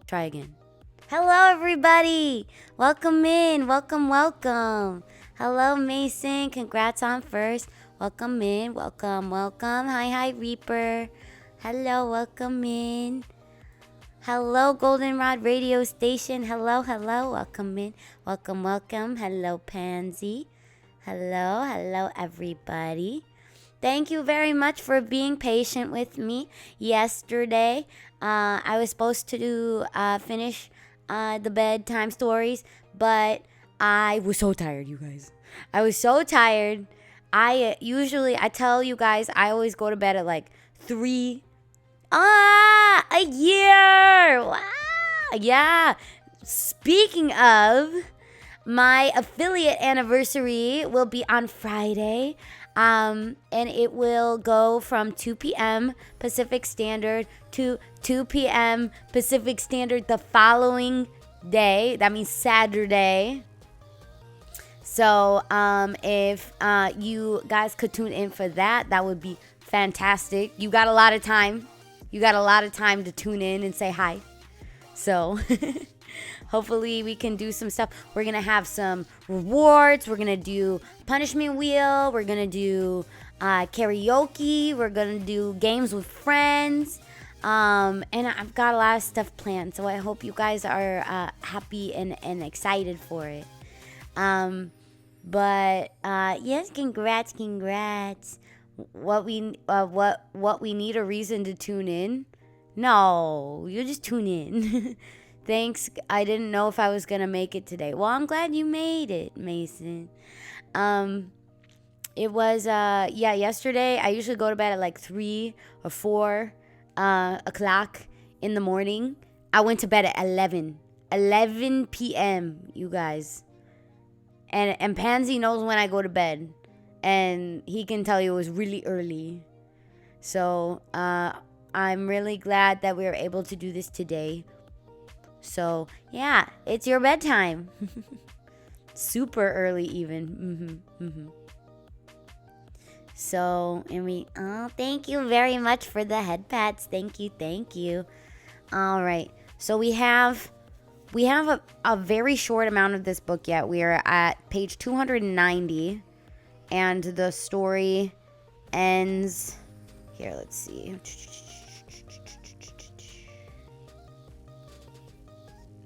Try again. Hello, everybody. Welcome in. Welcome. Hello, Mason. Congrats on first. Welcome in. Welcome. Hi, Reaper. Hello, welcome in. Hello, Goldenrod Radio Station. Hello. Welcome in. Welcome. Hello, Pansy. Hello, everybody. Thank you very much for being patient with me. Yesterday, I was supposed to finish the bedtime stories, but I was so tired, you guys. I was so tired. I tell you guys, I always go to bed at like 3. A year! Wow! Yeah. Speaking of, my affiliate anniversary will be on Friday. And it will go from 2 p.m. Pacific Standard to 2 p.m. Pacific Standard the following day. That means Saturday. So if you guys could tune in for that, that would be fantastic. You got a lot of time. To tune in and say hi. So hopefully we can do some stuff. We're going to have some rewards. We're going to do punishment wheel. We're going to do karaoke. We're going to do games with friends. And I've got a lot of stuff planned. So I hope you guys are happy and excited for it. Yes, congrats. What we need a reason to tune in? No, you just tune in. Thanks. I didn't know if I was gonna make it today. Well, I'm glad you made it, Mason. It was yesterday. I usually go to bed at like 3 or 4 o'clock in the morning. I went to bed at 11 p.m. You guys, and Pansy knows when I go to bed, and he can tell you it was really early. So I'm really glad that we were able to do this today. So, yeah, it's your bedtime. Super early even. So, thank you very much for the head pats. Thank you. All right. So we have a very short amount of this book yet. We are at page 290, and the story ends here. Let's see.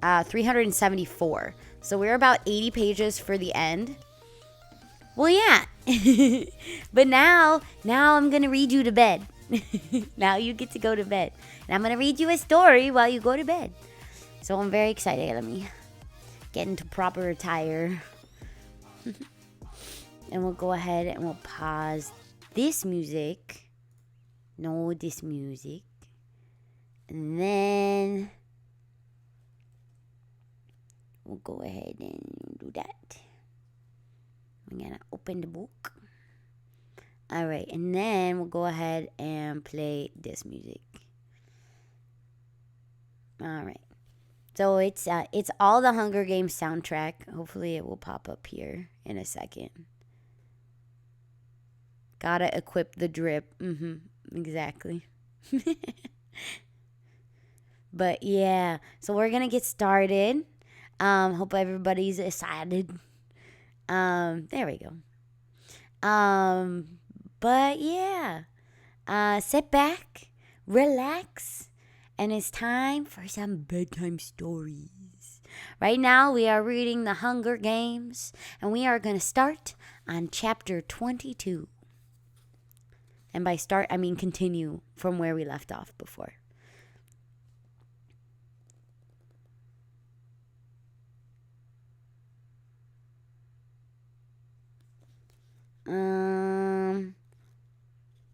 374. So we're about 80 pages for the end. Well, yeah. But now I'm going to read you to bed. Now you get to go to bed. And I'm going to read you a story while you go to bed. So I'm very excited. Let me get into proper attire. And we'll go ahead and we'll pause this music. No, this music. And then we'll go ahead and do that. I'm going to open the book. All right. And then we'll go ahead and play this music. All right. So it's all the Hunger Games soundtrack. Hopefully it will pop up here in a second. Gotta equip the drip. Exactly. But yeah. So we're going to get started. Hope everybody's excited. There we go. But yeah. Sit back, relax, and it's time for some bedtime stories. Right now we are reading The Hunger Games, and we are going to start on chapter 22. And by start, I mean continue from where we left off before.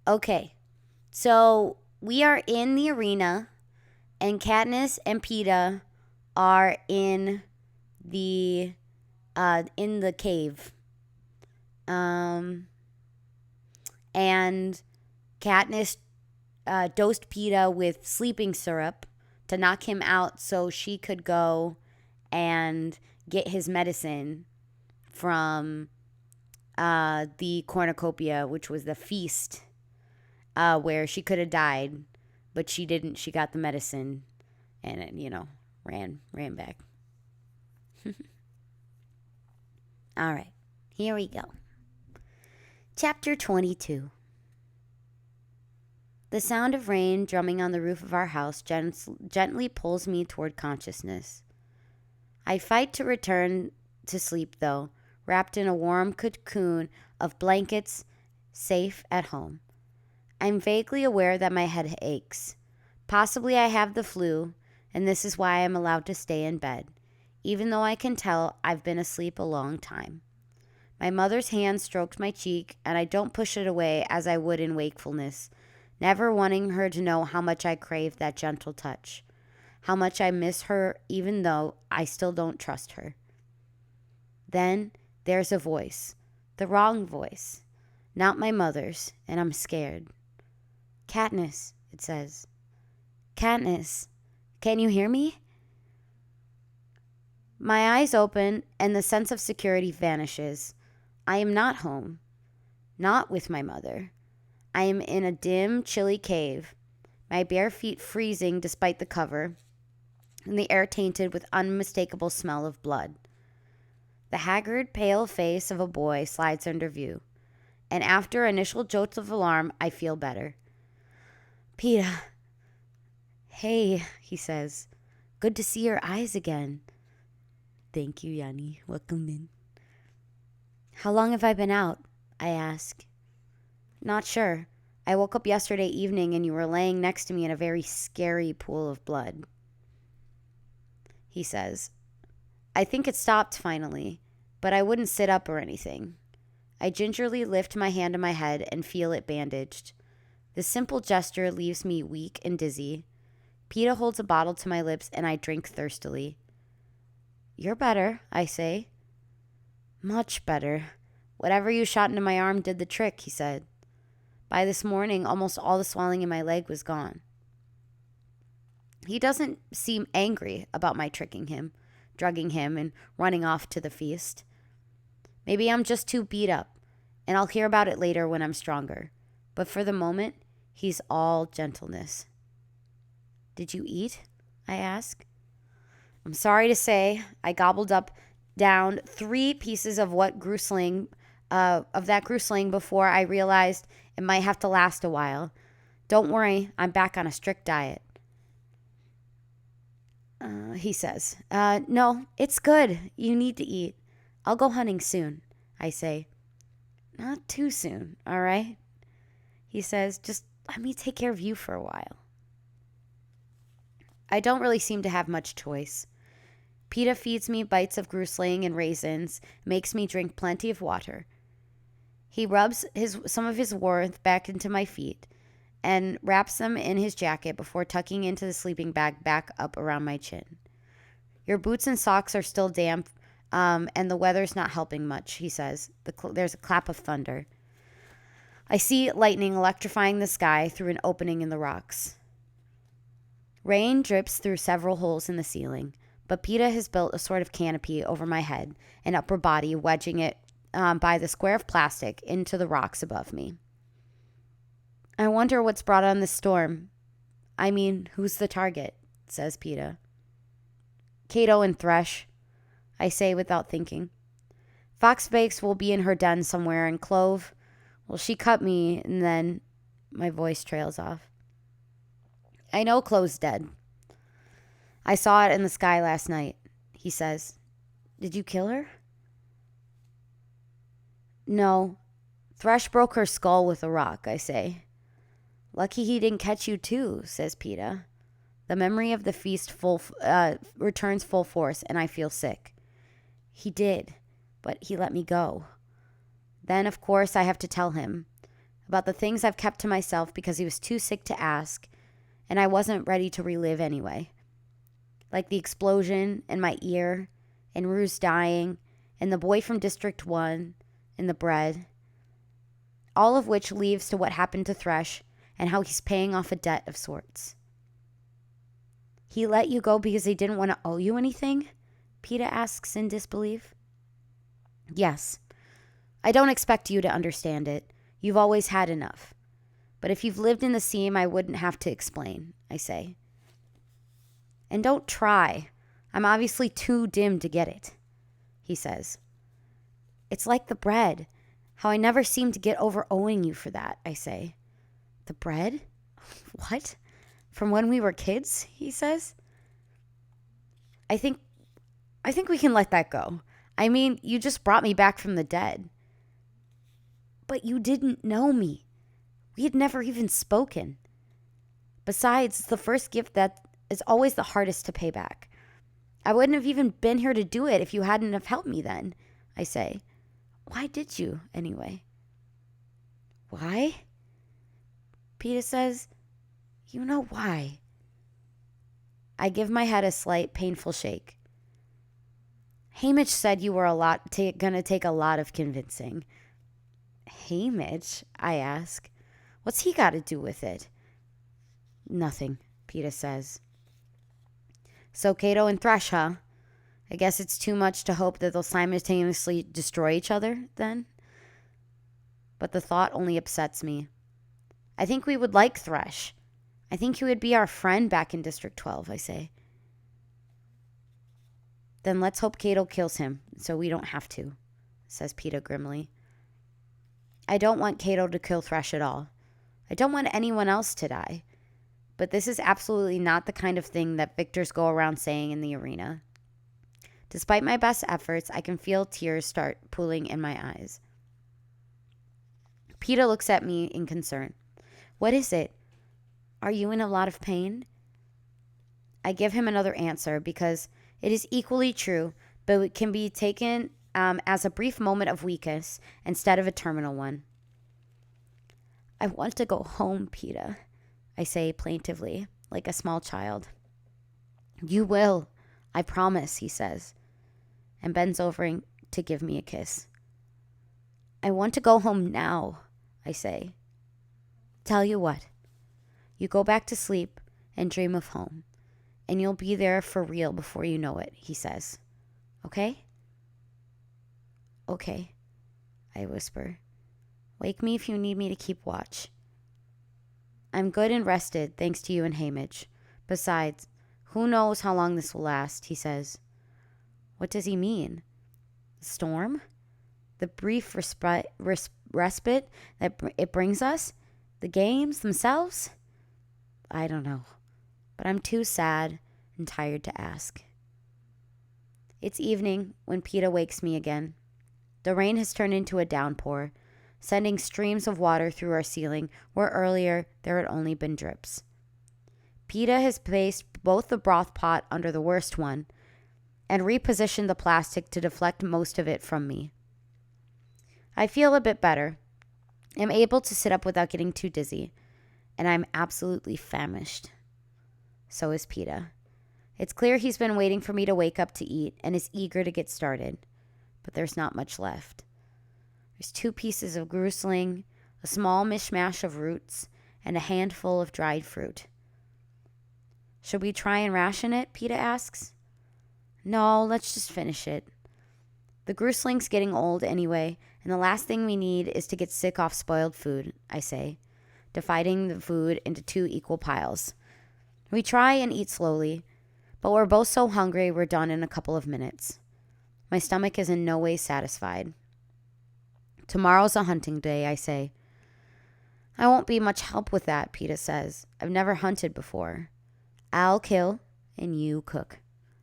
Okay, so we are in the arena, and Katniss and Peeta are in the cave. And Katniss dosed Peeta with sleeping syrup to knock him out so she could go and get his medicine from the cornucopia, which was the feast where she could have died, but she didn't. She got the medicine, and ran back. All right, here we go. Chapter 22. The sound of rain drumming on the roof of our house gently pulls me toward consciousness. I fight to return to sleep, though, wrapped in a warm cocoon of blankets, safe at home. I'm vaguely aware that my head aches. Possibly I have the flu, and this is why I'm allowed to stay in bed, even though I can tell I've been asleep a long time. My mother's hand strokes my cheek, and I don't push it away as I would in wakefulness, never wanting her to know how much I crave that gentle touch, how much I miss her even though I still don't trust her. Then there's a voice, the wrong voice, not my mother's, and I'm scared. Katniss, it says. Katniss, can you hear me? My eyes open, and the sense of security vanishes. I am not home, not with my mother. I am in a dim, chilly cave, my bare feet freezing despite the cover, and the air tainted with unmistakable smell of blood. The haggard, pale face of a boy slides under view, and after initial jolts of alarm, I feel better. Peeta. Hey, he says. Good to see your eyes again. Thank you, Yanni. Welcome in. How long have I been out? I ask. Not sure. I woke up yesterday evening and you were laying next to me in a very scary pool of blood. He says, I think it stopped finally, but I wouldn't sit up or anything. I gingerly lift my hand to my head and feel it bandaged. This simple gesture leaves me weak and dizzy. Peeta holds a bottle to my lips and I drink thirstily. You're better, I say. Much better. Whatever you shot into my arm did the trick, he said. By this morning, almost all the swelling in my leg was gone. He doesn't seem angry about my tricking him, drugging him, and running off to the feast. Maybe I'm just too beat up, and I'll hear about it later when I'm stronger. But for the moment, he's all gentleness. Did you eat? I ask. I'm sorry to say, I gobbled down 3 pieces of that grusling before I realized it might have to last a while. Don't worry, I'm back on a strict diet. He says, no, it's good. You need to eat. I'll go hunting soon, I say. Not too soon, all right? He says, just let me take care of you for a while. I don't really seem to have much choice. Peeta feeds me bites of grusling and raisins, makes me drink plenty of water. He rubs some of his warmth back into my feet and wraps them in his jacket before tucking into the sleeping bag back up around my chin. Your boots and socks are still damp, and the weather's not helping much, he says. There's a clap of thunder. I see lightning electrifying the sky through an opening in the rocks. Rain drips through several holes in the ceiling, but Peeta has built a sort of canopy over my head and upper body, wedging it by the square of plastic into the rocks above me. I wonder what's brought on this storm. I mean, who's the target? Says Peeta. Cato and Thresh, I say without thinking. Foxbakes will be in her den somewhere, and Clove, well, she cut me, and then my voice trails off. I know Clove's dead. I saw it in the sky last night, he says. Did you kill her? No. Thresh broke her skull with a rock, I say. Lucky he didn't catch you too, says Peeta. The memory of the feast returns full force, and I feel sick. He did, but he let me go. Then, of course, I have to tell him about the things I've kept to myself because he was too sick to ask, and I wasn't ready to relive anyway. Like the explosion in my ear, and Rue's dying, and the boy from District 1, and the bread. All of which leads to what happened to Thresh and how he's paying off a debt of sorts. He let you go because he didn't want to owe you anything? Peeta asks in disbelief. Yes. I don't expect you to understand it. You've always had enough. But if you've lived in the seam, I wouldn't have to explain, I say. And don't try. I'm obviously too dim to get it, he says. It's like the bread. How I never seem to get over owing you for that, I say. The bread? What? From when we were kids, he says. I think we can let that go. I mean, you just brought me back from the dead. But you didn't know me. We had never even spoken. Besides, it's the first gift that is always the hardest to pay back. I wouldn't have even been here to do it if you hadn't have helped me then, I say. Why did you, anyway? Why? Peter says, you know why. I give my head a slight, painful shake. Hamish said you were gonna take a lot of convincing. Hamish? I ask. What's he got to do with it? Nothing, Peter says. So Cato and Thresh, huh? I guess it's too much to hope that they'll simultaneously destroy each other, then? But the thought only upsets me. I think we would like Thresh. I think he would be our friend back in District 12, I say. Then let's hope Cato kills him, so we don't have to, says Peeta grimly. I don't want Cato to kill Thresh at all. I don't want anyone else to die. But this is absolutely not the kind of thing that victors go around saying in the arena. Despite my best efforts, I can feel tears start pooling in my eyes. Peeta looks at me in concern. What is it? Are you in a lot of pain? I give him another answer because it is equally true, but it can be taken as a brief moment of weakness instead of a terminal one. I want to go home, Peeta, I say plaintively, like a small child. You will, I promise, he says, and bends over to give me a kiss. I want to go home now, I say. Tell you what, you go back to sleep and dream of home, and you'll be there for real before you know it, he says. Okay? Okay, I whisper. Wake me if you need me to keep watch. I'm good and rested, thanks to you and Hamish. Besides, who knows how long this will last, he says. What does he mean? The storm? The brief respite that it brings us? The games themselves? I don't know, but I'm too sad and tired to ask. It's evening when Peeta wakes me again. The rain has turned into a downpour, sending streams of water through our ceiling where earlier there had only been drips. Peeta has placed both the broth pot under the worst one and repositioned the plastic to deflect most of it from me. I feel a bit better. I'm able to sit up without getting too dizzy, and I'm absolutely famished. So is Peeta. It's clear he's been waiting for me to wake up to eat and is eager to get started, but there's not much left. There's 2 pieces of grusling, a small mishmash of roots, and a handful of dried fruit. Should we try and ration it? Peeta asks. No, let's just finish it. The grusling's getting old anyway, and the last thing we need is to get sick off spoiled food, I say, dividing the food into 2 equal piles. We try and eat slowly, but we're both so hungry we're done in a couple of minutes. My stomach is in no way satisfied. Tomorrow's a hunting day, I say. I won't be much help with that, Peeta says. I've never hunted before. I'll kill and you cook,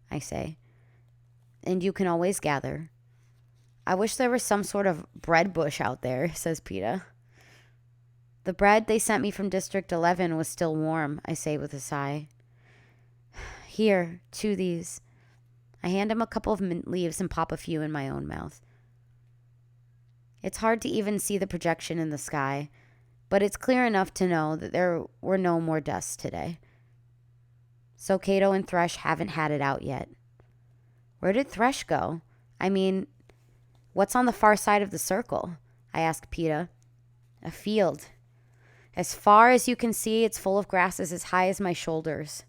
I say. And you can always gather. I wish there was some sort of bread bush out there, says Peeta. The bread they sent me from District 11 was still warm, I say with a sigh. Here, chew these. I hand him a couple of mint leaves and pop a few in my own mouth. It's hard to even see the projection in the sky, but it's clear enough to know that there were no more dusts today. So Cato and Thresh haven't had it out yet. Where did Thresh go? I mean, what's on the far side of the circle? I ask Peeta. A field. As far as you can see, it's full of grasses as high as my shoulders.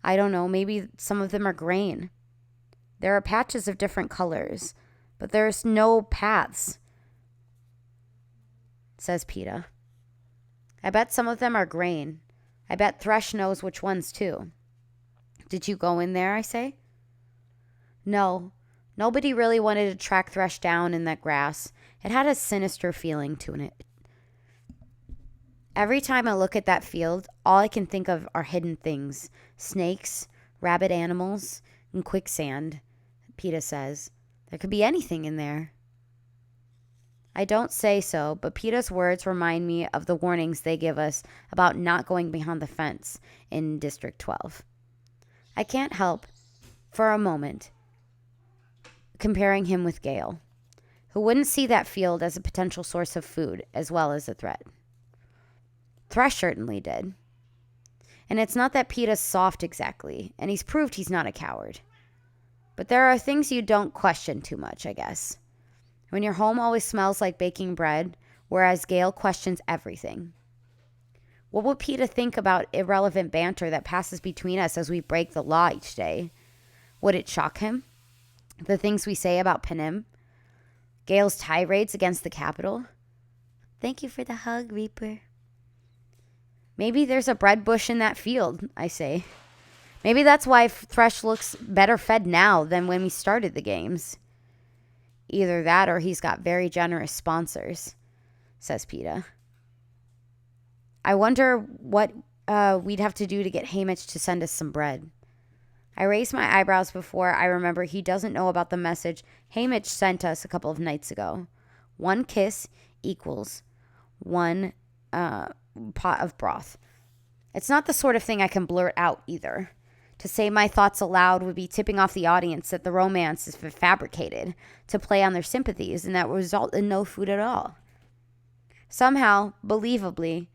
I don't know, maybe some of them are grain. There are patches of different colors, but there's no paths, says Peeta. I bet some of them are grain. I bet Thresh knows which ones too. Did you go in there, I say? No, nobody really wanted to track Thresh down in that grass. It had a sinister feeling to it. Every time I look at that field, all I can think of are hidden things: snakes, rabid animals, and quicksand, PETA says. There could be anything in there. I don't say so, but PETA's words remind me of the warnings they give us about not going behind the fence in District 12. I can't help, for a moment, comparing him with Gale, who wouldn't see that field as a potential source of food as well as a threat. Thresh certainly did. And it's not that PETA's soft exactly, and he's proved he's not a coward. But there are things you don't question too much, I guess. When your home always smells like baking bread, whereas Gale questions everything. What would PETA think about irrelevant banter that passes between us as we break the law each day? Would it shock him? The things we say about Panem? Gale's tirades against the Capitol? Thank you for the hug, Reaper. Maybe there's a bread bush in that field, I say. Maybe that's why Thresh looks better fed now than when we started the games. Either that or he's got very generous sponsors, says PETA. I wonder what we'd have to do to get Hamish to send us some bread. I raise my eyebrows before I remember he doesn't know about the message Hamish sent us a couple of nights ago. 1 kiss equals 1 pot of broth. It's not the sort of thing I can blurt out either. To say my thoughts aloud would be tipping off the audience that the romance is fabricated to play on their sympathies, and that would result in no food at all. Somehow, believably,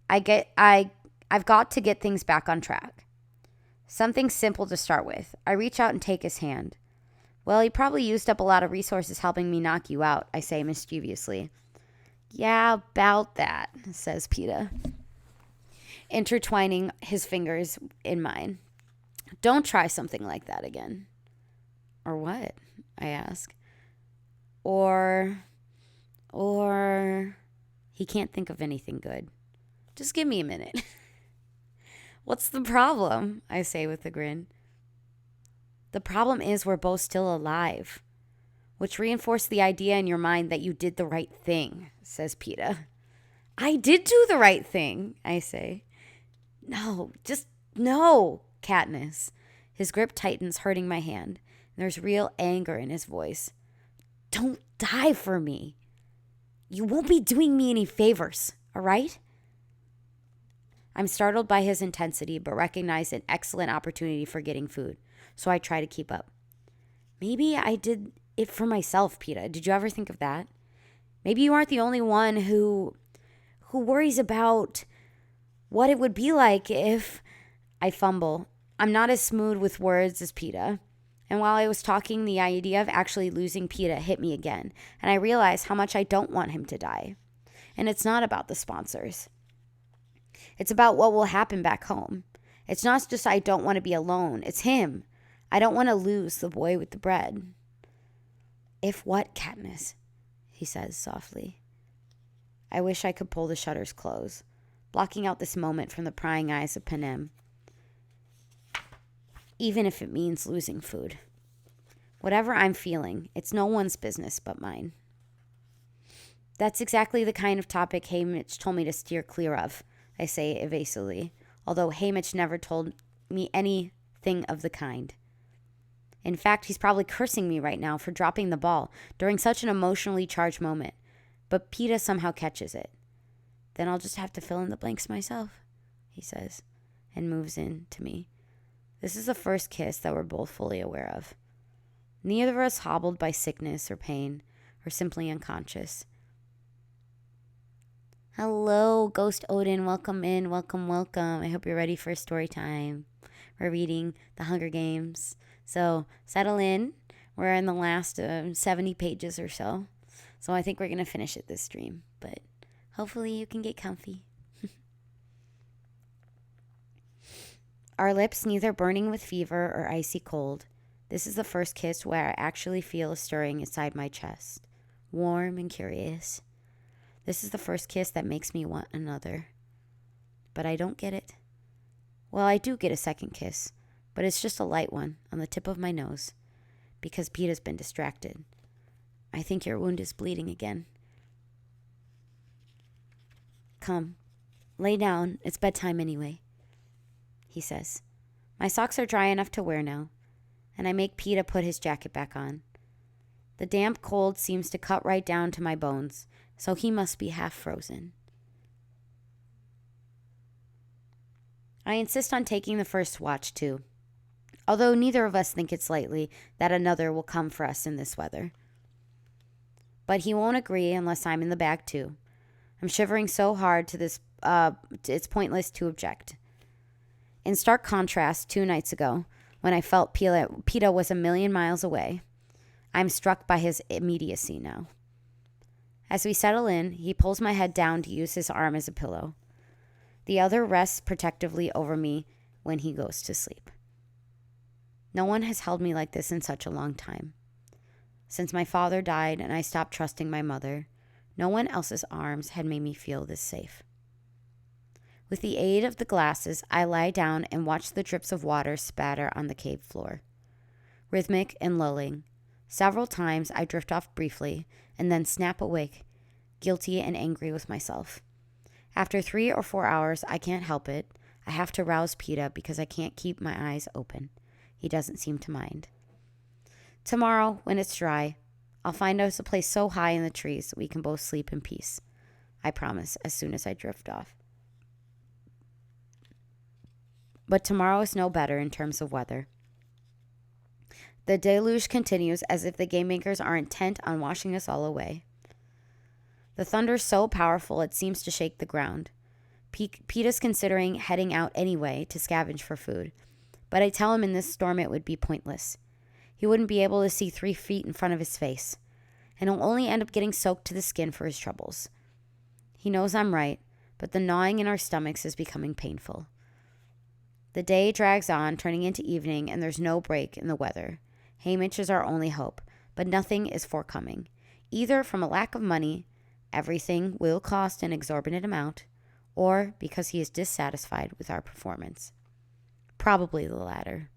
I've got to get things back on track. Something simple to start with. I reach out and take his hand. Well, he probably used up a lot of resources helping me knock you out, I say mischievously. Yeah, about that, says PETA, intertwining his fingers in mine. Don't try something like that again. Or what? I ask. Or he can't think of anything good. Just give me a minute. What's the problem? I say with a grin. The problem is we're both still alive, which reinforced the idea in your mind that you did the right thing, says PETA. I did do the right thing, I say. No, just no, Katniss. His grip tightens, hurting my hand. And there's real anger in his voice. Don't die for me. You won't be doing me any favors, all right? I'm startled by his intensity, but recognize an excellent opportunity for getting food, so I try to keep up. Maybe I did it for myself, PETA. Did you ever think of that? Maybe you aren't the only one who worries about what it would be like if I fumble. I'm not as smooth with words as PETA. And while I was talking, the idea of actually losing PETA hit me again, and I realized how much I don't want him to die. And it's not about the sponsors. It's about what will happen back home. It's not just I don't want to be alone. It's him. I don't want to lose the boy with the bread. If what, Katniss? He says softly. I wish I could pull the shutters close, blocking out this moment from the prying eyes of Panem. Even if it means losing food. Whatever I'm feeling, it's no one's business but mine. That's exactly the kind of topic Hamish told me to steer clear of, I say evasively, although Hamish never told me anything of the kind. In fact, he's probably cursing me right now for dropping the ball during such an emotionally charged moment, but PETA somehow catches it. Then I'll just have to fill in the blanks myself, he says, and moves in to me. This is the first kiss that we're both fully aware of. Neither of us hobbled by sickness or pain, or simply unconscious. Hello, Ghost Odin. Welcome in. Welcome, welcome. I hope you're ready for story time. We're reading The Hunger Games. So settle in. We're in the last 70 pages or so. So I think we're going to finish it this stream. But hopefully you can get comfy. Our lips neither burning with fever or icy cold. This is the first kiss where I actually feel a stirring inside my chest. Warm and curious. This is the first kiss that makes me want another. But I don't get it. Well, I do get a second kiss, but it's just a light one on the tip of my nose. because Peeta's been distracted. I think your wound is bleeding again. Come, lay down. It's bedtime anyway, he says. My socks are dry enough to wear now, and I make Peeta put his jacket back on. The damp cold seems to cut right down to my bones, so he must be half frozen. I insist on taking the first watch, too, although neither of us think it's likely that another will come for us in this weather. But he won't agree unless I'm in the bag, too. I'm shivering so hard it's pointless to object. In stark contrast, 2 nights ago, when I felt Peeta was a million miles away, I'm struck by his immediacy now. As we settle in, he pulls my head down to use his arm as a pillow. The other rests protectively over me when he goes to sleep. No one has held me like this in such a long time. Since my father died and I stopped trusting my mother, no one else's arms had made me feel this safe. With the aid of the glasses, I lie down and watch the drips of water spatter on the cave floor. Rhythmic and lulling. Several times I drift off briefly and then snap awake, guilty and angry with myself. After 3 or 4 hours, I can't help it. I have to rouse Peeta because I can't keep my eyes open. He doesn't seem to mind. Tomorrow, when it's dry, I'll find us a place so high in the trees that we can both sleep in peace. I promise, as soon as I drift off. But tomorrow is no better in terms of weather. The deluge continues as if the game makers are intent on washing us all away. The thunder's so powerful it seems to shake the ground. Peeta's considering heading out anyway to scavenge for food, but I tell him in this storm it would be pointless. He wouldn't be able to see 3 feet in front of his face, and he'll only end up getting soaked to the skin for his troubles. He knows I'm right, but the gnawing in our stomachs is becoming painful. The day drags on, turning into evening, and there's no break in the weather. Haymitch is our only hope, but nothing is forthcoming, either from a lack of money, everything will cost an exorbitant amount, or because he is dissatisfied with our performance. Probably the latter.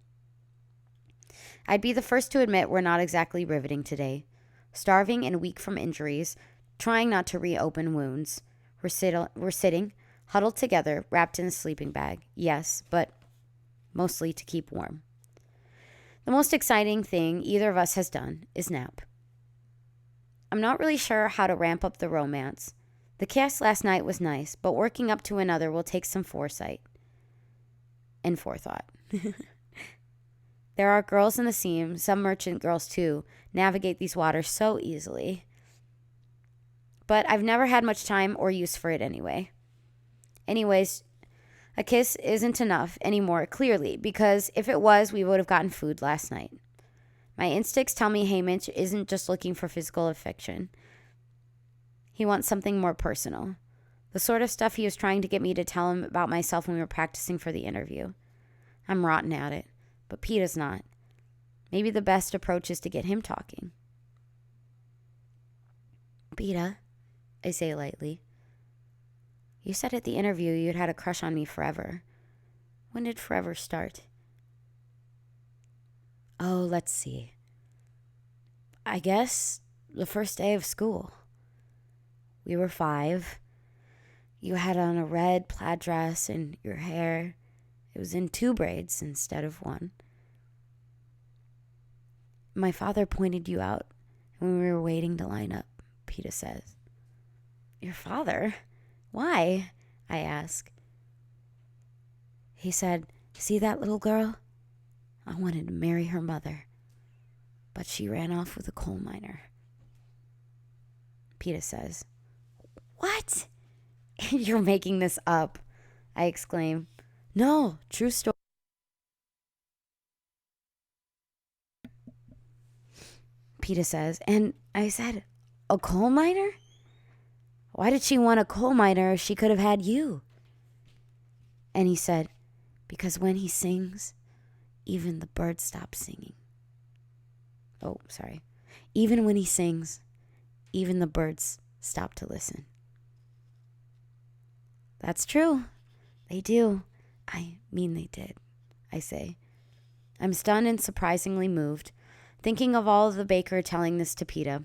I'd be the first to admit we're not exactly riveting today. Starving and weak from injuries, trying not to reopen wounds. We're sitting, huddled together, wrapped in a sleeping bag. Yes, but mostly to keep warm. The most exciting thing either of us has done is nap. I'm not really sure how to ramp up the romance. The cast last night was nice, but working up to another will take some foresight and forethought. There are girls in the seam, some merchant girls too, navigate these waters so easily. But I've never had much time or use for it anyway. Anyways, a kiss isn't enough anymore, clearly, because if it was, we would have gotten food last night. My instincts tell me Haymitch isn't just looking for physical affection. He wants something more personal. The sort of stuff he was trying to get me to tell him about myself when we were practicing for the interview. I'm rotten at it, but Peeta's not. Maybe the best approach is to get him talking. Peeta, I say lightly. You said at the interview you'd had a crush on me forever. When did forever start? Oh, let's see. I guess the first day of school. We were 5. You had on a red plaid dress and your hair, it was in 2 braids instead of 1. My father pointed you out when we were waiting to line up, Peeta says. Your father? Why? I ask. He said, see that little girl? I wanted to marry her mother, but she ran off with a coal miner. Peeta says, what? You're making this up, I exclaim. No, true story. Peeta says, and I said, a coal miner? Why did she want a coal miner if she could have had you? And he said, because when he sings, even the birds stop singing. Oh, sorry. Even when he sings, even the birds stop to listen. That's true. They do. I mean they did, I say. I'm stunned and surprisingly moved. Thinking of all of the baker telling this to Peta,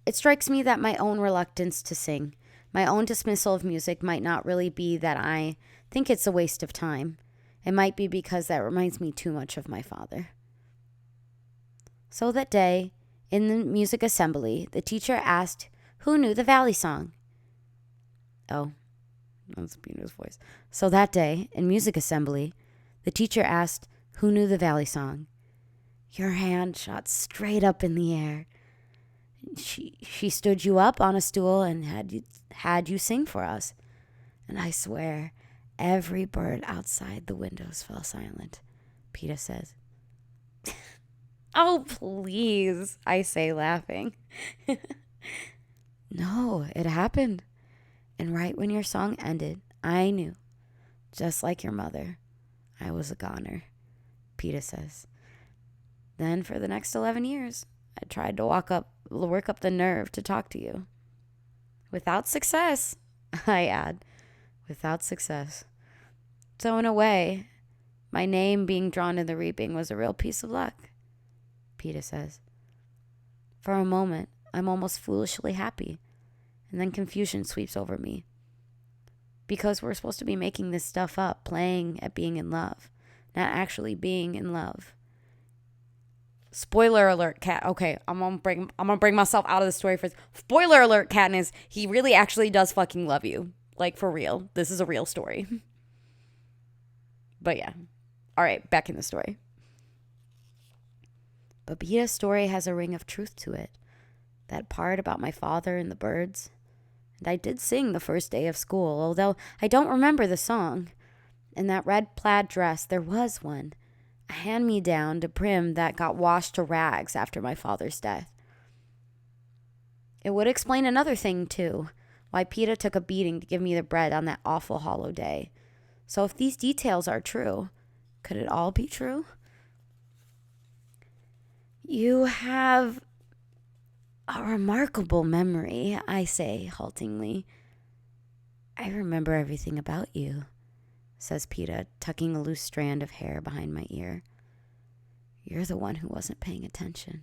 it strikes me that my own reluctance to sing, my own dismissal of music might not really be that I think it's a waste of time. It might be because that reminds me too much of my father. So that day, in the music assembly, the teacher asked who knew the Valley Song. Oh, that's Peter's voice. So that day, in music assembly, the teacher asked who knew the Valley Song. Your hand shot straight up in the air. She stood you up on a stool and had you sing for us. And I swear, every bird outside the windows fell silent, Peta says. Oh, please, I say, laughing. No, it happened. And right when your song ended, I knew, just like your mother, I was a goner, Peta says. Then for the next 11 years, I tried to work up the nerve to talk to you. Without success, I add. Without success. So in a way, my name being drawn in the reaping was a real piece of luck, Peta says. For a moment, I'm almost foolishly happy, and then confusion sweeps over me. Because we're supposed to be making this stuff up, playing at being in love, not actually being in love. Spoiler alert, Kat. Okay, I'm gonna bring myself out of the story first. Spoiler alert, Katniss. He really actually does fucking love you. Like, for real. This is a real story. But yeah. All right, back in the story. But Peta's story has a ring of truth to it. That part about my father and the birds. And I did sing the first day of school, although I don't remember the song. In that red plaid dress, there was one. A hand-me-down to Prim that got washed to rags after my father's death. It would explain another thing, too. Why Peta took a beating to give me the bread on that awful hollow day. So if these details are true, could it all be true? You have a remarkable memory, I say haltingly. I remember everything about you, says Peta, tucking a loose strand of hair behind my ear. You're the one who wasn't paying attention.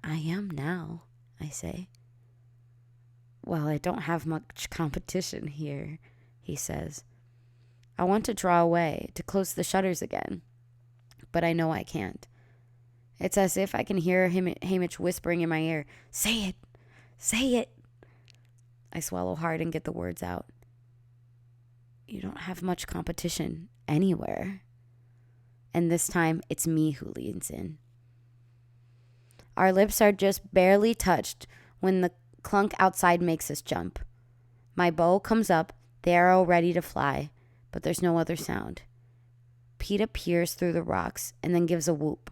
I am now, I say. Well, I don't have much competition here, he says. I want to draw away, to close the shutters again, but I know I can't. It's as if I can hear Hamish whispering in my ear, say it, say it. I swallow hard and get the words out. You don't have much competition anywhere. And this time, it's me who leans in. Our lips are just barely touched when the clunk outside makes us jump. My bow comes up, the arrow ready to fly, but there's no other sound. Peta peers through the rocks and then gives a whoop.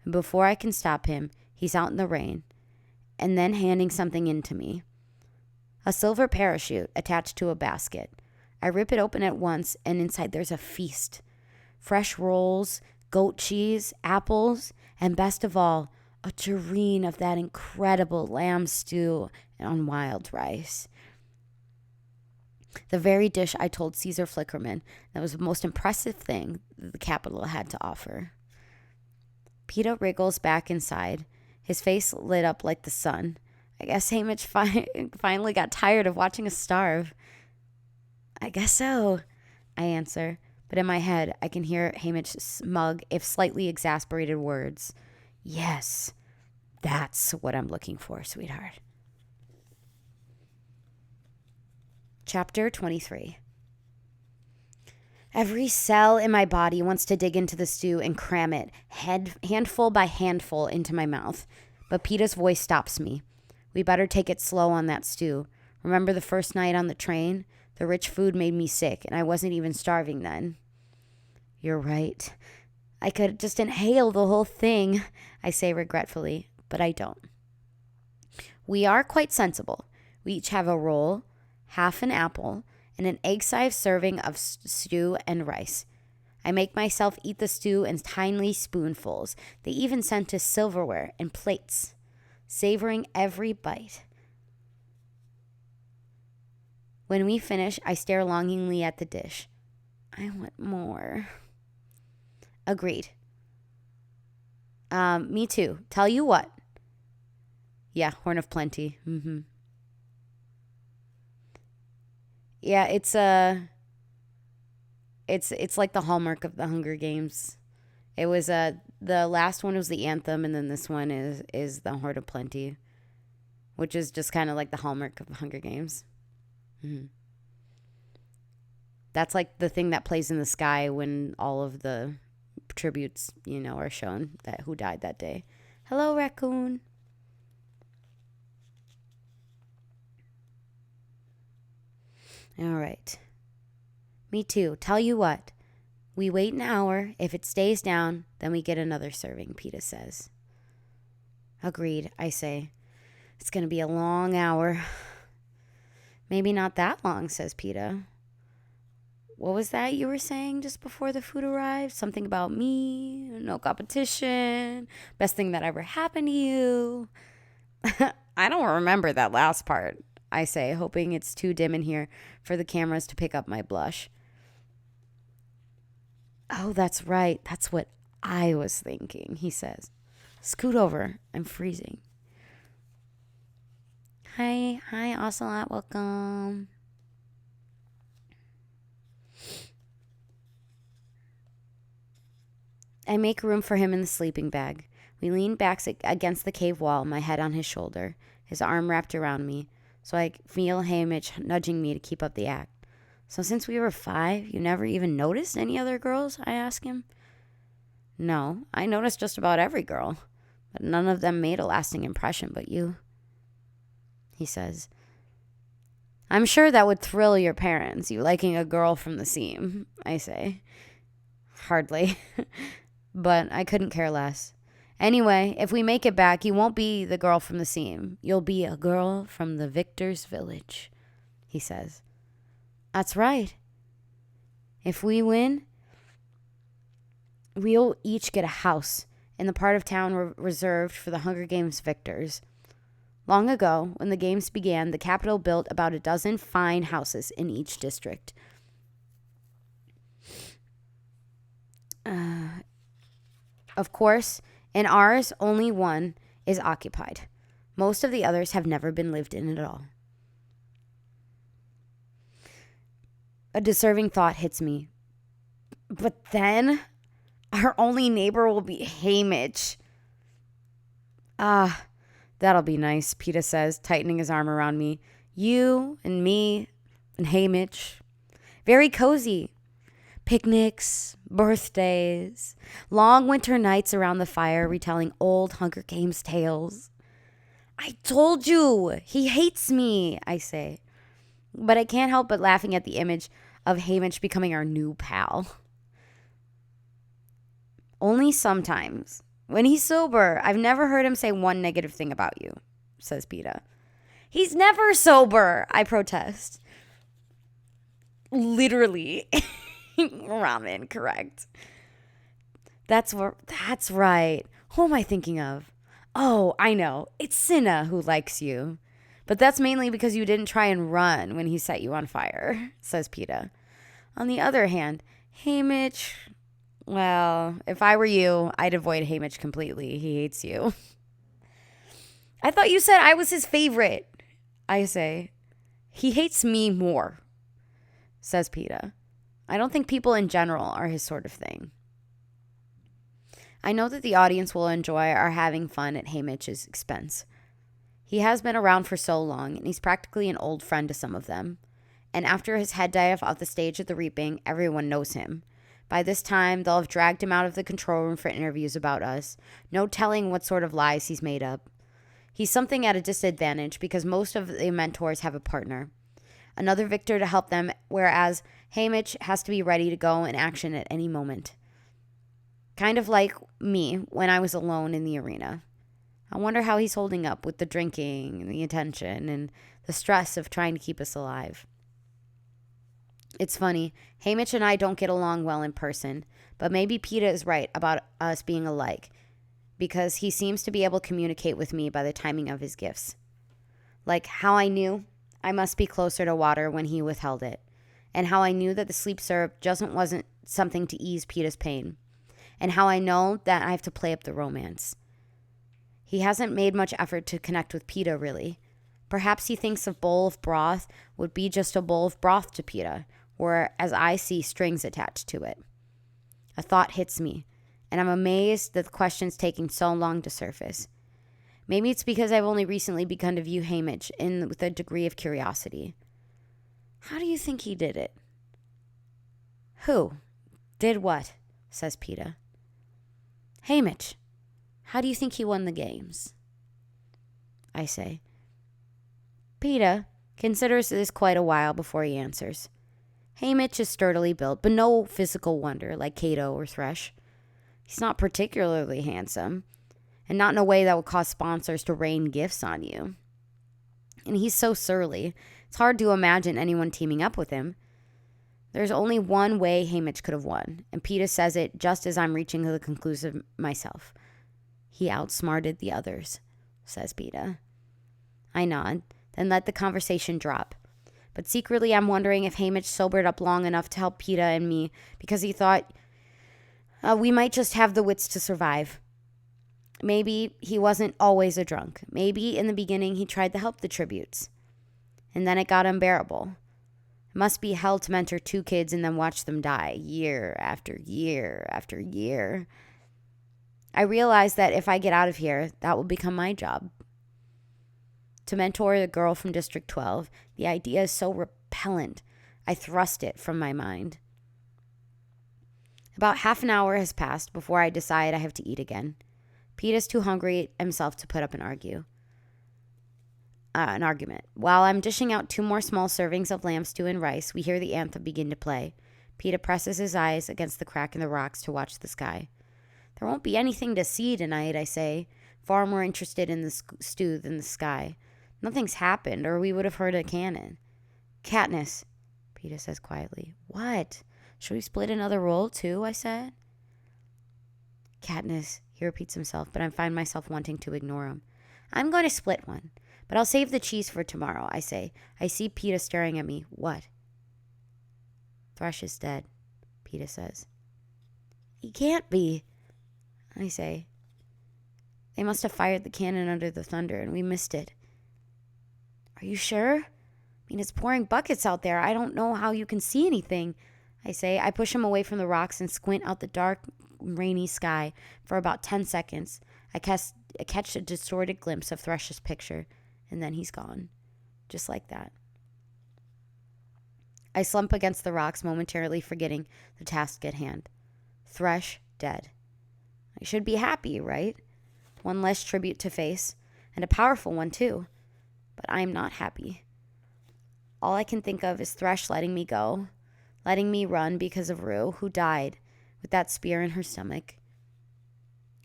And before I can stop him, he's out in the rain, and then handing something in to me. A silver parachute attached to a basket. I rip it open at once, and inside there's a feast. Fresh rolls, goat cheese, apples, and best of all, a tureen of that incredible lamb stew on wild rice. The very dish I told Caesar Flickerman that was the most impressive thing that the capital had to offer. Peta wriggles back inside, his face lit up like the sun. I guess Hamish finally got tired of watching us starve. I guess so, I answer, but in my head I can hear Hamish's smug, if slightly exasperated words. Yes, that's what I'm looking for, sweetheart. Chapter 23. Every cell in my body wants to dig into the stew and cram it, handful by handful, into my mouth. But Peta's voice stops me. We better take it slow on that stew. Remember the first night on the train? The rich food made me sick, and I wasn't even starving then. You're right. I could just inhale the whole thing, I say regretfully, but I don't. We are quite sensible. We each have a roll, half an apple, and an egg-sized serving of stew and rice. I make myself eat the stew in tiny spoonfuls. They even sent us silverware and plates, savoring every bite. When we finish, I stare longingly at the dish. I want more. Agreed. Me too. Tell you what. Yeah, Horn of Plenty. Yeah, it's like the hallmark of the Hunger Games. It was the last one was the anthem, and then this one is the Horn of Plenty, which is just kind of like the hallmark of the Hunger Games. hmm That's like the thing that plays in the sky when all of the tributes, are shown that who died that day. Hello, raccoon. All right. Me too. Tell you what. We wait an hour. If it stays down, then we get another serving, Peta says. Agreed, I say. It's going to be a long hour. Maybe not that long, says Peta. What was that you were saying just before the food arrived? Something about me, no competition, best thing that ever happened to you. I don't remember that last part, I say, hoping it's too dim in here for the cameras to pick up my blush. Oh, that's right. That's what I was thinking, he says. Scoot over. I'm freezing. Hi, Ocelot. Welcome. I make room for him in the sleeping bag. We lean back against the cave wall, my head on his shoulder, his arm wrapped around me, so I feel Hamish nudging me to keep up the act. So since we were 5, you never even noticed any other girls? I ask him. No, I noticed just about every girl, but none of them made a lasting impression but you, he says. I'm sure that would thrill your parents, you liking a girl from the seam, I say. Hardly. But I couldn't care less. Anyway, if we make it back, you won't be the girl from the seam. You'll be a girl from the victor's village, he says. That's right. If we win, we'll each get a house in the part of town reserved for the Hunger Games victors. Long ago, when the games began, the capital built about a dozen fine houses in each district. Of course, in ours, only one is occupied. Most of the others have never been lived in at all. A deserving thought hits me. But then, our only neighbor will be Hamish. That'll be nice, Peta says, tightening his arm around me. You and me and Hamish. Very cozy. Picnics, birthdays, long winter nights around the fire retelling old Hunger Games tales. I told you, he hates me, I say. But I can't help but laughing at the image of Hamish becoming our new pal. Only sometimes. When he's sober, I've never heard him say one negative thing about you, says Peta. He's never sober, I protest. Literally. Ramen, correct. That's right. Who am I thinking of? Oh, I know. It's Cinna who likes you. But that's mainly because you didn't try and run when he set you on fire, says Peta. On the other hand, Hamish, well, if I were you, I'd avoid Hamish completely. He hates you. I thought you said I was his favorite, I say. He hates me more, says Peta. I don't think people in general are his sort of thing. I know that the audience will enjoy our having fun at Hamish's expense. He has been around for so long, and he's practically an old friend to some of them. And after his head dive off the stage at the reaping, everyone knows him. By this time, they'll have dragged him out of the control room for interviews about us. No telling what sort of lies he's made up. He's something at a disadvantage because most of the mentors have a partner. Another victor to help them, whereas Hamish has to be ready to go in action at any moment. Kind of like me when I was alone in the arena. I wonder how he's holding up with the drinking and the attention and the stress of trying to keep us alive. It's funny, Hamish and I don't get along well in person, but maybe Peta is right about us being alike, because he seems to be able to communicate with me by the timing of his gifts. Like how I knew I must be closer to water when he withheld it, and how I knew that the sleep syrup wasn't something to ease Peta's pain, and how I know that I have to play up the romance. He hasn't made much effort to connect with PETA, really. Perhaps he thinks a bowl of broth would be just a bowl of broth to PETA, whereas I see strings attached to it. A thought hits me, and I'm amazed that the question's taking so long to surface. Maybe it's because I've only recently begun to view Hamish with a degree of curiosity. How do you think he did it? Who? Did what? Says PETA. Hamish. How do you think he won the games? I say. PETA considers this quite a while before he answers. Hamish is sturdily built, but no physical wonder like Cato or Thresh. He's not particularly handsome, and not in a way that would cause sponsors to rain gifts on you. And he's so surly, it's hard to imagine anyone teaming up with him. There's only one way Hamish could have won, and PETA says it just as I'm reaching the conclusion myself. He outsmarted the others, says PETA. I nod, then let the conversation drop. But secretly I'm wondering if Hamish sobered up long enough to help PETA and me because he thought we might just have the wits to survive. Maybe he wasn't always a drunk. Maybe in the beginning he tried to help the tributes. And then it got unbearable. It must be hell to mentor 2 kids and then watch them die year after year after year. I realize that if I get out of here, that will become my job. To mentor the girl from District 12, the idea is so repellent, I thrust it from my mind. About half an hour has passed before I decide I have to eat again. PETA's too hungry himself to put up an argument. While I'm dishing out 2 more small servings of lamb stew and rice, we hear the anthem begin to play. PETA presses his eyes against the crack in the rocks to watch the sky. There won't be anything to see tonight, I say, far more interested in the stew than the sky. Nothing's happened, or we would have heard a cannon. Katniss, PETA says quietly. What? Should we split another roll, too? I said. Katniss, he repeats himself, but I find myself wanting to ignore him. I'm going to split one, but I'll save the cheese for tomorrow, I say. I see PETA staring at me. What? Thresh is dead, PETA says. He can't be, I say. They must have fired the cannon under the thunder, and we missed it. Are you sure? I mean, it's pouring buckets out there. I don't know how you can see anything, I say. I push him away from the rocks and squint out the dark, rainy sky for about 10 seconds. I catch a distorted glimpse of Thresh's picture, and then he's gone. Just like that. I slump against the rocks, momentarily forgetting the task at hand. Thresh dead. I should be happy, right? One less tribute to face, and a powerful one, too. But I'm not happy. All I can think of is Thresh letting me go, letting me run because of Rue, who died with that spear in her stomach.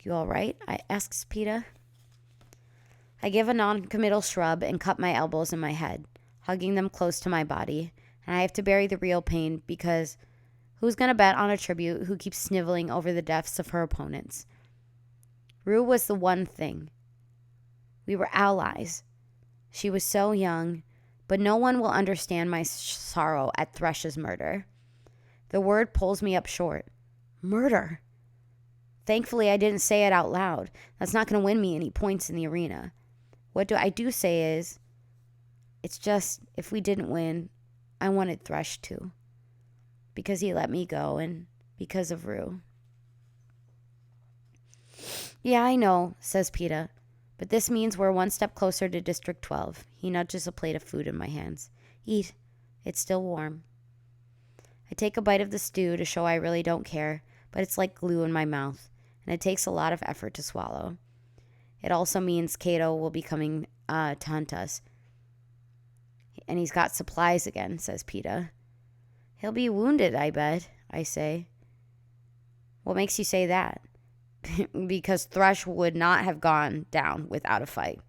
You all right? I asks PETA. I give a non-committal shrug and cup my elbows in my head, hugging them close to my body, and I have to bury the real pain because who's going to bet on a tribute who keeps sniveling over the deaths of her opponents? Rue was the one thing. We were allies. She was so young, but no one will understand my sorrow at Thresh's murder. The word pulls me up short. Murder. Thankfully, I didn't say it out loud. That's not going to win me any points in the arena. What I do say is, it's just, if we didn't win, I wanted Thresh to. Because he let me go, and because of Rue. Yeah, I know, says PETA. But this means we're one step closer to District 12. He nudges a plate of food in my hands. Eat. It's still warm. I take a bite of the stew to show I really don't care, but it's like glue in my mouth, and it takes a lot of effort to swallow. It also means Cato will be coming to hunt us. And he's got supplies again, says PETA. He'll be wounded, I bet, I say. What makes you say that? Because Thresh would not have gone down without a fight.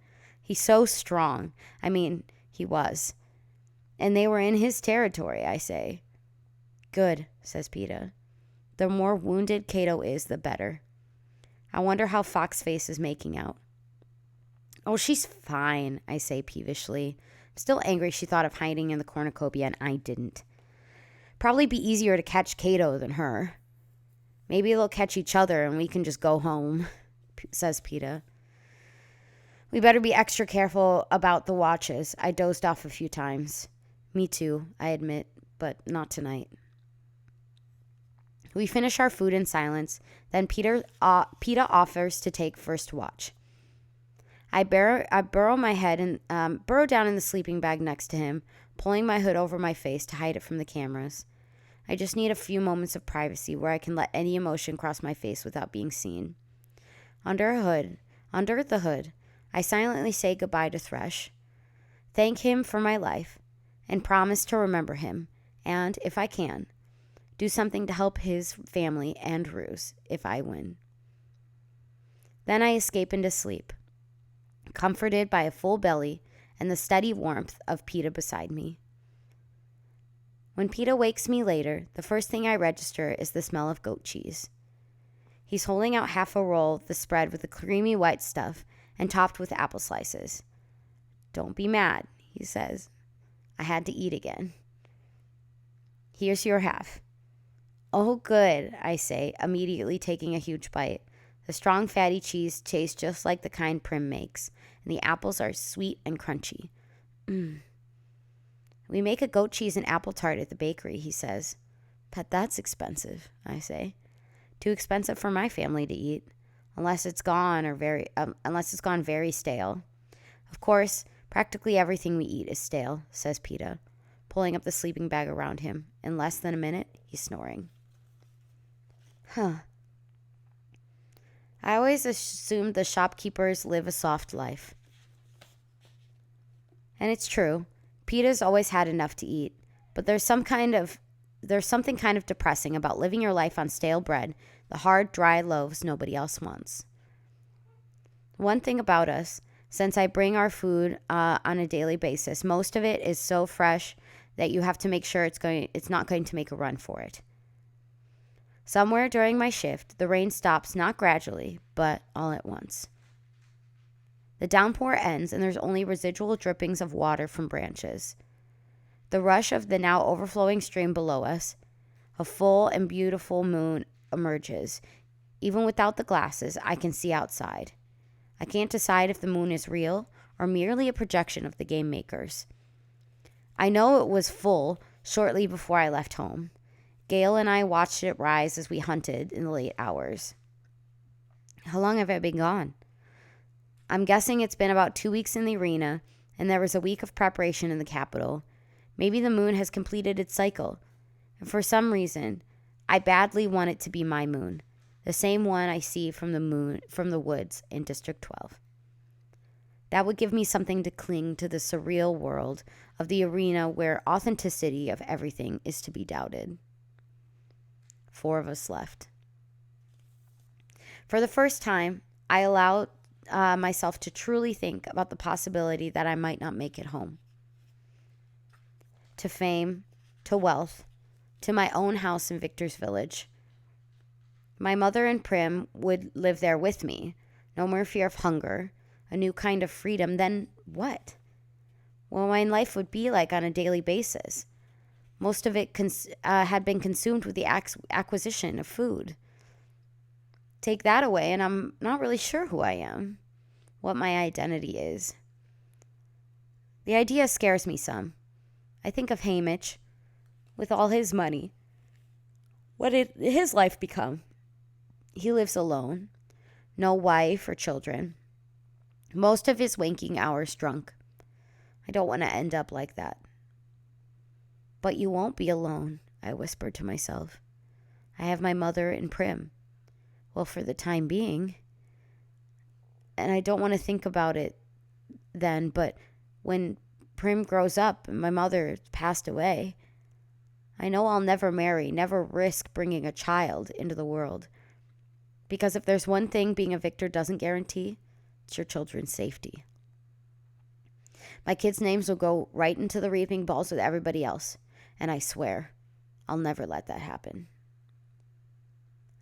He's so strong. I mean, he was. And they were in his territory, I say. Good, says PETA. The more wounded Cato is, the better. I wonder how Foxface is making out. Oh, she's fine, I say peevishly. I'm still angry she thought of hiding in the cornucopia and I didn't. Probably be easier to catch Cato than her. Maybe they'll catch each other and we can just go home, says Peta. We better be extra careful about the watches. I dozed off a few times. Me too, I admit, but not tonight. We finish our food in silence. Then Peta offers to take first watch. I burrow my head and burrow down in the sleeping bag next to him, pulling my hood over my face to hide it from the cameras. I just need a few moments of privacy where I can let any emotion cross my face without being seen. Under the hood, I silently say goodbye to Thresh, thank him for my life, and promise to remember him, and, if I can, do something to help his family and Ruse if I win. Then I escape into sleep, comforted by a full belly and the steady warmth of Peta beside me. When Peta wakes me later, the first thing I register is the smell of goat cheese. He's holding out half a roll of the spread with the creamy white stuff and topped with apple slices. Don't be mad, he says. I had to eat again. Here's your half. Oh, good, I say, immediately taking a huge bite. The strong, fatty cheese tastes just like the kind Prim makes, and the apples are sweet and crunchy. We make a goat cheese and apple tart at the bakery, he says. But that's expensive, I say. Too expensive for my family to eat, unless it's gone very stale. Of course, practically everything we eat is stale, says Peta, pulling up the sleeping bag around him. In less than a minute, he's snoring. I always assumed the shopkeepers live a soft life. And it's true. Peta's always had enough to eat, but there's something kind of depressing about living your life on stale bread, the hard, dry loaves nobody else wants. One thing about us, since I bring our food on a daily basis, most of it is so fresh that you have to make sure it's not going to make a run for it. Somewhere during my shift, the rain stops, not gradually, but all at once. The downpour ends, and there's only residual drippings of water from branches. The rush of the now overflowing stream below us, a full and beautiful moon emerges. Even without the glasses, I can see outside. I can't decide if the moon is real or merely a projection of the game makers. I know it was full shortly before I left home. Gail and I watched it rise as we hunted in the late hours. How long have I been gone? I'm guessing it's been about 2 weeks in the arena, and there was a week of preparation in the capital. Maybe the moon has completed its cycle, and for some reason, I badly want it to be my moon, the same one I see from the woods in District 12. That would give me something to cling to the surreal world of the arena where authenticity of everything is to be doubted. 4 of us left. For the first time, I allowed myself to truly think about the possibility that I might not make it home. To fame, to wealth, to my own house in Victor's Village. My mother and Prim would live there with me. No more fear of hunger, a new kind of freedom. Then what? What my life would be like on a daily basis. Most of it had been consumed with the acquisition of food. Take that away, and I'm not really sure who I am, what my identity is. The idea scares me some. I think of Hamish, with all his money. What did his life become? He lives alone, no wife or children. Most of his waking hours drunk. I don't want to end up like that. But you won't be alone, I whispered to myself. I have my mother and Prim. Well, for the time being. And I don't want to think about it then, but when Prim grows up and my mother passed away, I know I'll never marry, never risk bringing a child into the world. Because if there's one thing being a victor doesn't guarantee, it's your children's safety. My kids' names will go right into the reaping balls with everybody else, and I swear I'll never let that happen.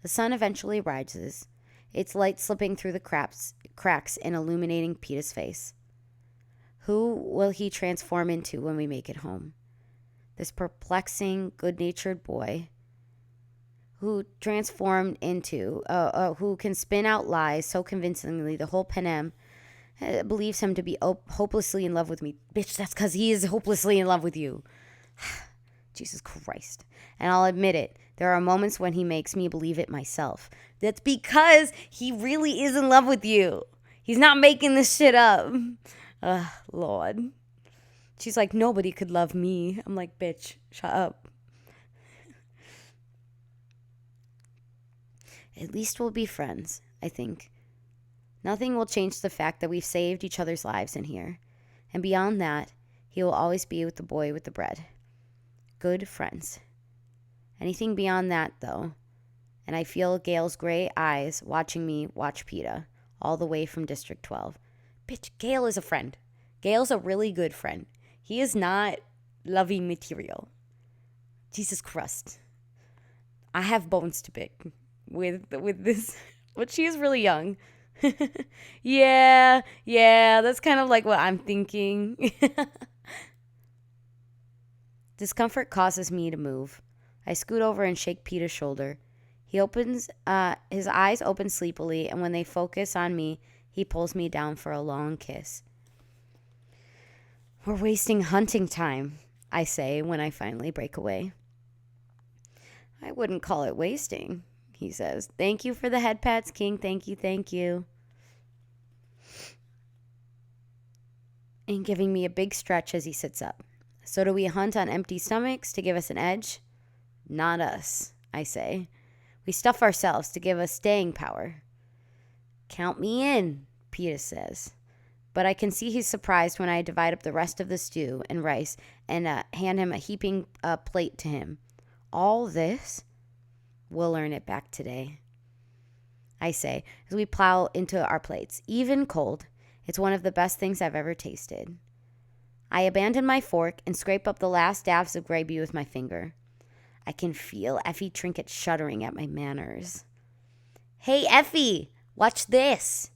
The sun eventually rises, its light slipping through the cracks and illuminating Peta's face. Who will he transform into when we make it home? This perplexing, good-natured boy who transformed into, who can spin out lies so convincingly the whole Panem believes him to be hopelessly in love with me. Bitch, that's because he is hopelessly in love with you. Jesus Christ. And I'll admit it, there are moments when he makes me believe it myself. That's because he really is in love with you. He's not making this shit up. Lord. She's like, nobody could love me. I'm like, bitch, shut up. At least we'll be friends, I think. Nothing will change the fact that we've saved each other's lives in here. And beyond that, he will always be with the boy with the bread. Good friends. Anything beyond that, though, and I feel Gail's gray eyes watching me watch PETA, all the way from District 12. Bitch, Gail is a friend. Gail's a really good friend. He is not loving material. Jesus Christ. I have bones to pick with this, but she is really young. yeah, that's kind of like what I'm thinking. Discomfort causes me to move. I scoot over and shake PETA's shoulder. He opens, his eyes open sleepily, and when they focus on me, he pulls me down for a long kiss. We're wasting hunting time, I say when I finally break away. I wouldn't call it wasting, he says. Thank you for the head pats, King. Thank you. And giving me a big stretch as he sits up. So do we hunt on empty stomachs to give us an edge? Not us, I say. We stuff ourselves to give us staying power. Count me in, PETA says. But I can see he's surprised when I divide up the rest of the stew and rice and hand him a heaping plate to him. All this? We'll earn it back today, I say, as we plow into our plates. Even cold, it's one of the best things I've ever tasted. I abandon my fork and scrape up the last dabs of gravy with my finger. I can feel Effie Trinket shuddering at my manners. Hey, Effie, watch this,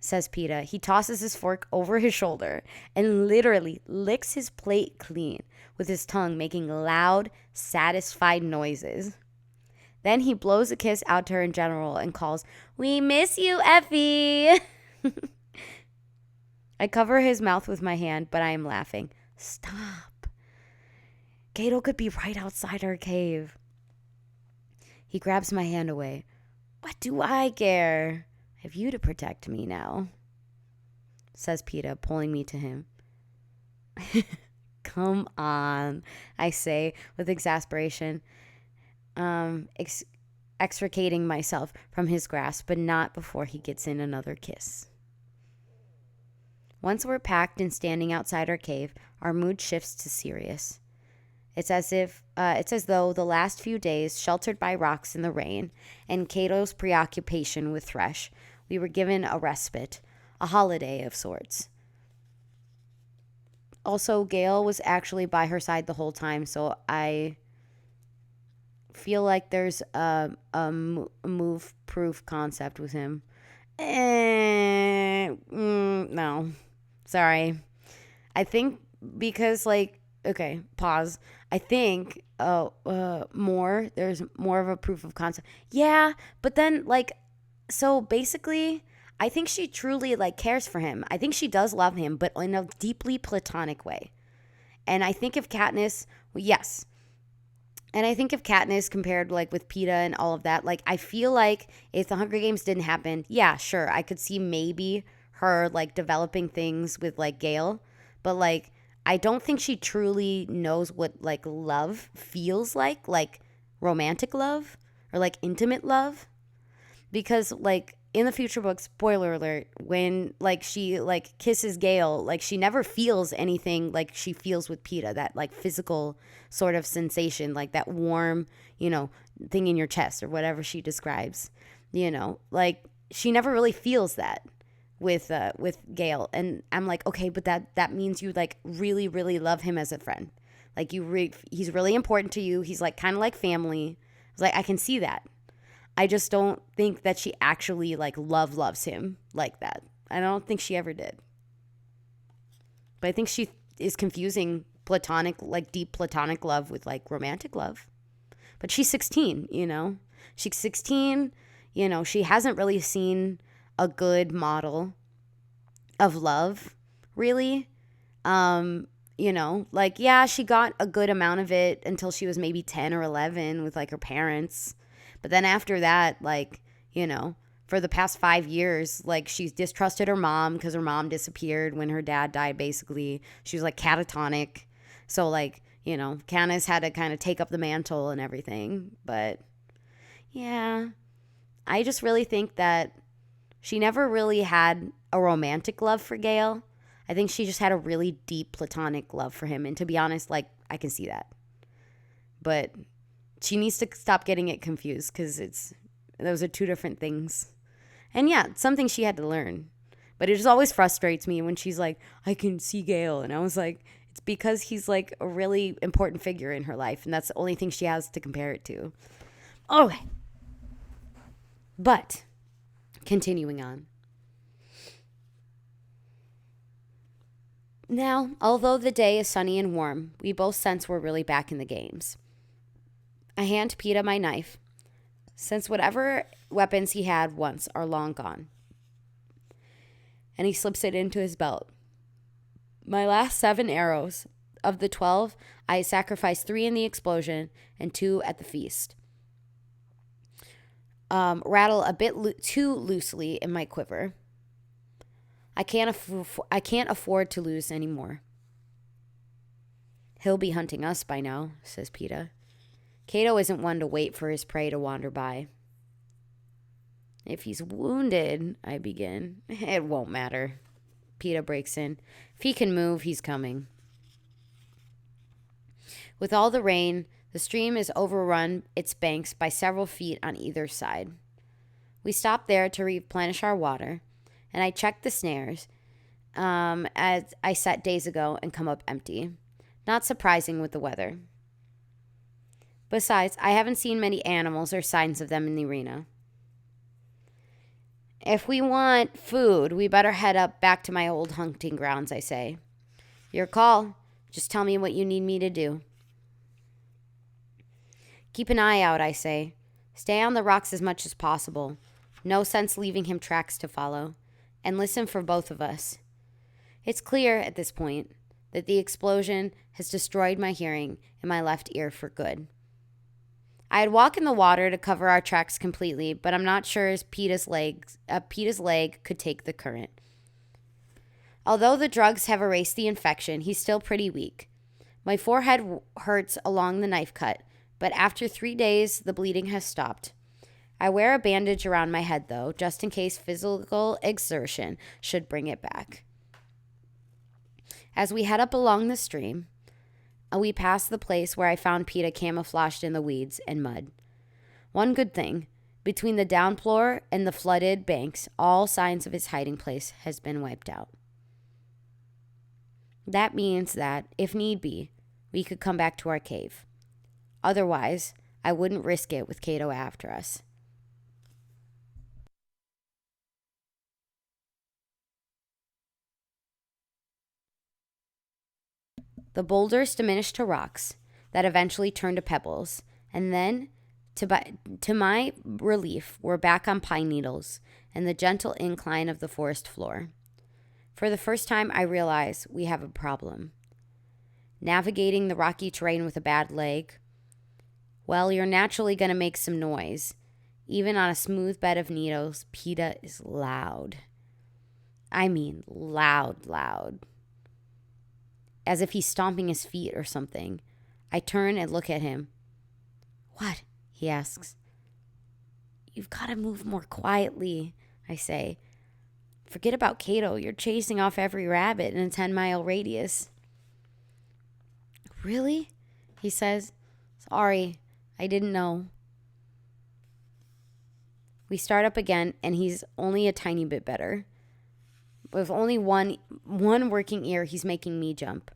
says PETA. He tosses his fork over his shoulder and literally licks his plate clean with his tongue, making loud, satisfied noises. Then he blows a kiss out to her in general and calls, "We miss you, Effie." I cover his mouth with my hand, but I am laughing. Stop. Gato could be right outside our cave. He grabs my hand away. What do I care? I have you to protect me now, says PETA, pulling me to him. Come on, I say with exasperation, extricating myself from his grasp, but not before he gets in another kiss. Once we're packed and standing outside our cave, our mood shifts to serious. It's as though the last few days, sheltered by rocks in the rain, and Cato's preoccupation with Thresh, we were given a respite, a holiday of sorts. Also, Gale was actually by her side the whole time, so I feel like there's a move-proof concept with him. No. Sorry. I think because, okay, pause. I think there's more of a proof of concept. Yeah, but then, so basically, I think she truly, cares for him. I think she does love him, but in a deeply platonic way. And I think if Katniss, yes. And I think if Katniss compared, with PETA and all of that, I feel like if the Hunger Games didn't happen, yeah, sure, I could see maybe her, developing things with, Gale. But, I don't think she truly knows what, love feels like romantic love or, intimate love. Because, in the future books, spoiler alert, when, she, kisses Gale, she never feels anything like she feels with PETA, that, physical sort of sensation, that warm, thing in your chest or whatever she describes, she never really feels that with Gale. And I'm like, okay, but that means you, really, really love him as a friend. He's really important to you. He's, kind of like family. I was like, I can see that. I just don't think that she actually, loves him like that. I don't think she ever did. But I think she is confusing platonic, deep platonic love with, romantic love. But she's 16, She's 16. She hasn't really seen a good model of love, really. Yeah, she got a good amount of it until she was maybe 10 or 11 with like her parents. But then after that, for the past 5 years, like she's distrusted her mom because her mom disappeared when her dad died, basically. She was like catatonic. So, Candace had to kind of take up the mantle and everything. But yeah, I just really think that she never really had a romantic love for Gail. I think she just had a really deep platonic love for him. And to be honest, I can see that. But she needs to stop getting it confused because those are two different things. And yeah, it's something she had to learn. But it just always frustrates me when she's like, I can see Gail. And I was like, it's because he's like a really important figure in her life. And that's the only thing she has to compare it to. Okay. But continuing on. Now, although the day is sunny and warm, we both sense we're really back in the games. I hand Peter my knife, since whatever weapons he had once are long gone. And he slips it into his belt. My last 7 arrows. Of the 12, I sacrificed 3 in the explosion and 2 at the feast. Rattle a bit too loosely in my quiver. I can't afford to lose anymore. He'll be hunting us by now, says Peter. Cato isn't one to wait for his prey to wander by. If he's wounded, I begin. It won't matter. Peter breaks in. If he can move, he's coming. With all the rain, the stream is overrun its banks by several feet on either side. We stop there to replenish our water, and I check the snares as I set days ago and come up empty. Not surprising with the weather. Besides, I haven't seen many animals or signs of them in the arena. If we want food, we better head up back to my old hunting grounds, I say. Your call. Just tell me what you need me to do. Keep an eye out, I say. Stay on the rocks as much as possible. No sense leaving him tracks to follow. And listen for both of us. It's clear at this point that the explosion has destroyed my hearing in my left ear for good. I'd walk in the water to cover our tracks completely, but I'm not sure as Peter's leg could take the current. Although the drugs have erased the infection, he's still pretty weak. My forehead hurts along the knife cut, but after 3 days, the bleeding has stopped. I wear a bandage around my head, though, just in case physical exertion should bring it back. As we head up along the stream, we pass the place where I found Peter camouflaged in the weeds and mud. One good thing, between the downpour and the flooded banks, all signs of his hiding place has been wiped out. That means that, if need be, we could come back to our cave. Otherwise, I wouldn't risk it with Cato after us. The boulders diminished to rocks that eventually turned to pebbles, and then, to my relief, we're back on pine needles and the gentle incline of the forest floor. For the first time, I realize we have a problem. Navigating the rocky terrain with a bad leg, well, you're naturally going to make some noise. Even on a smooth bed of needles, Peter is loud. I mean loud. As if he's stomping his feet or something. I turn and look at him. What? He asks. You've got to move more quietly, I say. Forget about Cato. You're chasing off every rabbit in a 10-mile radius. Really? He says. Sorry, I didn't know. We start up again, and he's only a tiny bit better. With only one working ear, he's making me jump.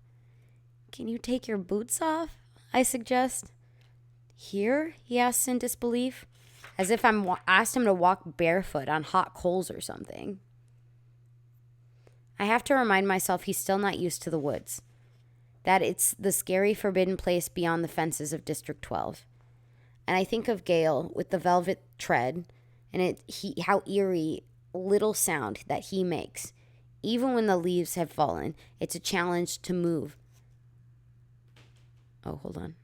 Can you take your boots off? I suggest. Here? He asks in disbelief, as if I'm asked him to walk barefoot on hot coals or something. I have to remind myself he's still not used to the woods, that it's the scary, forbidden place beyond the fences of District 12. And I think of Gale with the velvet tread and how eerie little sound that he makes. Even when the leaves have fallen, it's a challenge to move. Oh, hold on.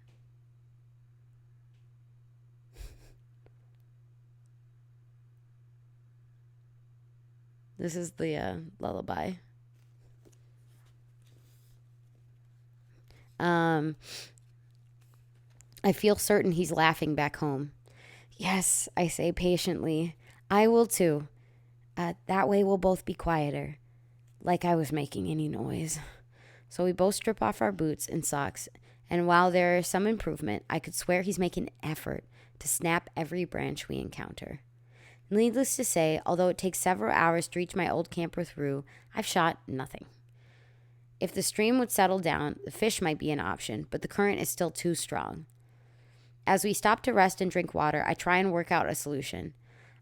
This is the lullaby. I feel certain he's laughing back home. Yes, I say patiently. I will too. That way we'll both be quieter. Like I was making any noise. So we both strip off our boots and socks, and while there is some improvement, I could swear he's making an effort to snap every branch we encounter. Needless to say, although it takes several hours to reach my old camper through, I've shot nothing. If the stream would settle down, the fish might be an option, but the current is still too strong. As we stop to rest and drink water, I try and work out a solution.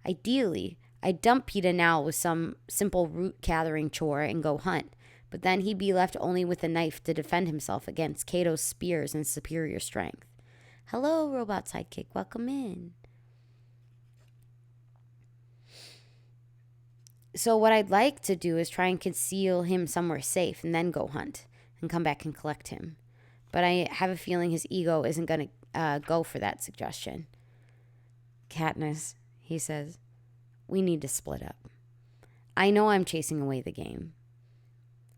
Ideally, I'd dump PETA now with some simple root gathering chore and go hunt, but then he'd be left only with a knife to defend himself against Cato's spears and superior strength. Hello, robot sidekick. Welcome in. So what I'd like to do is try and conceal him somewhere safe and then go hunt and come back and collect him. But I have a feeling his ego isn't going to go for that suggestion. Katniss, he says, we need to split up. I know I'm chasing away the game.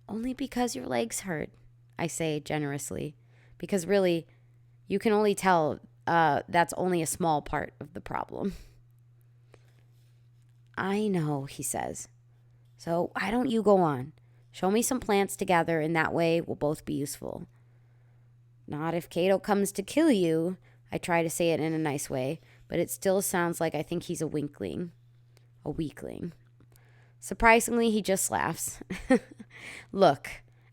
Only because your legs hurt, I say generously. Because really, you can only tell that's only a small part of the problem. I know, he says. So why don't you go on? Show me some plants together, and that way we'll both be useful. Not if Cato comes to kill you. I try to say it in a nice way, but it still sounds like I think he's a weakling. A weakling. Surprisingly, he just laughs. Look,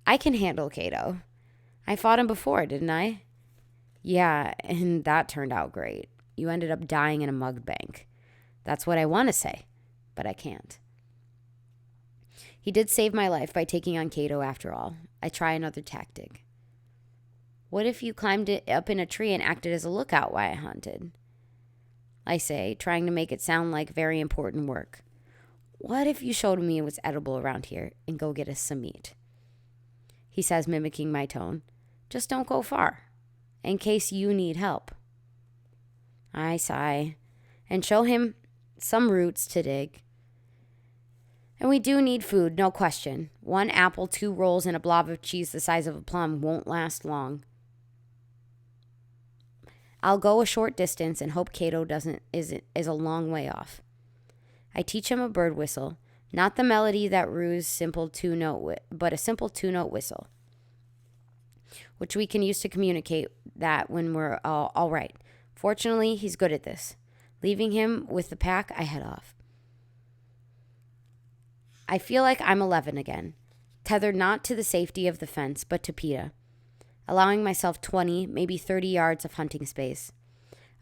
I can handle Cato. I fought him before, didn't I? Yeah, and that turned out great. You ended up dying in a mug bank. That's what I want to say, but I can't. He did save my life by taking on Cato after all. I try another tactic. What if you climbed up in a tree and acted as a lookout while I hunted? I say, trying to make it sound like very important work. What if you showed me it was edible around here and go get us some meat? He says, mimicking my tone. Just don't go far, in case you need help. I sigh and show him some roots to dig. And we do need food, no question. 1 apple, 2 rolls, and a blob of cheese the size of a plum won't last long. I'll go a short distance and hope Cato is a long way off. I teach him a bird whistle, not the melody that Rue's simple 2-note, but a simple 2-note whistle, which we can use to communicate that when we're all right. Fortunately, he's good at this. Leaving him with the pack, I head off. I feel like I'm 11 again, tethered not to the safety of the fence, but to PETA, allowing myself 20, maybe 30 yards of hunting space.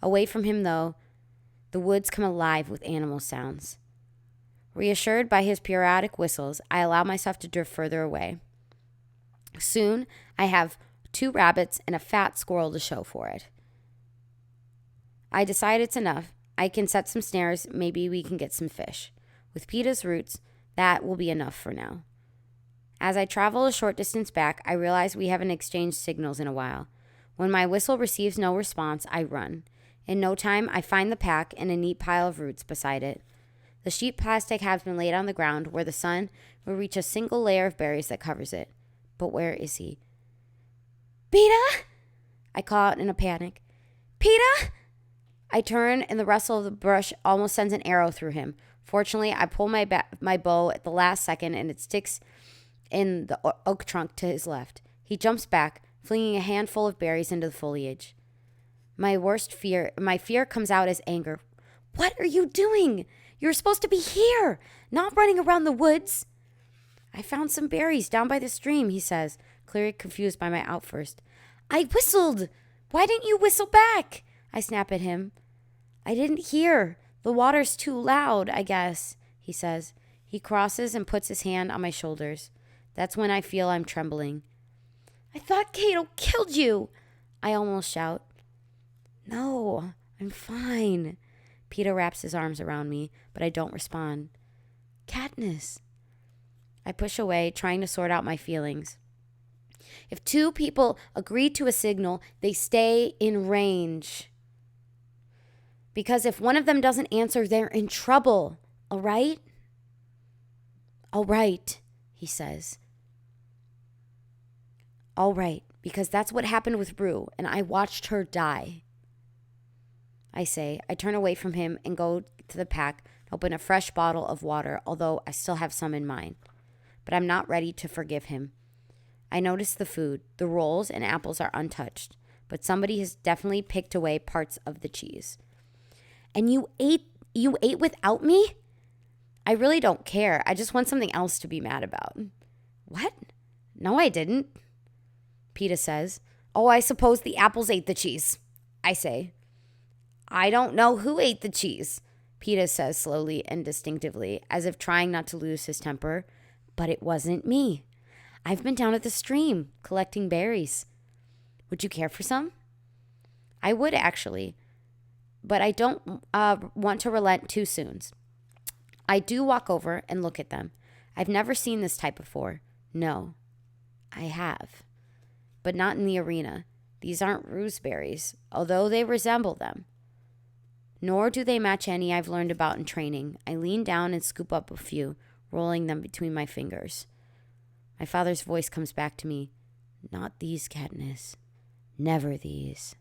Away from him, though, the woods come alive with animal sounds. Reassured by his periodic whistles, I allow myself to drift further away. Soon, I have 2 rabbits and a fat squirrel to show for it. I decide it's enough. I can set some snares. Maybe we can get some fish. With PETA's roots, that will be enough for now. As I travel a short distance back, I realize we haven't exchanged signals in a while. When my whistle receives no response, I run. In no time, I find the pack and a neat pile of roots beside it. The sheet plastic has been laid on the ground where the sun will reach a single layer of berries that covers it. But where is he? PETA! I call out in a panic. PETA! I turn, and the rustle of the brush almost sends an arrow through him. Fortunately, I pull my bow at the last second, and it sticks in the oak trunk to his left. He jumps back, flinging a handful of berries into the foliage. My fear comes out as anger. What are you doing? You're supposed to be here, not running around the woods. I found some berries down by the stream, he says, clearly confused by my outburst. I whistled. Why didn't you whistle back? I snap at him. I didn't hear. The water's too loud, I guess, he says. He crosses and puts his hand on my shoulders. That's when I feel I'm trembling. I thought Cato killed you, I almost shout. No, I'm fine. Peter wraps his arms around me, but I don't respond. Katniss. I push away, trying to sort out my feelings. If two people agree to a signal, they stay in range. Because if one of them doesn't answer, they're in trouble. All right? All right, he says. All right, because that's what happened with Rue, and I watched her die. I say. I turn away from him and go to the pack and open a fresh bottle of water, although I still have some in mine. But I'm not ready to forgive him. I notice the food. The rolls and apples are untouched, but somebody has definitely picked away parts of the cheese. And you ate without me? I really don't care. I just want something else to be mad about. What? No, I didn't. Peeta says. Oh, I suppose the apples ate the cheese. I say. I don't know who ate the cheese, Peeta says slowly and distinctively, as if trying not to lose his temper. But it wasn't me. I've been down at the stream collecting berries. Would you care for some? I would, actually, but I don't want to relent too soon. I do walk over and look at them. I've never seen this type before. No, I have, but not in the arena. These aren't rooseberries, although they resemble them. Nor do they match any I've learned about in training. I lean down and scoop up a few, rolling them between my fingers. My father's voice comes back to me. Not these, Katniss. Never these.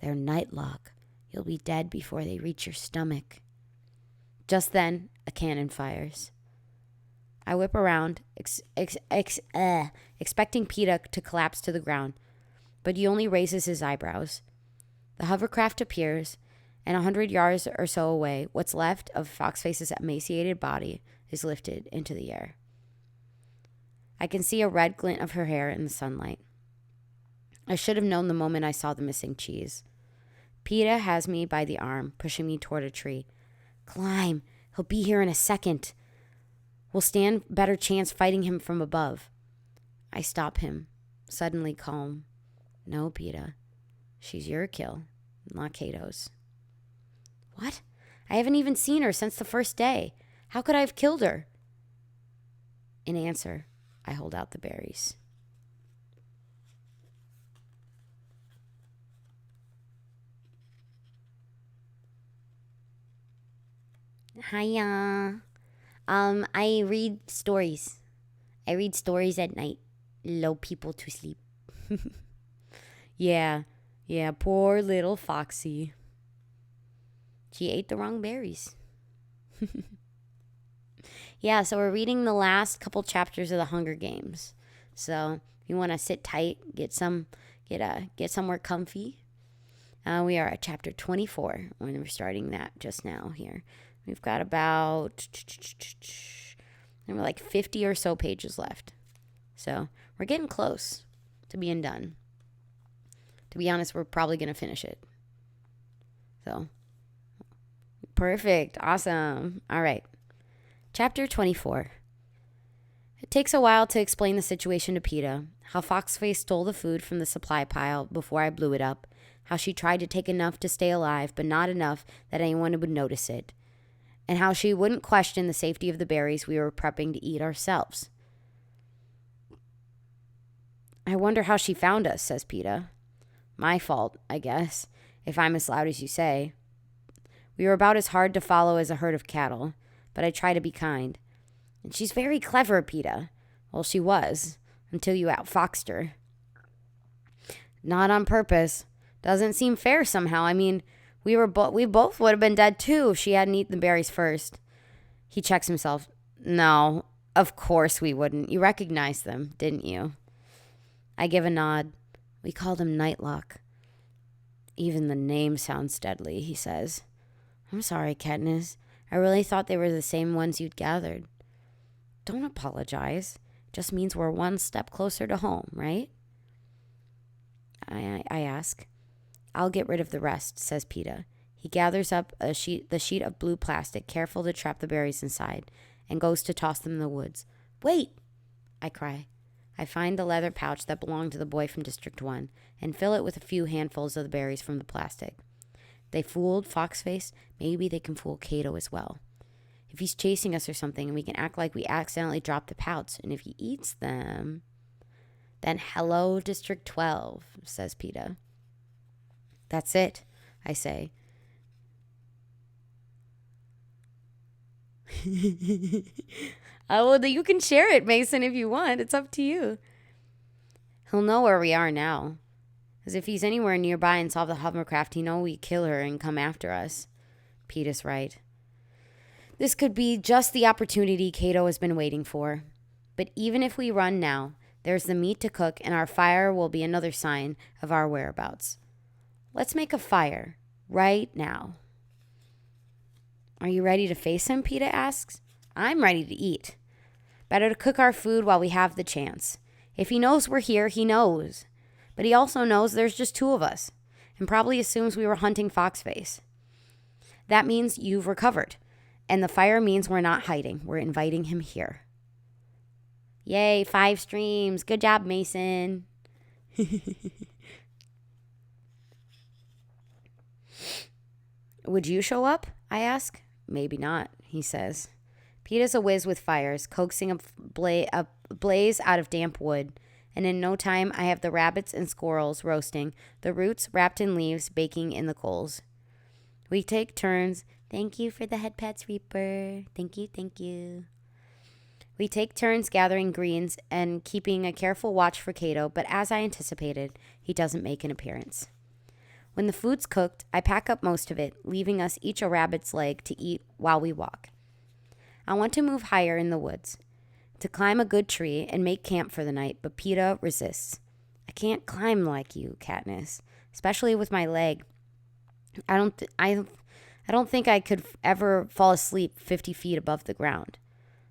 They're nightlock. You'll be dead before they reach your stomach. Just then, a cannon fires. I whip around, expecting Peeta to collapse to the ground, but he only raises his eyebrows. The hovercraft appears, and 100 yards or so away, what's left of Foxface's emaciated body is lifted into the air. I can see a red glint of her hair in the sunlight. I should have known the moment I saw the missing cheese. Peeta has me by the arm, pushing me toward a tree. Climb. He'll be here in a second. We'll stand better chance fighting him from above. I stop him, suddenly calm. No, Peeta. She's your kill, not Cato's. What? I haven't even seen her since the first day. How could I have killed her? In answer, I hold out the berries. Hiya. I read stories. I read stories at night. Lull people to sleep. Yeah, poor little Foxy. She ate the wrong berries. Yeah, so we're reading the last couple chapters of the Hunger Games. So if you want to sit tight, get somewhere comfy. We are at chapter 24 when we're starting that just now here. We've got about like 50 or so pages left. So we're getting close to being done. To be honest, we're probably going to finish it. So, perfect. Awesome. All right. Chapter 24. It takes a while to explain the situation to Peeta, how Foxface stole the food from the supply pile before I blew it up, how she tried to take enough to stay alive, but not enough that anyone would notice it, and how she wouldn't question the safety of the berries we were prepping to eat ourselves. I wonder how she found us, says Peeta. My fault, I guess, if I'm as loud as you say. We were about as hard to follow as a herd of cattle, but I try to be kind. And she's very clever, Peeta. Well, she was, until you outfoxed her. Not on purpose. Doesn't seem fair somehow. I mean, we both would have been dead too if she hadn't eaten the berries first. He checks himself. No, of course we wouldn't. You recognized them, didn't you? I give a nod. We called him Nightlock. Even the name sounds deadly, he says. I'm sorry, Katniss. I really thought they were the same ones you'd gathered. Don't apologize. Just means we're one step closer to home, right? I ask. I'll get rid of the rest, says Peeta. He gathers up the sheet of blue plastic, careful to trap the berries inside, and goes to toss them in the woods. Wait! I cry. I find the leather pouch that belonged to the boy from District 1 and fill it with a few handfuls of the berries from the plastic. They fooled Foxface. Maybe they can fool Cato as well. If he's chasing us or something, and we can act like we accidentally dropped the pouch, and if he eats them, then hello, District 12, says PETA. That's it, I say. Well, you can share it, Mason, if you want. It's up to you. He'll know where we are now. As if he's anywhere nearby and saw the hovercraft, he know we kill her and come after us. PETA's right. This could be just the opportunity Cato has been waiting for. But even if we run now, there's the meat to cook, and our fire will be another sign of our whereabouts. Let's make a fire right now. Are you ready to face him? PETA asks. I'm ready to eat. Better to cook our food while we have the chance. If he knows we're here, he knows. But he also knows there's just two of us, and probably assumes we were hunting Foxface. That means you've recovered, and the fire means we're not hiding. We're inviting him here. Yay, 5 streams. Good job, Mason. Would you show up? I ask. Maybe not, he says. PETA's a whiz with fires, coaxing a blaze out of damp wood, and in no time I have the rabbits and squirrels roasting, the roots wrapped in leaves baking in the coals. We take turns. Thank you for the head pats, Reaper. Thank you, thank you. We take turns gathering greens and keeping a careful watch for Cato, but as I anticipated, he doesn't make an appearance. When the food's cooked, I pack up most of it, leaving us each a rabbit's leg to eat while we walk. I want to move higher in the woods, to climb a good tree and make camp for the night, but PETA resists. I can't climb like you, Katniss, especially with my leg. I don't think I could ever fall asleep 50 feet above the ground.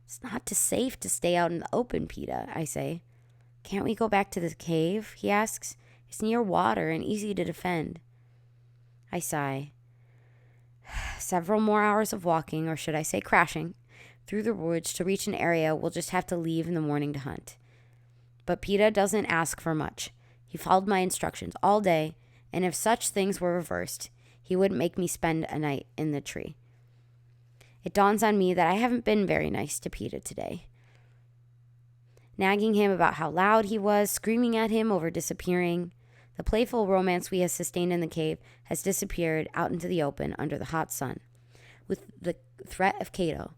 It's not safe to stay out in the open, PETA, I say. Can't we go back to the cave? He asks. It's near water and easy to defend. I sigh. Several more hours of walking, or should I say crashing, through the woods to reach an area we'll just have to leave in the morning to hunt. But PETA doesn't ask for much. He followed my instructions all day, and if such things were reversed, he wouldn't make me spend a night in the tree. It dawns on me that I haven't been very nice to PETA today. Nagging him about how loud he was, screaming at him over disappearing. The playful romance we have sustained in the cave has disappeared out into the open under the hot sun, with the threat of Cato.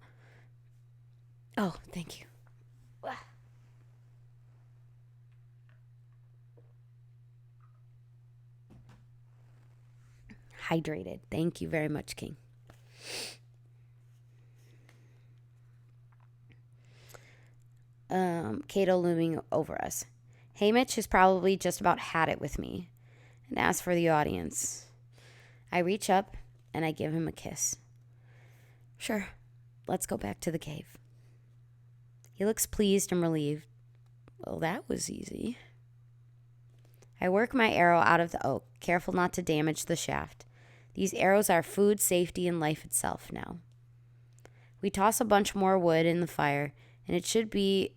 Oh, thank you. Hydrated. Thank you very much, King. Cato looming over us. Haymitch has probably just about had it with me. And as for the audience, I reach up and I give him a kiss. Sure, let's go back to the cave. He looks pleased and relieved. Well, that was easy. I work my arrow out of the oak, careful not to damage the shaft. These arrows are food, safety, and life itself now. We toss a bunch more wood in the fire, and it should be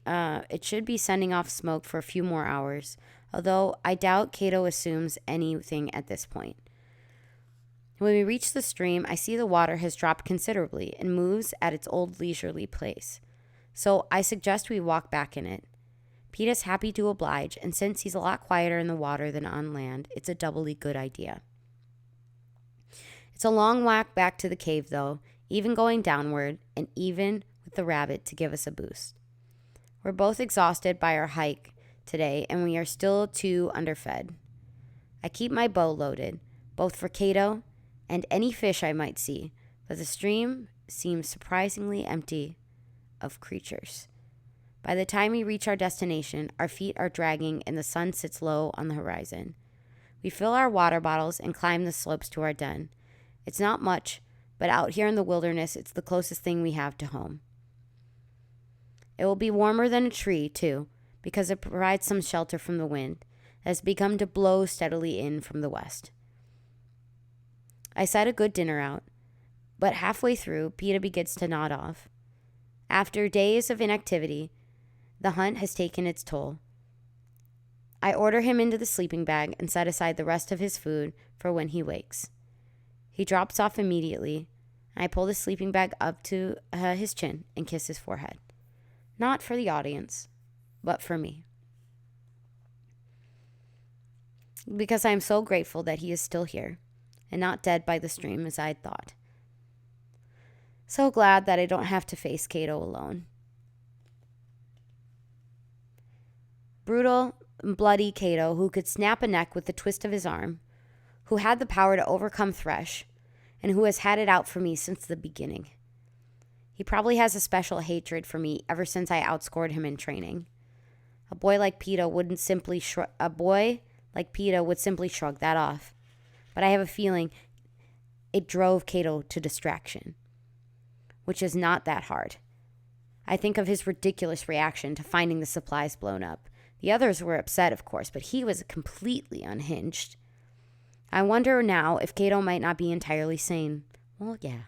sending off smoke for a few more hours, although I doubt Cato assumes anything at this point. When we reach the stream, I see the water has dropped considerably and moves at its old leisurely pace. So I suggest we walk back in it. PETA's happy to oblige, and since he's a lot quieter in the water than on land, it's a doubly good idea. It's a long walk back to the cave, though, even going downward, and even with the rabbit to give us a boost. We're both exhausted by our hike today, and we are still too underfed. I keep my bow loaded, both for Cato and any fish I might see, but the stream seems surprisingly empty of creatures. By the time we reach our destination, our feet are dragging and the sun sits low on the horizon. We fill our water bottles and climb the slopes to our den. It's not much, but out here in the wilderness, it's the closest thing we have to home. It will be warmer than a tree, too, because it provides some shelter from the wind that has begun to blow steadily in from the west. I set a good dinner out, but halfway through, PETA begins to nod off. After days of inactivity, the hunt has taken its toll. I order him into the sleeping bag and set aside the rest of his food for when he wakes. He drops off immediately. I pull the sleeping bag up to his chin and kiss his forehead. Not for the audience, but for me. Because I am so grateful that he is still here and not dead by the stream as I had thought. So glad that I don't have to face Cato alone. Brutal, bloody Cato, who could snap a neck with the twist of his arm, who had the power to overcome Thresh, and who has had it out for me since the beginning. He probably has a special hatred for me ever since I outscored him in training. A boy like Peeta would simply shrug that off. But I have a feeling it drove Cato to distraction, which is not that hard. I think of his ridiculous reaction to finding the supplies blown up. The others were upset, of course, but he was completely unhinged. I wonder now if Cato might not be entirely sane. Well, yeah.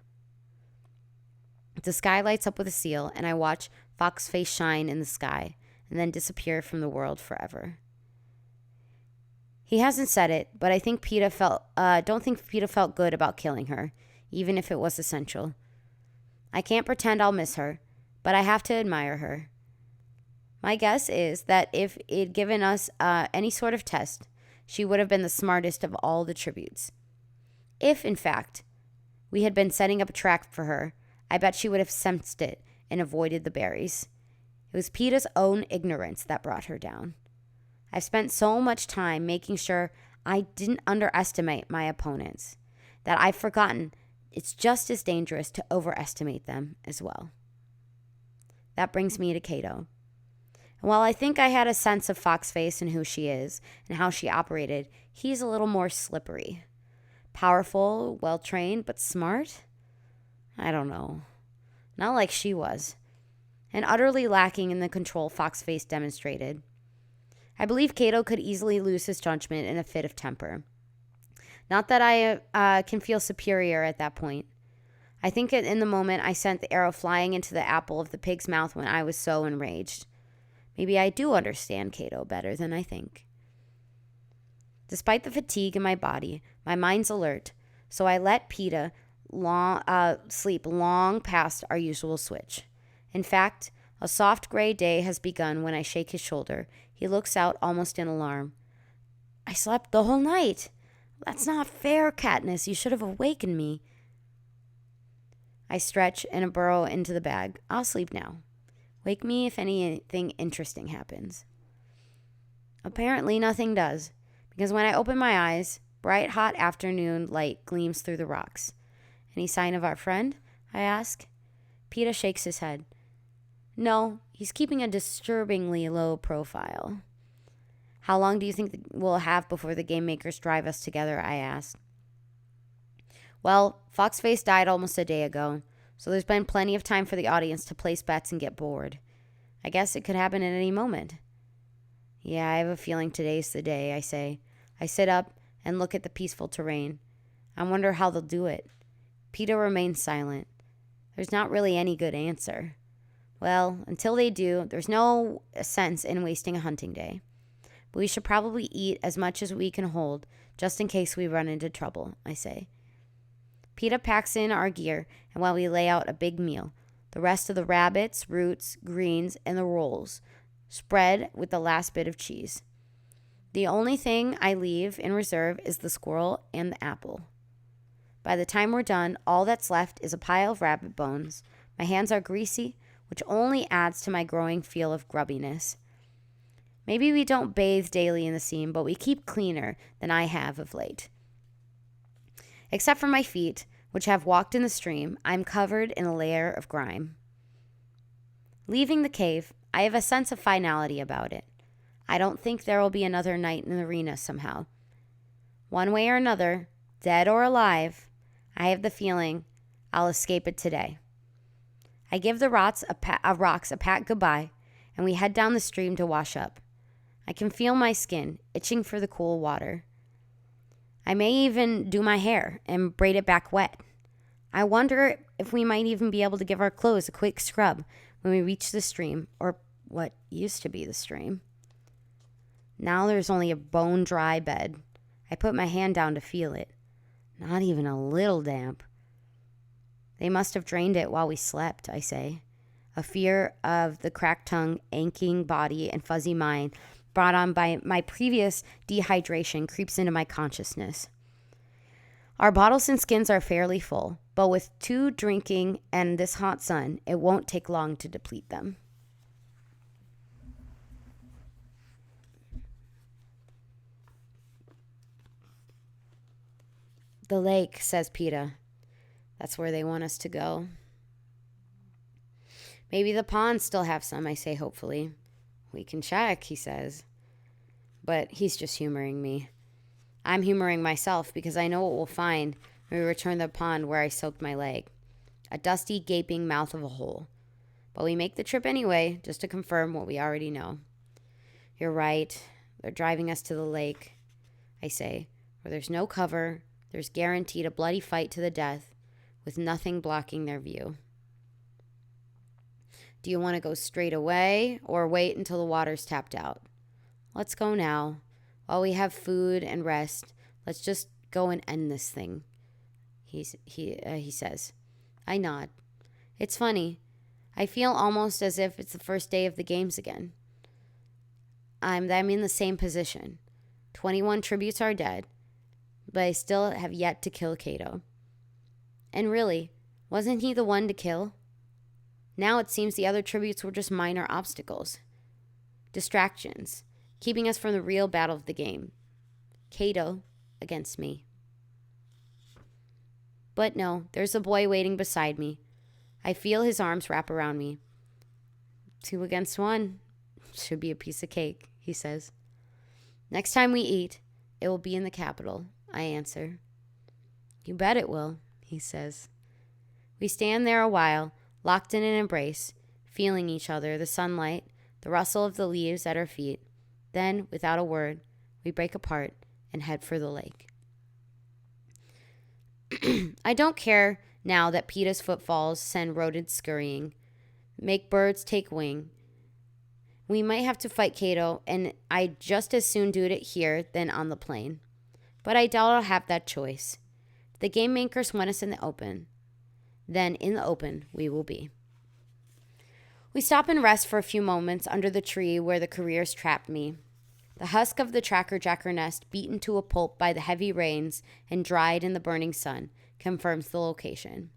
The sky lights up with a seal, and I watch Foxface shine in the sky and then disappear from the world forever. He hasn't said it, but I think don't think Peeta felt good about killing her, even if it was essential. I can't pretend I'll miss her, but I have to admire her. My guess is that if it'd given us any sort of test, she would have been the smartest of all the tributes. If, in fact, we had been setting up a trap for her, I bet she would have sensed it and avoided the berries. It was Peeta's own ignorance that brought her down. I've spent so much time making sure I didn't underestimate my opponents that I've forgotten it's just as dangerous to overestimate them as well. That brings me to Cato. And while I think I had a sense of Foxface and who she is and how she operated, he's a little more slippery. Powerful, well-trained, but smart? I don't know. Not like she was. And utterly lacking in the control Foxface demonstrated. I believe Cato could easily lose his judgment in a fit of temper. Not that I can feel superior at that point. I think in the moment I sent the arrow flying into the apple of the pig's mouth when I was so enraged. Maybe I do understand Cato better than I think. Despite the fatigue in my body, my mind's alert, so I let Peeta sleep long past our usual switch. In fact, a soft gray day has begun when I shake his shoulder. He looks out almost in alarm. I slept the whole night. That's not fair, Katniss. You should have awakened me. I stretch and burrow into the bag. I'll sleep now. Wake me if anything interesting happens. Apparently nothing does, because when I open my eyes, bright hot afternoon light gleams through the rocks. Any sign of our friend? I ask. Peeta shakes his head. No, he's keeping a disturbingly low profile. How long do you think we'll have before the game makers drive us together? I ask. Well, Foxface died almost a day ago, so there's been plenty of time for the audience to place bets and get bored. I guess it could happen at any moment. Yeah, I have a feeling today's the day, I say. I sit up and look at the peaceful terrain. I wonder how they'll do it. Peeta remains silent. There's not really any good answer. Well, until they do, there's no sense in wasting a hunting day. But we should probably eat as much as we can hold, just in case we run into trouble, I say. Peeta packs in our gear, and while we lay out a big meal, the rest of the rabbits, roots, greens, and the rolls spread with the last bit of cheese. The only thing I leave in reserve is the squirrel and the apple. By the time we're done, all that's left is a pile of rabbit bones. My hands are greasy, which only adds to my growing feel of grubbiness. Maybe we don't bathe daily in the sea, but we keep cleaner than I have of late. Except for my feet, which have walked in the stream, I'm covered in a layer of grime. Leaving the cave, I have a sense of finality about it. I don't think there will be another night in the arena somehow. One way or another, dead or alive, I have the feeling I'll escape it today. I give the rocks a pat goodbye, and we head down the stream to wash up. I can feel my skin itching for the cool water. I may even do my hair and braid it back wet. I wonder if we might even be able to give our clothes a quick scrub when we reach the stream, or what used to be the stream. Now there's only a bone-dry bed. I put my hand down to feel it. Not even a little damp. They must have drained it while we slept, I say. A fear of the cracked tongue, aching body, and fuzzy mind brought on by my previous dehydration creeps into my consciousness. Our bottles and skins are fairly full, but with 2 drinking and this hot sun, it won't take long to deplete them. The lake, says PETA. That's where they want us to go. Maybe the ponds still have some, I say hopefully. We can check, he says. But he's just humoring me. I'm humoring myself because I know what we'll find when we return to the pond where I soaked my leg. A dusty, gaping mouth of a hole. But we make the trip anyway, just to confirm what we already know. You're right. They're driving us to the lake, I say, where there's no cover. There's guaranteed a bloody fight to the death, with nothing blocking their view. Do you want to go straight away or wait until the water's tapped out? Let's go now. While we have food and rest, let's just go and end this thing, he says. I nod. It's funny. I feel almost as if it's the first day of the games again. I'm in the same position. 21 tributes are dead, but I still have yet to kill Cato. And really, wasn't he the one to kill? Now it seems the other tributes were just minor obstacles. Distractions, keeping us from the real battle of the game. Cato against me. But no, there's a boy waiting beside me. I feel his arms wrap around me. 2 against 1. Should be a piece of cake, he says. Next time we eat, it will be in the capital, I answer. You bet it will, he says. We stand there a while, locked in an embrace, feeling each other, the sunlight, the rustle of the leaves at our feet. Then, without a word, we break apart and head for the lake. I don't care now that PETA's footfalls send rodents scurrying, make birds take wing. We might have to fight Cato, and I'd just as soon do it here than on the plain. But I doubt I'll have that choice. The game makers want us in the open. Then in the open we will be. We stop and rest for a few moments under the tree where the careers trapped me. The husk of the tracker-jacker nest, beaten to a pulp by the heavy rains and dried in the burning sun, confirms the location.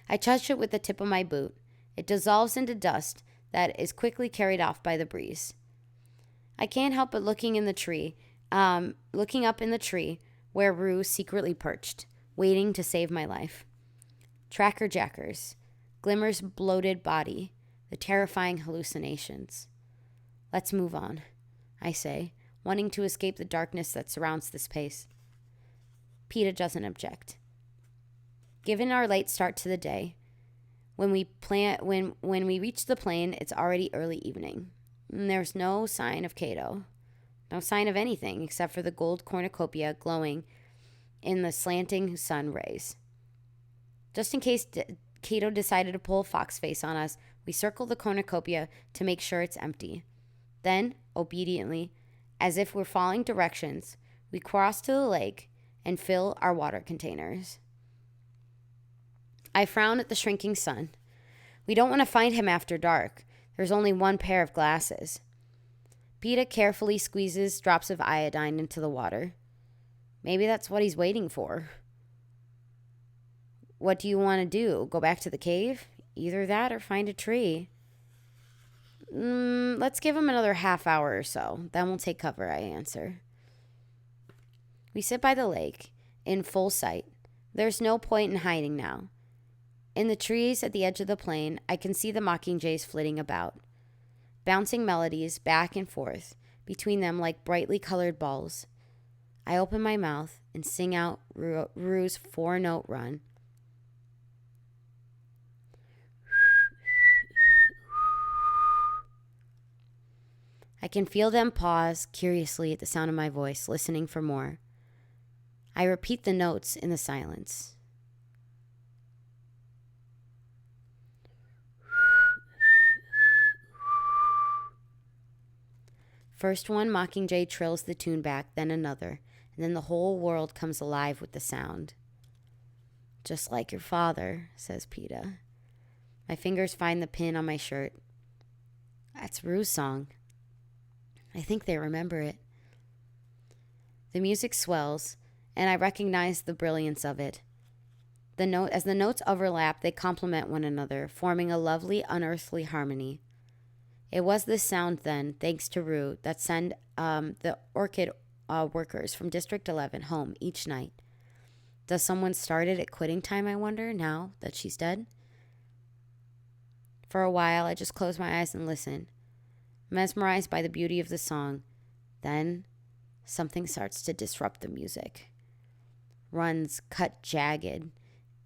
I touch it with the tip of my boot. It dissolves into dust that is quickly carried off by the breeze. I can't help but looking up in the tree where Rue secretly perched, waiting to save my life. Tracker-jackers, Glimmer's bloated body, the terrifying hallucinations. Let's move on, I say, wanting to escape the darkness that surrounds this place. PETA doesn't object. Given our late start to the day, when we reach the plain, it's already early evening. And there's no sign of Cato. No sign of anything except for the gold cornucopia glowing in the slanting sun rays. Just in case Cato decided to pull a fox face on us, we circle the cornucopia to make sure it's empty. Then, obediently, as if we're following directions, we cross to the lake and fill our water containers. I frown at the shrinking sun. We don't want to find him after dark. There's only one pair of glasses. PETA carefully squeezes drops of iodine into the water. Maybe that's what he's waiting for. What do you want to do? Go back to the cave? Either that or find a tree. Let's give him another half hour or so. Then we'll take cover, I answer. We sit by the lake, in full sight. There's no point in hiding now. In the trees at the edge of the plain, I can see the mockingjays flitting about, bouncing melodies back and forth between them like brightly colored balls. I open my mouth and sing out Rue's 4-note run. I can feel them pause curiously at the sound of my voice, listening for more. I repeat the notes in the silence. First one mockingjay trills the tune back, then another, and then the whole world comes alive with the sound. Just like your father, says PETA. My fingers find the pin on my shirt. That's Rue's song. I think they remember it. The music swells, and I recognize the brilliance of it. As the notes overlap, they complement one another, forming a lovely, unearthly harmony. It was this sound then, thanks to Rue, that sent the orchid workers from District 11 home each night. Does someone start it at quitting time, I wonder, now that she's dead? For a while, I just close my eyes and listen, mesmerized by the beauty of the song. Then, something starts to disrupt the music. Runs cut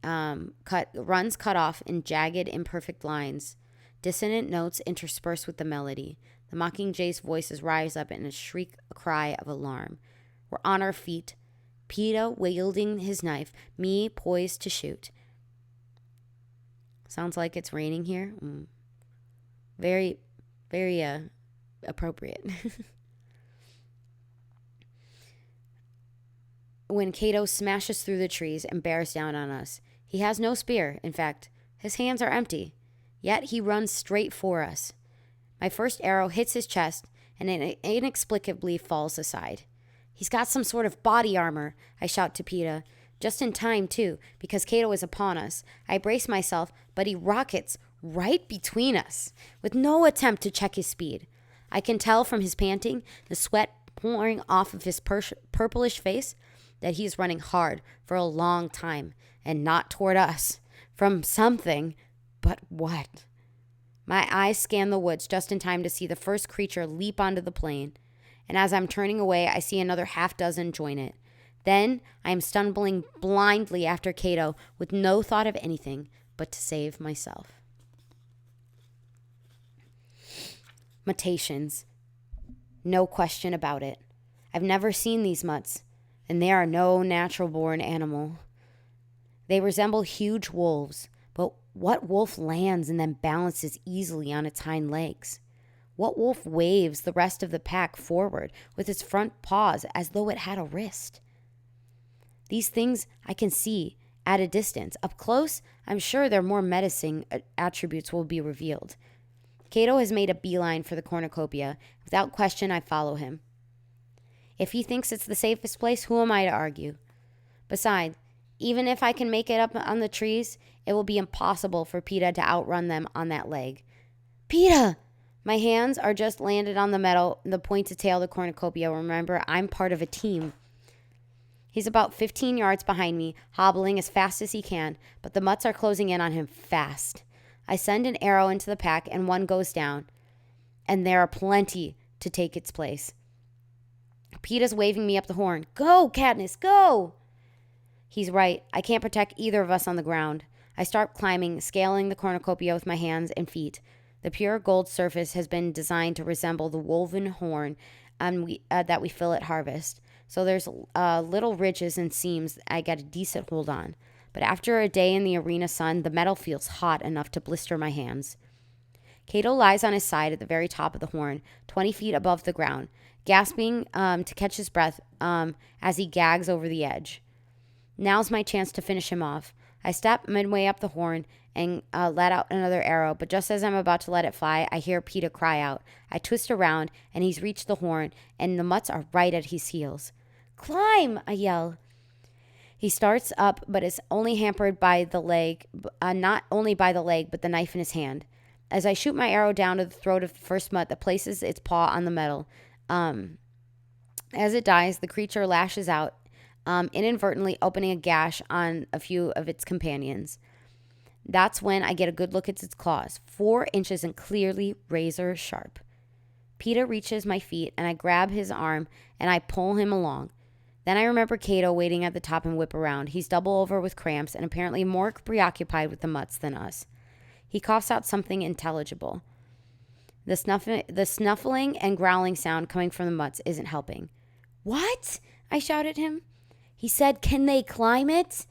off in jagged, imperfect lines. Dissonant notes interspersed with the melody. The Mockingjay's voices rise up in a shriek, a cry of alarm. We're on our feet, PETA wielding his knife, me poised to shoot. Sounds like it's raining here. Very, very appropriate. When Cato smashes through the trees and bears down on us. He has no spear. In fact, his hands are empty. Yet he runs straight for us. My first arrow hits his chest and it inexplicably falls aside. He's got some sort of body armor, I shout to PETA. Just in time, too, because Cato is upon us. I brace myself, but he rockets right between us, with no attempt to check his speed. I can tell from his panting, the sweat pouring off of his purplish face, that he's running hard for a long time, and not toward us. From something, but what? My eyes scan the woods just in time to see the first creature leap onto the plain, and as I'm turning away, I see another half dozen join it. Then I am stumbling blindly after Cato with no thought of anything but to save myself. Mutations. No question about it. I've never seen these mutts, and they are no natural-born animal. They resemble huge wolves, but what wolf lands and then balances easily on its hind legs? What wolf waves the rest of the pack forward with its front paws as though it had a wrist? These things I can see at a distance. Up close, I'm sure their more menacing attributes will be revealed. Cato has made a beeline for the cornucopia. Without question, I follow him. If he thinks it's the safest place, who am I to argue? Besides, even if I can make it up on the trees, it will be impossible for PETA to outrun them on that leg. PETA! My hands are just landed on the pointed tail of the cornucopia. Remember, I'm part of a team. He's about 15 yards behind me, hobbling as fast as he can, but the mutts are closing in on him fast. I send an arrow into the pack, and one goes down, and there are plenty to take its place. PETA's waving me up the horn. Go, Katniss, go! He's right. I can't protect either of us on the ground. I start climbing, scaling the cornucopia with my hands and feet. The pure gold surface has been designed to resemble the woven horn that we fill at harvest. So there's little ridges and seams I get a decent hold on. But after a day in the arena sun, the metal feels hot enough to blister my hands. Cato lies on his side at the very top of the horn, 20 feet above the ground, gasping to catch his breath as he gags over the edge. Now's my chance to finish him off. I step midway up the horn and let out another arrow, but just as I'm about to let it fly, I hear PETA cry out. I twist around, and he's reached the horn, and the mutts are right at his heels. Climb, I yell. He starts up, but is only hampered by the leg, not only by the leg, but the knife in his hand. As I shoot my arrow down to the throat of the first mutt that places its paw on the metal, as it dies, the creature lashes out, inadvertently opening a gash on a few of its companions. That's when I get a good look at its claws, 4 inches and clearly razor sharp. PETA reaches my feet, and I grab his arm, and I pull him along. Then I remember Cato waiting at the top and whip around. He's double over with cramps and apparently more preoccupied with the mutts than us. He coughs out something intelligible. The snuffling and growling sound coming from the mutts isn't helping. What? I shout at him. He said, can they climb it?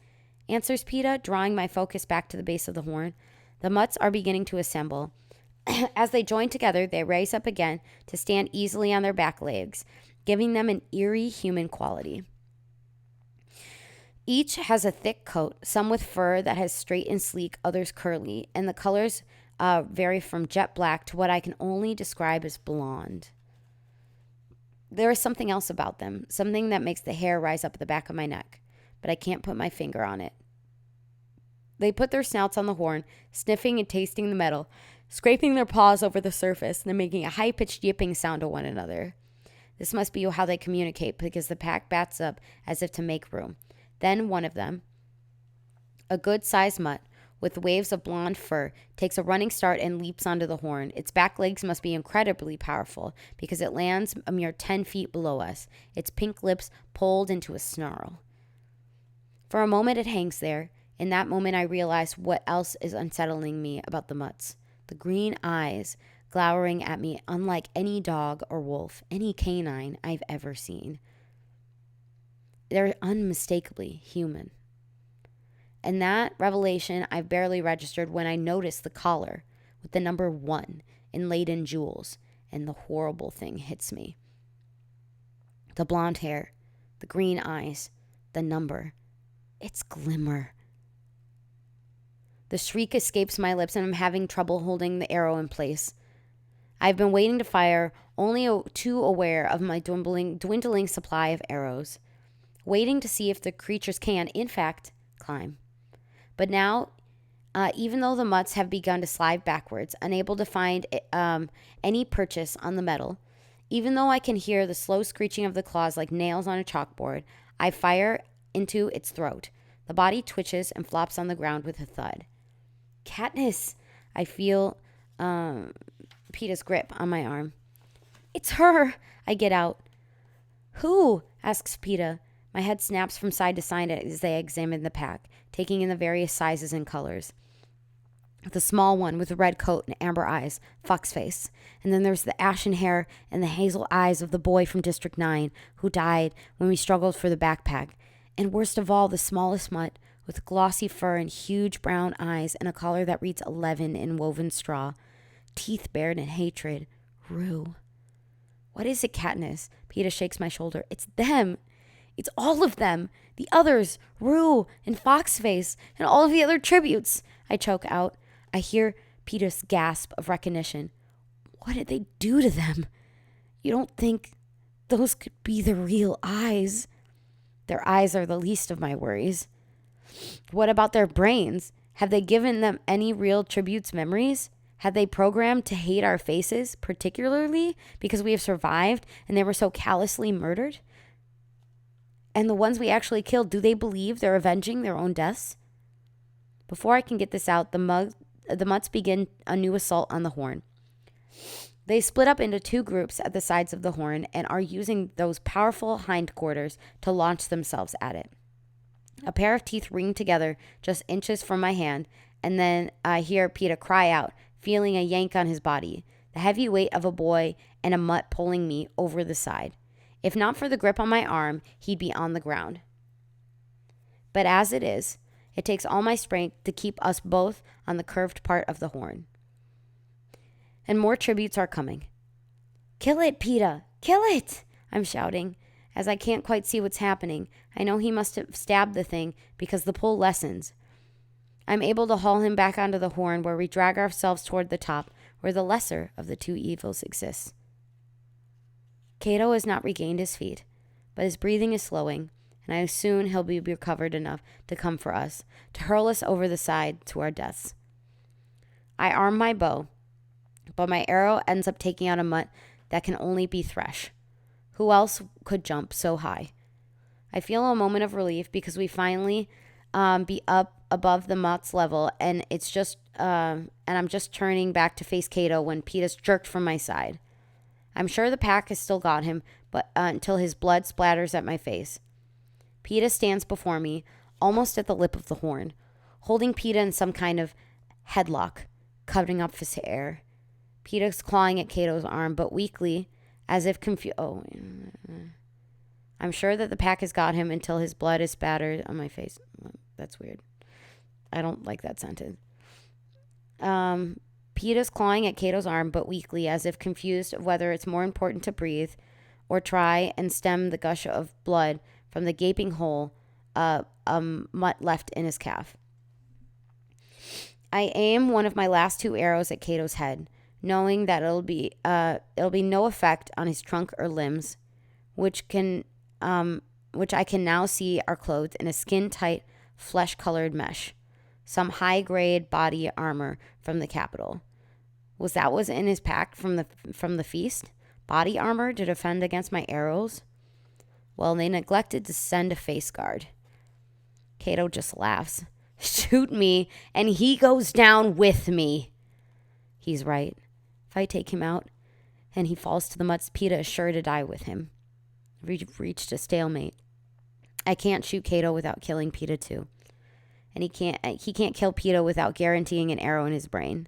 Answers PETA, drawing my focus back to the base of the horn. The mutts are beginning to assemble. As they join together, they raise up again to stand easily on their back legs, giving them an eerie human quality. Each has a thick coat, some with fur that has straight and sleek, others curly, and the colors vary from jet black to what I can only describe as blonde. There is something else about them, something that makes the hair rise up the back of my neck, but I can't put my finger on it. They put their snouts on the horn, sniffing and tasting the metal, scraping their paws over the surface, and then making a high-pitched yipping sound to one another. This must be how they communicate, because the pack bats up as if to make room. Then one of them, a good-sized mutt with waves of blonde fur, takes a running start and leaps onto the horn. Its back legs must be incredibly powerful, because it lands a mere 10 feet below us, its pink lips pulled into a snarl. For a moment it hangs there. In that moment I realize what else is unsettling me about the mutts. The green eyes glowering at me unlike any dog or wolf, any canine I've ever seen. They're unmistakably human. And that revelation I've barely registered when I noticed the collar with the number 1 inlaid in jewels, and the horrible thing hits me. The blonde hair, the green eyes, the number. It's Glimmer. The shriek escapes my lips, and I'm having trouble holding the arrow in place. I've been waiting to fire, only too aware of my dwindling supply of arrows, waiting to see if the creatures can, in fact, climb. But now, even though the mutts have begun to slide backwards, unable to find any purchase on the metal, even though I can hear the slow screeching of the claws like nails on a chalkboard, I fire into its throat. The body twitches and flops on the ground with a thud. Katniss! I feel Peeta's grip on my arm. It's her! I get out. Who? Asks Peeta. My head snaps from side to side as they examine the pack, taking in the various sizes and colors. The small one with the red coat and amber eyes, Foxface. And then there's the ashen hair and the hazel eyes of the boy from District 9 who died when we struggled for the backpack. And worst of all, the smallest mutt with glossy fur and huge brown eyes and a collar that reads 11 in woven straw. Teeth bared in hatred. Rue. What is it, Katniss? Peeta shakes my shoulder. It's them. It's all of them. The others, Rue and Foxface, and all of the other tributes. I choke out. I hear Peeta's gasp of recognition. What did they do to them? You don't think those could be the real eyes? Their eyes are the least of my worries. What about their brains? Have they given them any real tributes' memories? Had they programmed to hate our faces, particularly because we have survived and they were so callously murdered? And the ones we actually killed, do they believe they're avenging their own deaths? Before I can get this out, the mutts begin a new assault on the horn. They split up into 2 groups at the sides of the horn and are using those powerful hindquarters to launch themselves at it. A pair of teeth ring together just inches from my hand, and then I hear Peeta cry out, feeling a yank on his body, the heavy weight of a boy and a mutt pulling me over the side. If not for the grip on my arm, he'd be on the ground. But as it is, it takes all my strength to keep us both on the curved part of the horn. And more tributes are coming. Kill it, Peeta! Kill it! I'm shouting. As I can't quite see what's happening, I know he must have stabbed the thing because the pull lessens. I'm able to haul him back onto the horn, where we drag ourselves toward the top, where the lesser of the 2 evils exists. Cato has not regained his feet, but his breathing is slowing, and I soon he'll be recovered enough to come for us, to hurl us over the side to our deaths. I arm my bow, but my arrow ends up taking out a mutt that can only be Thresh. Who else could jump so high? I feel a moment of relief because we finally be up above the mutt's level, and I'm just turning back to face Cato when Peeta's jerked from my side. I'm sure the pack has still got him, but until his blood splatters at my face. Peeta stands before me, almost at the lip of the horn, holding Peeta in some kind of headlock, covering up his hair. Peeta's clawing at Cato's arm, but weakly, as if confused. I'm sure that the pack has got him until his blood is spattered on my face. That's weird. I don't like that sentence. Peeta's clawing at Cato's arm, but weakly, as if confused of whether it's more important to breathe or try and stem the gush of blood from the gaping hole mutt left in his calf. I aim one of my last 2 arrows at Cato's head, knowing that it'll be no effect on his trunk or limbs, which I can now see are clothed in a skin-tight, flesh-colored mesh, some high-grade body armor from the capital. Was that was in his pack from the feast? Body armor to defend against my arrows? Well, they neglected to send a face guard. Cato just laughs. Shoot me, and he goes down with me. He's right. If I take him out, and he falls to the mutts, Peeta is sure to die with him. We've reached a stalemate. I can't shoot Cato without killing Peeta too. And he can't kill Peeta without guaranteeing an arrow in his brain.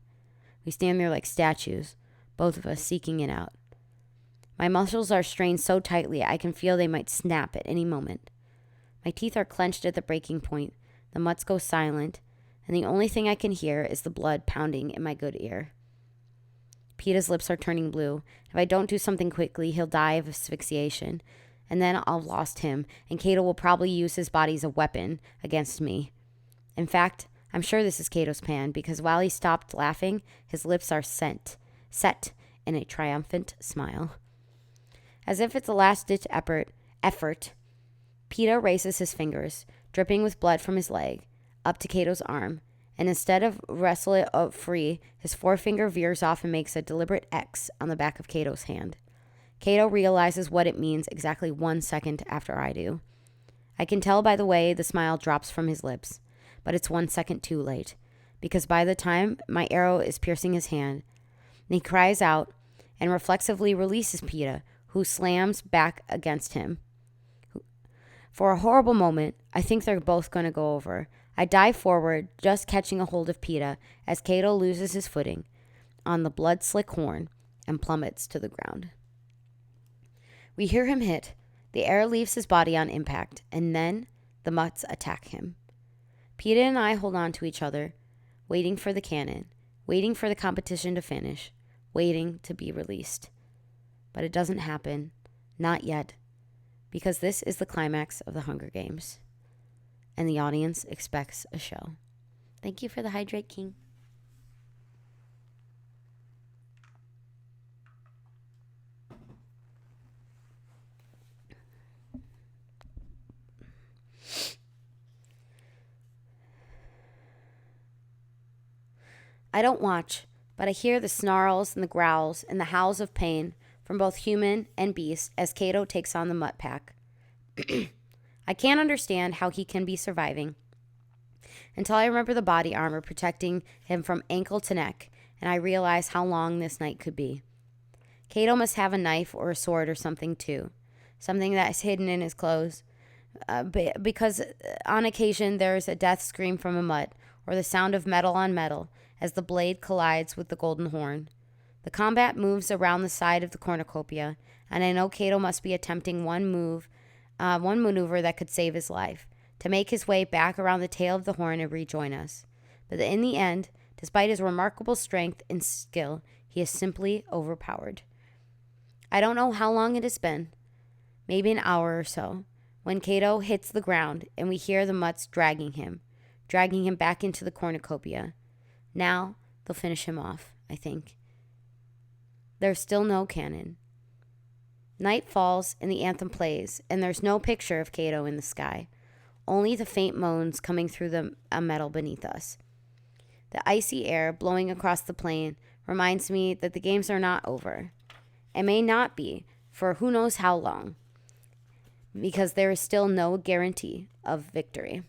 We stand there like statues, both of us seeking it out. My muscles are strained so tightly I can feel they might snap at any moment. My teeth are clenched at the breaking point. The mutts go silent, and the only thing I can hear is the blood pounding in my good ear. Peeta's lips are turning blue. If I don't do something quickly, he'll die of asphyxiation, and then I'll have lost him, and Cato will probably use his body as a weapon against me. In fact, I'm sure this is Cato's plan, because while he stopped laughing, his lips are set in a triumphant smile. As if it's a last-ditch effort, Peeta raises his fingers, dripping with blood from his leg, up to Cato's arm, and instead of wrestle it free, his forefinger veers off and makes a deliberate X on the back of Cato's hand. Cato realizes what it means exactly 1 second after I do. I can tell by the way the smile drops from his lips, but it's 1 second too late, because by the time my arrow is piercing his hand, he cries out and reflexively releases Peeta, who slams back against him. For a horrible moment, I think they're both going to go over. I dive forward, just catching a hold of Peeta as Cato loses his footing on the blood-slick horn and plummets to the ground. We hear him hit. The air leaves his body on impact, and then the mutts attack him. Peeta and I hold on to each other, waiting for the cannon, waiting for the competition to finish, waiting to be released. But it doesn't happen. Not yet. Because this is the climax of the Hunger Games. And the audience expects a show. Thank you for the Hydrate King. I don't watch, but I hear the snarls and the growls and the howls of pain from both human and beast as Cato takes on the mutt pack. I can't understand how he can be surviving until I remember the body armor protecting him from ankle to neck, and I realize how long this night could be. Cato must have a knife or a sword or something too, something that's hidden in his clothes, because on occasion there is a death scream from a mutt or the sound of metal on metal as the blade collides with the golden horn. The combat moves around the side of the cornucopia, and I know Cato must be attempting one maneuver that could save his life, to make his way back around the tail of the horn and rejoin us. But in the end, despite his remarkable strength and skill, he is simply overpowered. I don't know how long it has been, maybe an hour or so, when Cato hits the ground and we hear the mutts dragging him back into the cornucopia. Now they'll finish him off, I think. There's still no cannon. Night falls and the anthem plays, and there's no picture of Cato in the sky, only the faint moans coming through the metal beneath us. The icy air blowing across the plain reminds me that the games are not over. It may not be for who knows how long, because there is still no guarantee of victory.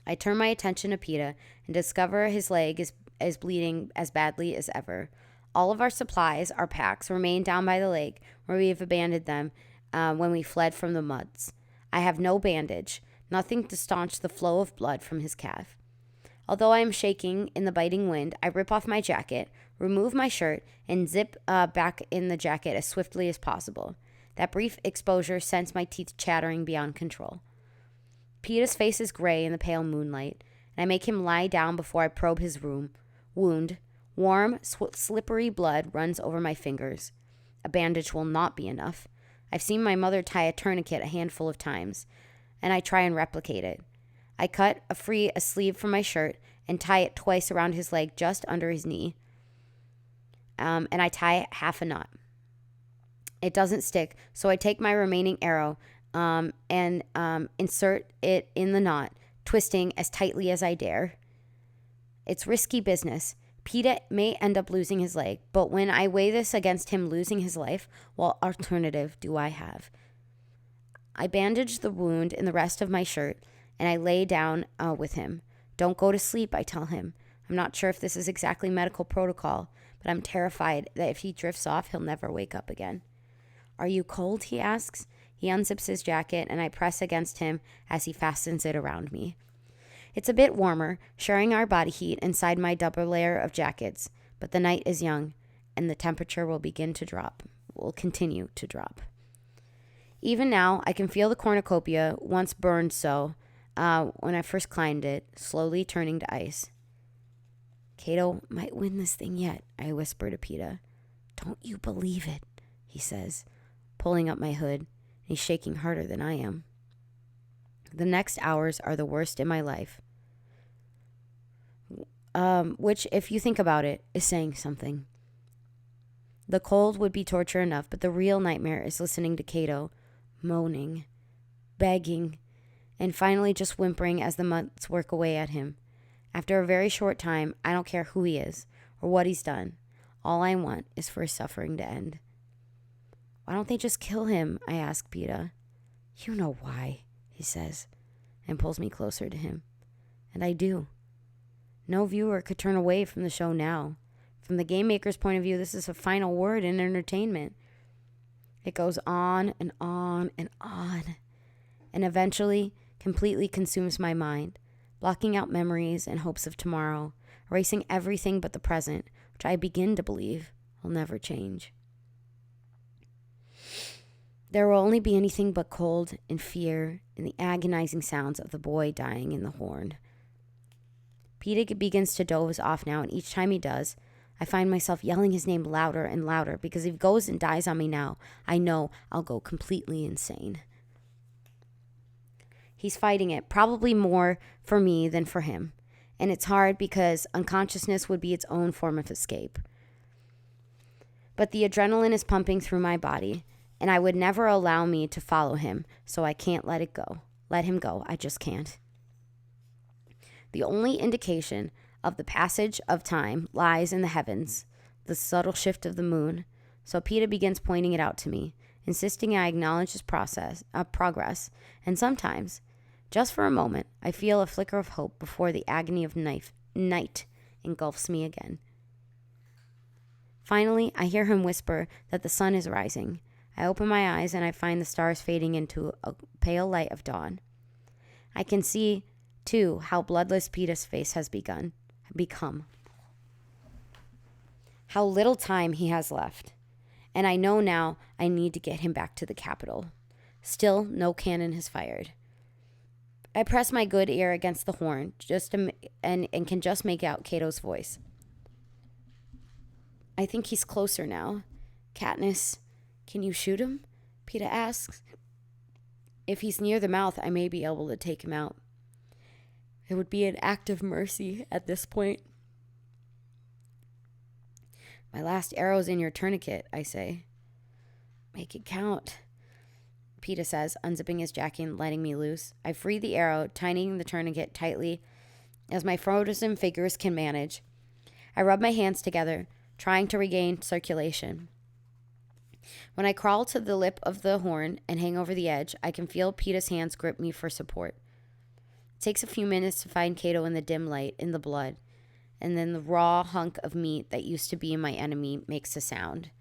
I turn my attention to Peeta and discover his leg is bleeding as badly as ever. All of our supplies, our packs, remain down by the lake where we have abandoned them when we fled from the mutts. I have no bandage, nothing to staunch the flow of blood from his calf. Although I am shaking in the biting wind, I rip off my jacket, remove my shirt, and zip back in the jacket as swiftly as possible. That brief exposure sends my teeth chattering beyond control. Peeta's face is gray in the pale moonlight, and I make him lie down before I probe his wound. Warm, slippery blood runs over my fingers. A bandage will not be enough. I've seen my mother tie a tourniquet a handful of times, and I try and replicate it. I cut free a sleeve from my shirt and tie it twice around his leg just under his knee. And I tie half a knot. It doesn't stick, so I take my remaining arrow and insert it in the knot, twisting as tightly as I dare. It's risky business. Peter may end up losing his leg, but when I weigh this against him losing his life, what alternative do I have? I bandage the wound in the rest of my shirt, and I lay down with him. Don't go to sleep, I tell him. I'm not sure if this is exactly medical protocol, but I'm terrified that if he drifts off, he'll never wake up again. Are you cold? He asks. He unzips his jacket, and I press against him as he fastens it around me. It's a bit warmer, sharing our body heat inside my double layer of jackets, but the night is young, and the temperature will continue to drop. Even now, I can feel the cornucopia, once burned so, when I first climbed it, slowly turning to ice. Cato might win this thing yet, I whisper to Peter. Don't you believe it, he says, pulling up my hood. He's shaking harder than I am. The next hours are the worst in my life. Which, if you think about it, is saying something. The cold would be torture enough, but the real nightmare is listening to Cato, moaning, begging, and finally just whimpering as the months work away at him. After a very short time, I don't care who he is or what he's done. All I want is for his suffering to end. Why don't they just kill him? I ask Peter. You know why, he says, and pulls me closer to him. And I do. No viewer could turn away from the show now. From the game maker's point of view, this is a final word in entertainment. It goes on and on and on, and eventually completely consumes my mind, blocking out memories and hopes of tomorrow, erasing everything but the present, which I begin to believe will never change. There will only be anything but cold and fear and the agonizing sounds of the boy dying in the horn. Peter begins to doze off now, and each time he does, I find myself yelling his name louder and louder, because if he goes and dies on me now, I know I'll go completely insane. He's fighting it, probably more for me than for him, and it's hard because unconsciousness would be its own form of escape. But the adrenaline is pumping through my body, and I would never allow me to follow him, so I can't let him go. I just can't. The only indication of the passage of time lies in the heavens, the subtle shift of the moon. So Peter begins pointing it out to me, insisting I acknowledge his progress, and sometimes, just for a moment, I feel a flicker of hope before the agony of night engulfs me again. Finally, I hear him whisper that the sun is rising. I open my eyes and I find the stars fading into a pale light of dawn. I can see, too, how bloodless Peter's face has become. How little time he has left. And I know now I need to get him back to the capital. Still, no cannon has fired. I press my good ear against the horn and can just make out Cato's voice. I think he's closer now. Katniss, can you shoot him? Peter asks. If he's near the mouth, I may be able to take him out. It would be an act of mercy at this point. My last arrow's in your tourniquet, I say. Make it count, Peter says, unzipping his jacket and letting me loose. I free the arrow, tightening the tourniquet tightly as my frozen fingers can manage. I rub my hands together, trying to regain circulation. When I crawl to the lip of the horn and hang over the edge, I can feel Peter's hands grip me for support. It takes a few minutes to find Cato in the dim light, in the blood, and then the raw hunk of meat that used to be my enemy makes a sound.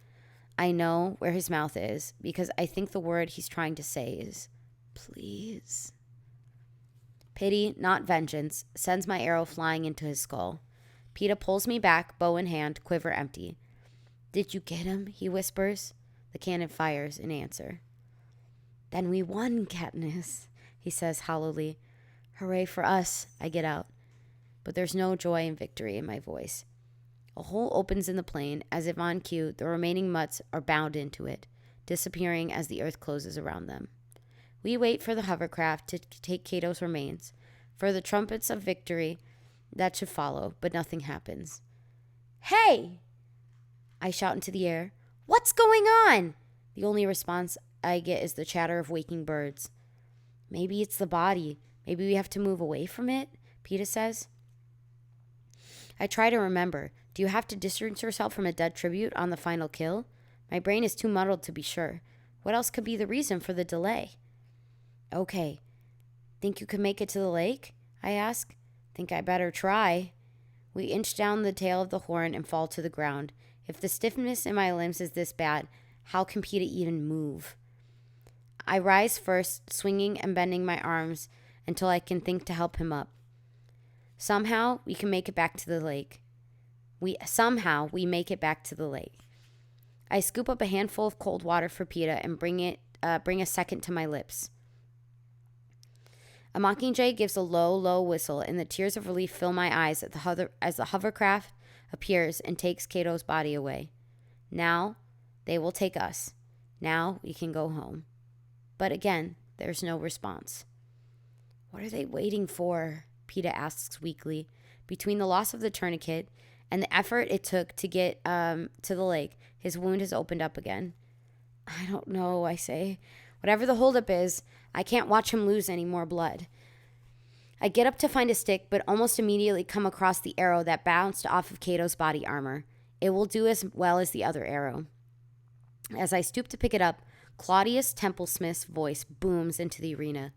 I know where his mouth is because I think the word he's trying to say is, please. Pity, not vengeance, sends my arrow flying into his skull. Peter pulls me back, bow in hand, quiver empty. Did you get him? He whispers. The cannon fires in answer. Then we won, Katniss, he says hollowly. Hooray for us, I get out. But there's no joy and victory in my voice. A hole opens in the plain, as if on cue, the remaining mutts are bound into it, disappearing as the earth closes around them. We wait for the hovercraft to take Cato's remains, for the trumpets of victory that should follow, but nothing happens. Hey! I shout into the air. What's going on? The only response I get is the chatter of waking birds. Maybe it's the body. Maybe we have to move away from it, Peeta says. I try to remember. Do you have to distance yourself from a dead tribute on the final kill? My brain is too muddled to be sure. What else could be the reason for the delay? Okay. Think you could make it to the lake? I ask. Think I better try. We inch down the tail of the horn and fall to the ground. If the stiffness in my limbs is this bad, how can Peeta even move? I rise first, swinging and bending my arms until I can think to help him up. Somehow, we can make it back to the lake. We make it back to the lake. I scoop up a handful of cold water for Peeta and bring a second to my lips. A mockingjay gives a low, low whistle, and the tears of relief fill my eyes as the hovercraft appears and takes Cato's body away. Now, they will take us. Now, we can go home. But again, there's no response. What are they waiting for? Peeta asks weakly. Between the loss of the tourniquet and the effort it took to get to the lake, his wound has opened up again. I don't know, I say. Whatever the holdup is, I can't watch him lose any more blood. I get up to find a stick, but almost immediately come across the arrow that bounced off of Cato's body armor. It will do as well as the other arrow. As I stoop to pick it up, Claudius Templesmith's voice booms into the arena.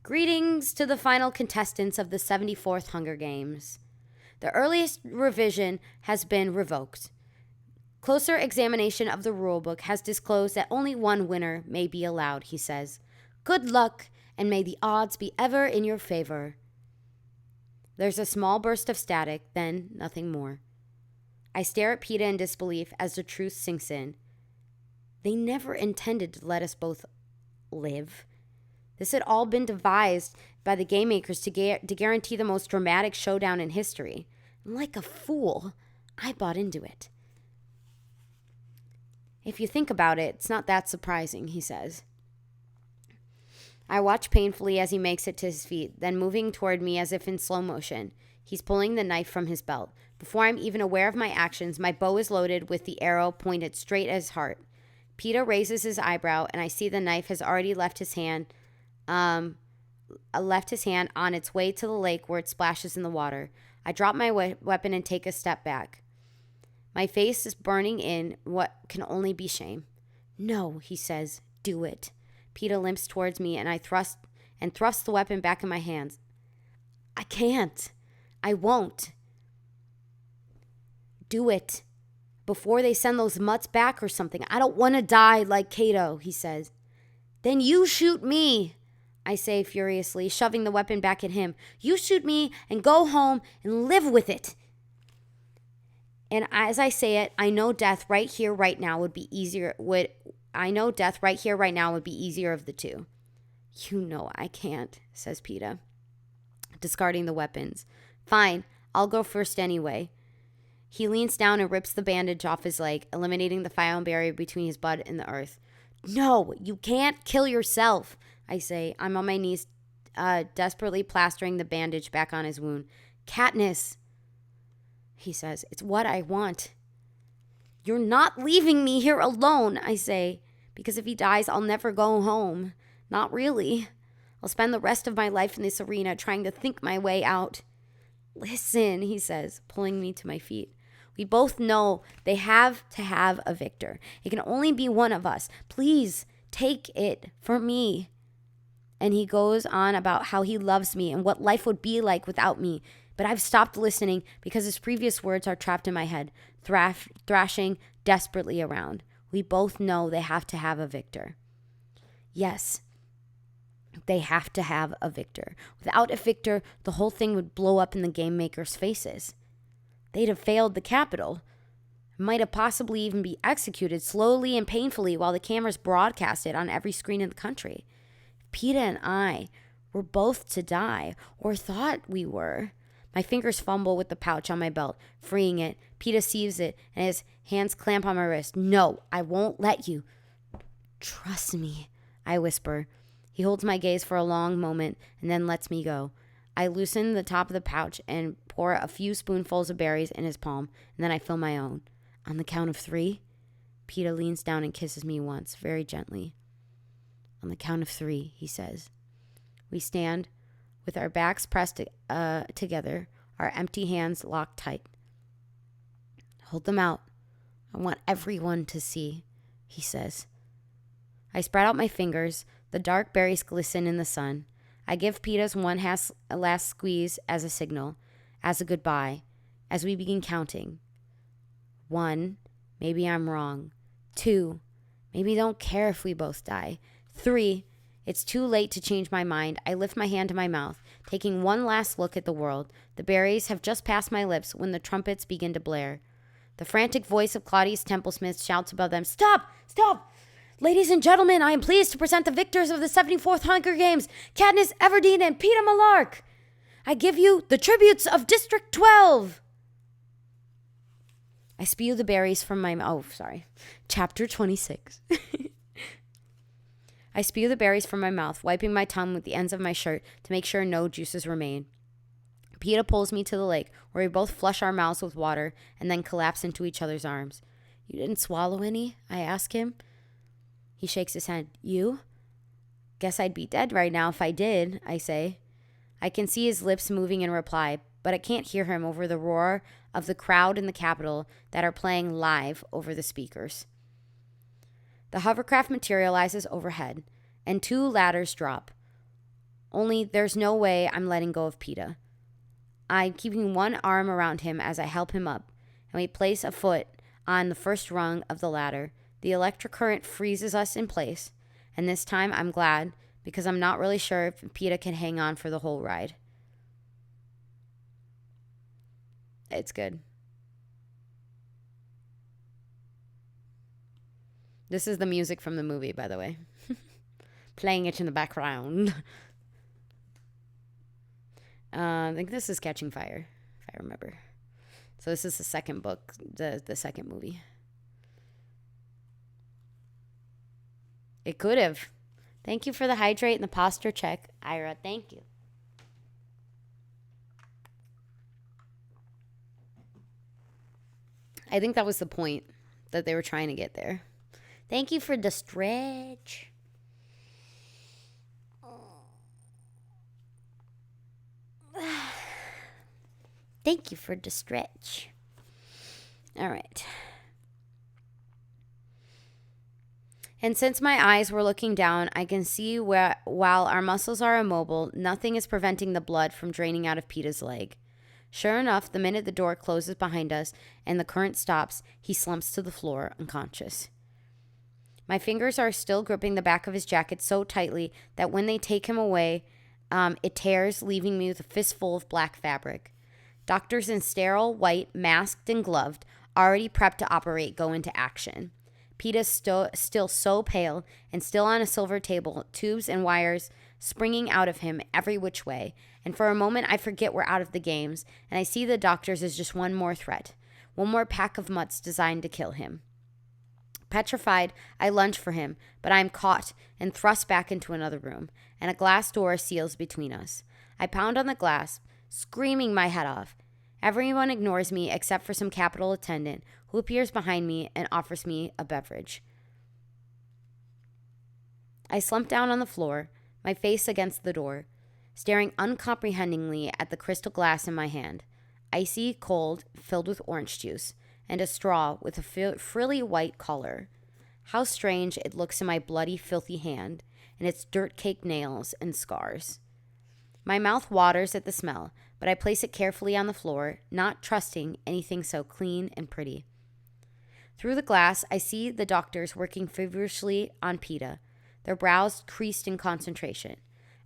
Greetings to the final contestants of the 74th Hunger Games. The earliest revision has been revoked. Closer examination of the rulebook has disclosed that only one winner may be allowed, he says. Good luck, and may the odds be ever in your favor. There's a small burst of static, then nothing more. I stare at Peeta in disbelief as the truth sinks in. They never intended to let us both live. This had all been devised by the game makers to guarantee the most dramatic showdown in history. And like a fool, I bought into it. If you think about it, it's not that surprising, he says. I watch painfully as he makes it to his feet, then moving toward me as if in slow motion. He's pulling the knife from his belt. Before I'm even aware of my actions, my bow is loaded with the arrow pointed straight at his heart. Peeta raises his eyebrow, and I see the knife has already left his hand on its way to the lake where it splashes in the water. I drop my weapon and take a step back. My face is burning in what can only be shame. No, he says, do it. Peeta limps towards me, and I thrust the weapon back in my hands. I can't. I won't. Do it. Before they send those mutts back or something. I don't want to die like Cato, he says. Then you shoot me, I say furiously, shoving the weapon back at him. You shoot me and go home and live with it. And as I say it, I know death right here, right now would be easier. Death right here, right now would be easier of the two. You know I can't, says Peeta, discarding the weapons. Fine, I'll go first anyway. He leans down and rips the bandage off his leg, eliminating the foul barrier between his blood and the earth. No, you can't kill yourself, I say. I'm on my knees, desperately plastering the bandage back on his wound. Katniss, he says, it's what I want. You're not leaving me here alone, I say, because if he dies, I'll never go home. Not really. I'll spend the rest of my life in this arena trying to think my way out. Listen, he says, pulling me to my feet. We both know they have to have a victor. It can only be one of us. Please take it for me. And he goes on about how he loves me and what life would be like without me. But I've stopped listening because his previous words are trapped in my head, thrashing desperately around. We both know they have to have a victor. Yes, they have to have a victor. Without a victor, the whole thing would blow up in the game makers' faces. They'd have failed the Capitol. Might have possibly even be executed slowly and painfully while the cameras broadcast it on every screen in the country. Peeta and I were both to die, or thought we were. My fingers fumble with the pouch on my belt, freeing it. Peeta sees it, and his hands clamp on my wrist. No, I won't let you. Trust me, I whisper. He holds my gaze for a long moment and then lets me go. I loosen the top of the pouch and pour a few spoonfuls of berries in his palm, and then I fill my own. On the count of 3, Peeta leans down and kisses me once, very gently. On the count of 3, he says. We stand with our backs pressed together, our empty hands locked tight. Hold them out. I want everyone to see, he says. I spread out my fingers. The dark berries glisten in the sun. I give Peeta's one last squeeze as a signal, as a goodbye, as we begin counting. 1, maybe I'm wrong. 2, maybe don't care if we both die. 3, it's too late to change my mind. I lift my hand to my mouth, taking one last look at the world. The berries have just passed my lips when the trumpets begin to blare. The frantic voice of Claudius Templesmith shouts above them, Stop! Stop! Ladies and gentlemen, I am pleased to present the victors of the 74th Hunger Games, Katniss Everdeen and Peeta Mellark. I give you the tributes of District 12. I spew the berries from my mouth. Chapter 26. I spew the berries from my mouth, wiping my tongue with the ends of my shirt to make sure no juices remain. Peeta pulls me to the lake, where we both flush our mouths with water and then collapse into each other's arms. You didn't swallow any? I ask him. He shakes his head. You? Guess I'd be dead right now if I did, I say. I can see his lips moving in reply, but I can't hear him over the roar of the crowd in the Capitol that are playing live over the speakers. The hovercraft materializes overhead, and 2 ladders drop. Only there's no way I'm letting go of Peeta. I'm keeping one arm around him as I help him up, and we place a foot on the first rung of the ladder. The electric current freezes us in place, and this time I'm glad because I'm not really sure if Peeta can hang on for the whole ride. It's good. This is the music from the movie, by the way. Playing it in the background. I think this is Catching Fire, if I remember. So this is the second book, the second movie. It could have. Thank you for the hydrate and the posture check, Ira. Thank you. I think that was the point that they were trying to get there. Thank you for the stretch. Thank you for the stretch. All right. And since my eyes were looking down, I can see where, while our muscles are immobile, nothing is preventing the blood from draining out of Peeta's leg. Sure enough, the minute the door closes behind us and the current stops, he slumps to the floor, unconscious. My fingers are still gripping the back of his jacket so tightly that when they take him away, it tears, leaving me with a fistful of black fabric. Doctors in sterile, white, masked, and gloved, already prepped to operate, go into action. Peeta's still so pale and still on a silver table, tubes and wires springing out of him every which way. And for a moment, I forget we're out of the games, and I see the doctors as just one more threat, one more pack of mutts designed to kill him. Petrified, I lunge for him, but I am caught and thrust back into another room, and a glass door seals between us. I pound on the glass, screaming my head off. Everyone ignores me except for some Capitol attendant who appears behind me and offers me a beverage. I slump down on the floor, my face against the door, staring uncomprehendingly at the crystal glass in my hand, icy cold, filled with orange juice, and a straw with a frilly white collar. How strange it looks in my bloody, filthy hand, and its dirt-caked nails and scars. My mouth waters at the smell, but I place it carefully on the floor, not trusting anything so clean and pretty. Through the glass, I see the doctors working feverishly on Peeta, their brows creased in concentration.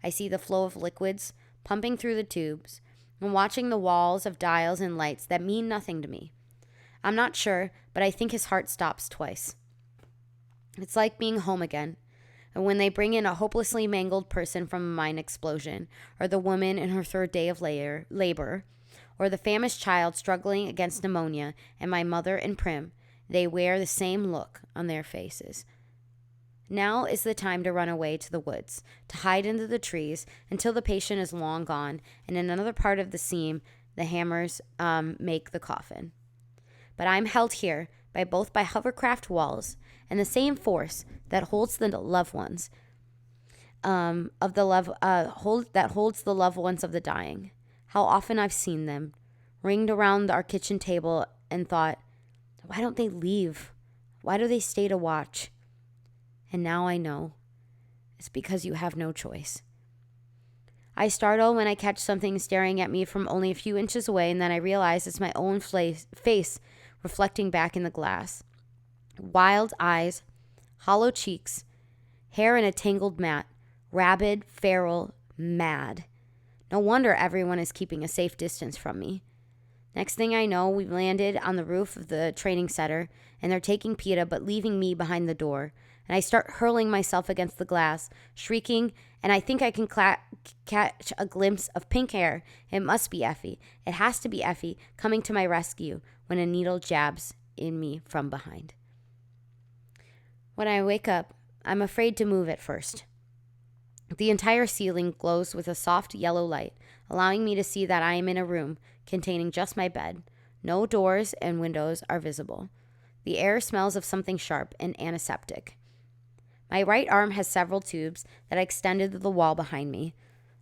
I see the flow of liquids pumping through the tubes, and watching the walls of dials and lights that mean nothing to me. I'm not sure, but I think his heart stops twice. It's like being home again. And when they bring in a hopelessly mangled person from a mine explosion, or the woman in her 3rd day of labor, or the famished child struggling against pneumonia, and my mother and Prim, they wear the same look on their faces. Now is the time to run away to the woods, to hide into the trees until the patient is long gone, and in another part of the seam, the hammers make the coffin. But I'm held here by hovercraft walls and the same force that holds the loved ones that holds the loved ones of the dying. How often I've seen them ringed around our kitchen table and thought, why don't they leave? Why do they stay to watch? And now I know. It's because you have no choice. I startle when I catch something staring at me from only a few inches away, and then I realize it's my own face reflecting back in the glass. Wild eyes, hollow cheeks, hair in a tangled mat, rabid, feral, mad. No wonder everyone is keeping a safe distance from me. Next thing I know, we've landed on the roof of the training center, and they're taking PETA but leaving me behind the door. And I start hurling myself against the glass, shrieking, and I think I can catch a glimpse of pink hair. It must be Effie. It has to be Effie coming to my rescue when a needle jabs in me from behind. When I wake up, I'm afraid to move at first. The entire ceiling glows with a soft yellow light, allowing me to see that I am in a room containing just my bed. No doors and windows are visible. The air smells of something sharp and antiseptic. My right arm has several tubes that extended to the wall behind me.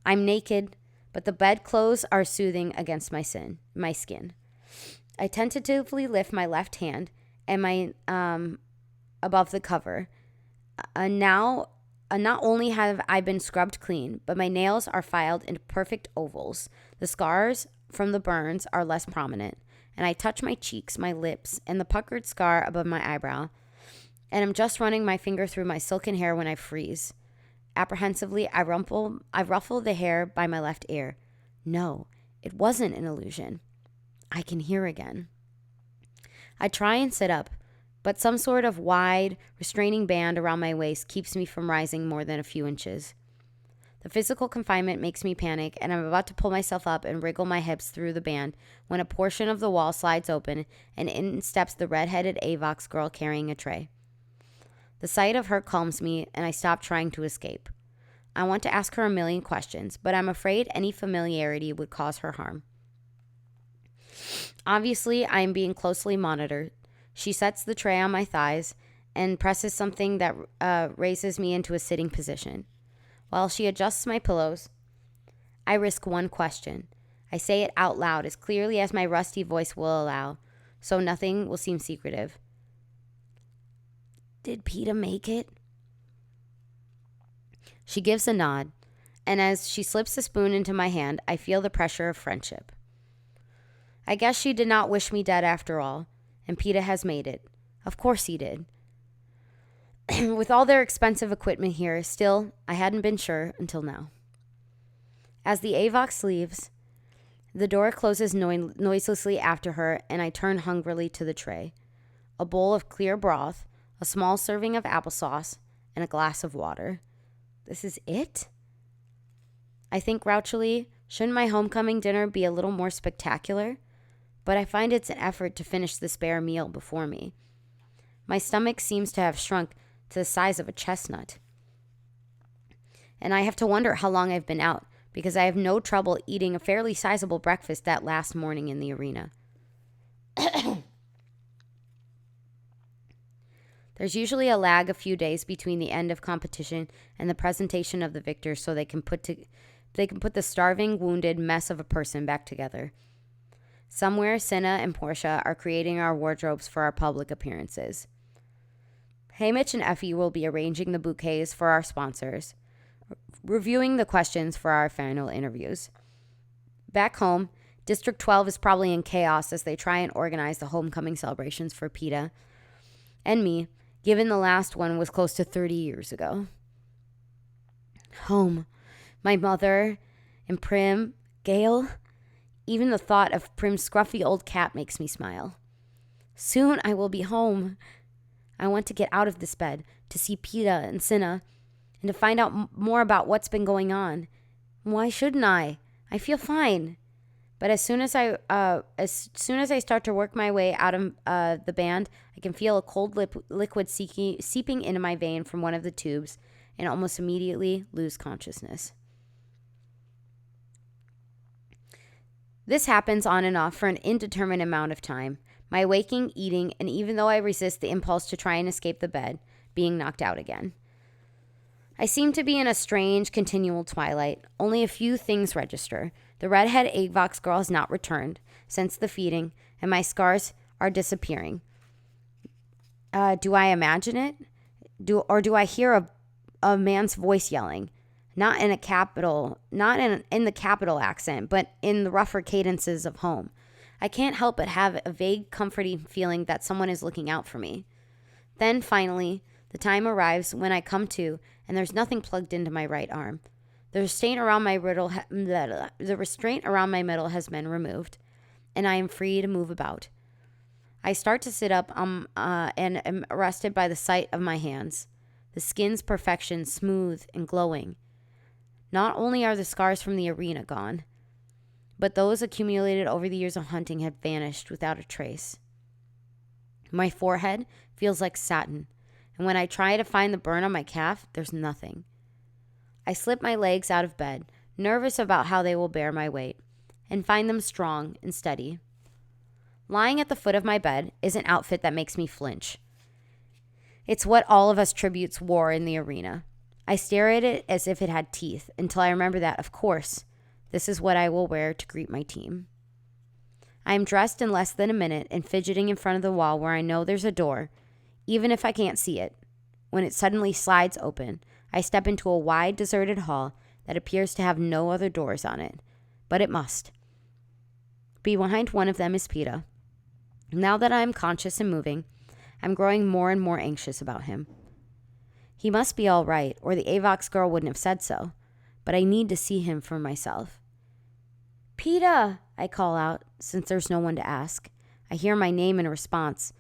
I'm naked, but the bedclothes are soothing against my skin. I tentatively lift my left hand and my above the cover. Not only have I been scrubbed clean, but my nails are filed into perfect ovals. The scars from the burns are less prominent, and I touch my cheeks, my lips, and the puckered scar above my eyebrow, and I'm just running my finger through my silken hair when I freeze. Apprehensively, I ruffle the hair by my left ear. No, it wasn't an illusion. I can hear again. I try and sit up, but some sort of wide, restraining band around my waist keeps me from rising more than a few inches. The physical confinement makes me panic, and I'm about to pull myself up and wriggle my hips through the band when a portion of the wall slides open, and in steps the red-headed AVOX girl carrying a tray. The sight of her calms me, and I stop trying to escape. I want to ask her a million questions, but I'm afraid any familiarity would cause her harm. Obviously, I am being closely monitored. She sets the tray on my thighs and presses something that raises me into a sitting position. While she adjusts my pillows, I risk one question. I say it out loud as clearly as my rusty voice will allow, so nothing will seem secretive. Did PETA make it? She gives a nod, and as she slips a spoon into my hand, I feel the pressure of friendship. I guess she did not wish me dead after all, and PETA has made it. Of course he did. With all their expensive equipment here, still, I hadn't been sure until now. As the AVOX leaves, the door closes noiselessly after her, and I turn hungrily to the tray. A bowl of clear broth, a small serving of applesauce, and a glass of water. This is it? I think grouchily, shouldn't my homecoming dinner be a little more spectacular? But I find it's an effort to finish this bare meal before me. My stomach seems to have shrunk to the size of a chestnut. And I have to wonder how long I've been out, because I have no trouble eating a fairly sizable breakfast that last morning in the arena. There's usually a lag a few days between the end of competition and the presentation of the victors, so they can put the starving, wounded mess of a person back together. Somewhere, Cinna and Portia are creating our wardrobes for our public appearances. Haymitch and Effie will be arranging the bouquets for our sponsors, reviewing the questions for our final interviews. Back home, District 12 is probably in chaos as they try and organize the homecoming celebrations for PETA and me, given the last one was close to 30 years ago. Home. My mother and Prim, Gail. Even the thought of Prim's scruffy old cat makes me smile. Soon I will be home. I want to get out of this bed, to see PETA and Cinna, and to find out more about what's been going on. Why shouldn't I? I feel fine. But as soon as I start to work my way out of the band, I can feel a cold liquid seeping into my vein from one of the tubes, and almost immediately lose consciousness. This happens on and off for an indeterminate amount of time. My waking, eating, and even though I resist the impulse to try and escape the bed, being knocked out again. I seem to be in a strange, continual twilight. Only a few things register. The redhead Eggvox girl has not returned since the feeding, and my scars are disappearing. Do I imagine it? Do I hear a man's voice yelling? Not in the capital accent, but in the rougher cadences of home. I can't help but have a vague, comforting feeling that someone is looking out for me. Then, finally, the time arrives when I come to, and there's nothing plugged into my right arm. The restraint around my middle has been removed, and I am free to move about. I start to sit up and am arrested by the sight of my hands. The skin's perfection, smooth and glowing. Not only are the scars from the arena gone, but those accumulated over the years of hunting have vanished without a trace. My forehead feels like satin, and when I try to find the burn on my calf, there's nothing. I slip my legs out of bed, nervous about how they will bear my weight, and find them strong and steady. Lying at the foot of my bed is an outfit that makes me flinch. It's what all of us tributes wore in the arena. I stare at it as if it had teeth until I remember that, of course, this is what I will wear to greet my team. I am dressed in less than a minute and fidgeting in front of the wall where I know there's a door, even if I can't see it. When it suddenly slides open, I step into a wide, deserted hall that appears to have no other doors on it, but it must. Behind one of them is PETA. Now that I am conscious and moving, I'm growing more and more anxious about him. He must be all right, or the Avox girl wouldn't have said so, but I need to see him for myself. PETA, I call out, since there's no one to ask. I hear my name in response,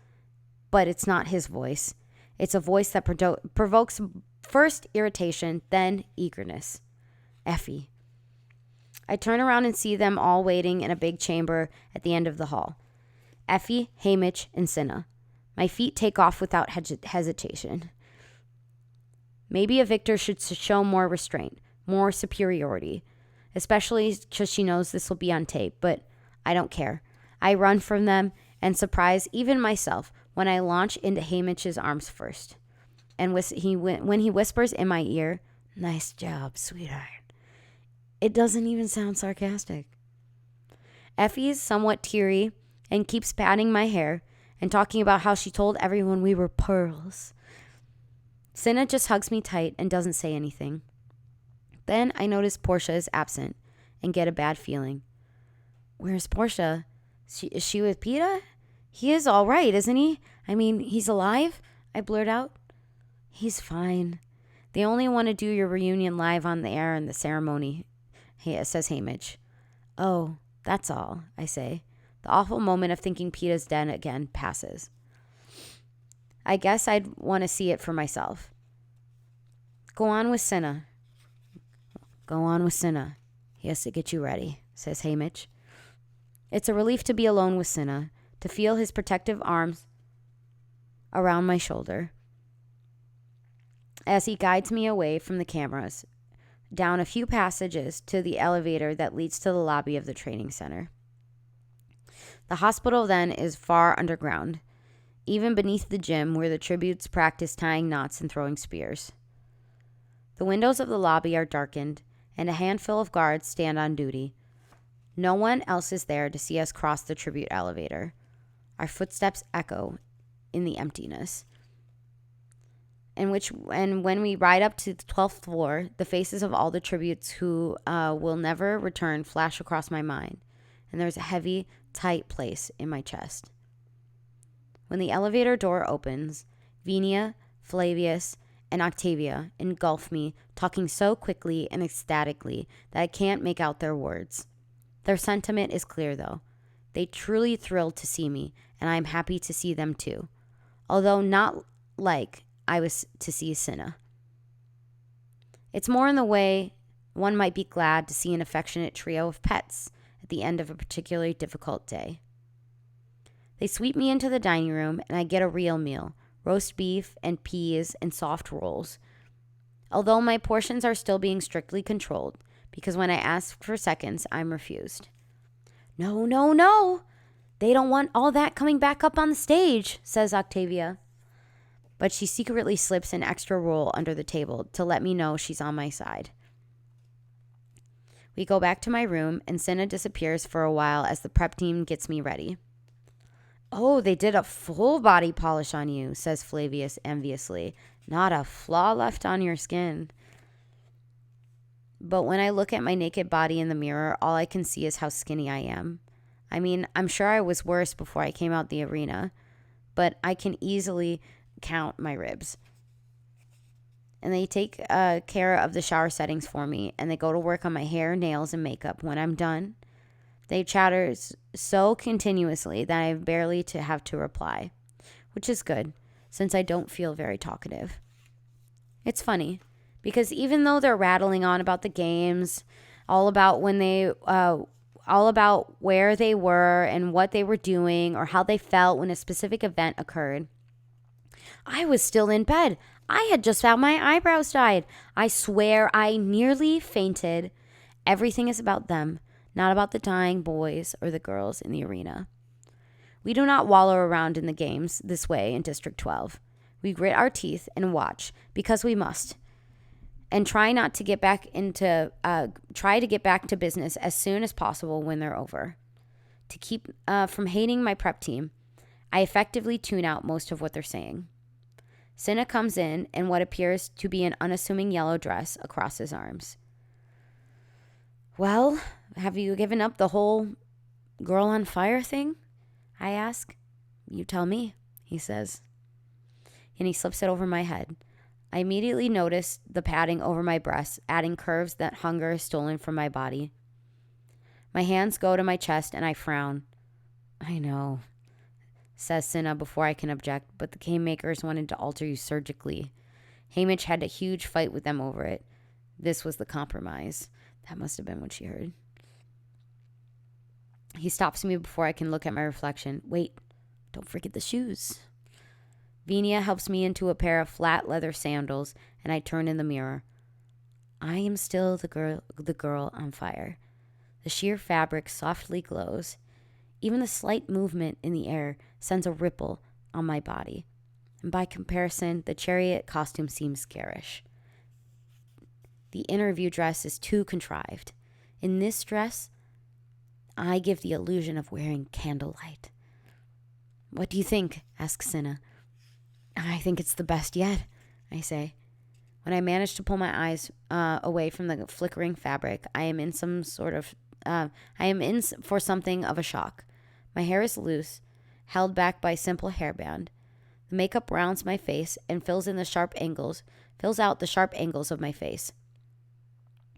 but it's not his voice. It's a voice that provokes first irritation, then eagerness. Effie. I turn around and see them all waiting in a big chamber at the end of the hall. Effie, Hamish, and Cinna. My feet take off without hesitation. Maybe a victor should show more restraint, more superiority, especially because she knows this will be on tape, but I don't care. I run from them and surprise even myself when I launch into Hamish's arms first. And when he whispers in my ear, "Nice job, sweetheart," it doesn't even sound sarcastic. Effie is somewhat teary and keeps patting my hair and talking about how she told everyone we were pearls. Cinna just hugs me tight and doesn't say anything. Then I notice Portia is absent and get a bad feeling. Where's Portia? Is she with PETA? He is all right, isn't he? I mean, he's alive? I blurt out. He's fine. They only want to do your reunion live on the air in the ceremony, says Hamish. Oh, that's all, I say. The awful moment of thinking PETA's dead again passes. I guess I'd want to see it for myself. Go on with Cinna. Go on with Cinna. He has to get you ready, says Hamish. It's a relief to be alone with Cinna, to feel his protective arms around my shoulder as he guides me away from the cameras, down a few passages to the elevator that leads to the lobby of the training center. The hospital then is far underground, even beneath the gym where the tributes practice tying knots and throwing spears. The windows of the lobby are darkened, and a handful of guards stand on duty. No one else is there to see us cross the tribute elevator. Our footsteps echo in the emptiness. And when we ride up to the 12th floor, the faces of all the tributes who will never return flash across my mind, and there's a heavy, tight place in my chest. When the elevator door opens, Venia, Flavius, and Octavia engulf me, talking so quickly and ecstatically that I can't make out their words. Their sentiment is clear, though. They truly thrilled to see me, and I am happy to see them too, although not like I was to see Cinna. It's more in the way one might be glad to see an affectionate trio of pets, at the end of a particularly difficult day. They sweep me into the dining room, and I get a real meal: roast beef and peas and soft rolls. Although my portions are still being strictly controlled, because when I ask for seconds, I'm refused. No, no, no. They don't want all that coming back up on the stage, says Octavia. But she secretly slips an extra roll under the table to let me know she's on my side. We go back to my room, and Cinna disappears for a while as the prep team gets me ready. Oh, they did a full body polish on you, says Flavius enviously. Not a flaw left on your skin. But when I look at my naked body in the mirror, all I can see is how skinny I am. I mean, I'm sure I was worse before I came out the arena, but I can easily count my ribs. And they take care of the shower settings for me, and they go to work on my hair, nails, and makeup. When I'm done, they chatter so continuously that I barely have to reply, which is good, since I don't feel very talkative. It's funny, because even though they're rattling on about the games, all about where they were and what they were doing or how they felt when a specific event occurred, I was still in bed. I had just had my eyebrows dyed. I swear I nearly fainted. Everything is about them, not about the dying boys or the girls in the arena. We do not wallow around in the games this way in District 12. We grit our teeth and watch, because we must, and try to get back to business as soon as possible when they're over. To keep from hating my prep team, I effectively tune out most of what they're saying. Cinna comes in what appears to be an unassuming yellow dress across his arms. Well, have you given up the whole girl on fire thing? I ask. You tell me, he says. And he slips it over my head. I immediately notice the padding over my breasts, adding curves that hunger has stolen from my body. My hands go to my chest and I frown. I know, says Cinna before I can object, but the game makers wanted to alter you surgically. Hamish had a huge fight with them over it. This was the compromise. That must have been what she heard. He stops me before I can look at my reflection. Wait, don't forget the shoes. Venia helps me into a pair of flat leather sandals, and I turn in the mirror. I am still the girl on fire. The sheer fabric softly glows. Even the slight movement in the air sends a ripple on my body. And by comparison, the chariot costume seems garish. The interview dress is too contrived. In this dress, I give the illusion of wearing candlelight. What do you think? Asks Cinna. I think it's the best yet, I say. When I manage to pull my eyes away from the flickering fabric, I am in for something of a shock. My hair is loose, held back by a simple hairband. The makeup rounds my face and fills out the sharp angles of my face.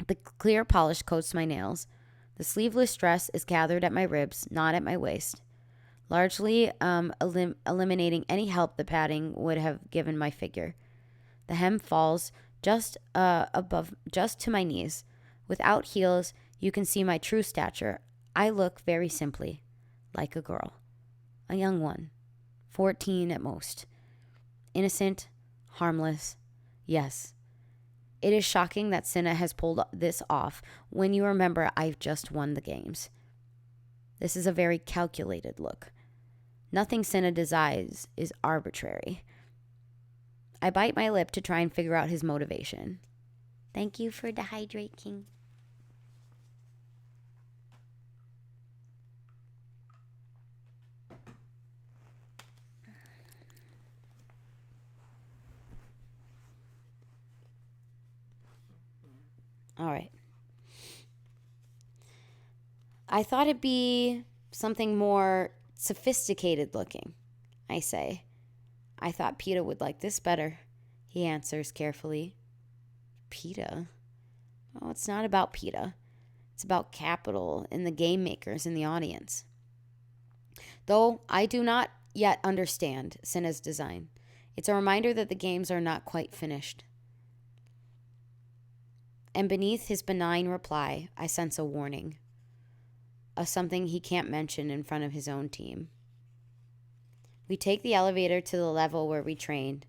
The clear polish coats my nails. The sleeveless dress is gathered at my ribs, not at my waist, largely eliminating any help the padding would have given my figure. The hem falls just to my knees. Without heels, you can see my true stature. I look very simply like a girl, a young one, 14 at most. Innocent, harmless, yes. It is shocking that Cinna has pulled this off when you remember I've just won the games. This is a very calculated look. Nothing Cinna decides is arbitrary. I bite my lip to try and figure out his motivation. Thank you for dehydrating. All right. I thought it'd be something more sophisticated looking, I say. I thought PETA would like this better, he answers carefully. PETA? Oh, it's not about PETA. It's about capital and the game makers in the audience. Though I do not yet understand Cinna's design, it's a reminder that the games are not quite finished. And beneath his benign reply, I sense a warning. something he can't mention in front of his own team. We take the elevator to the level where we trained.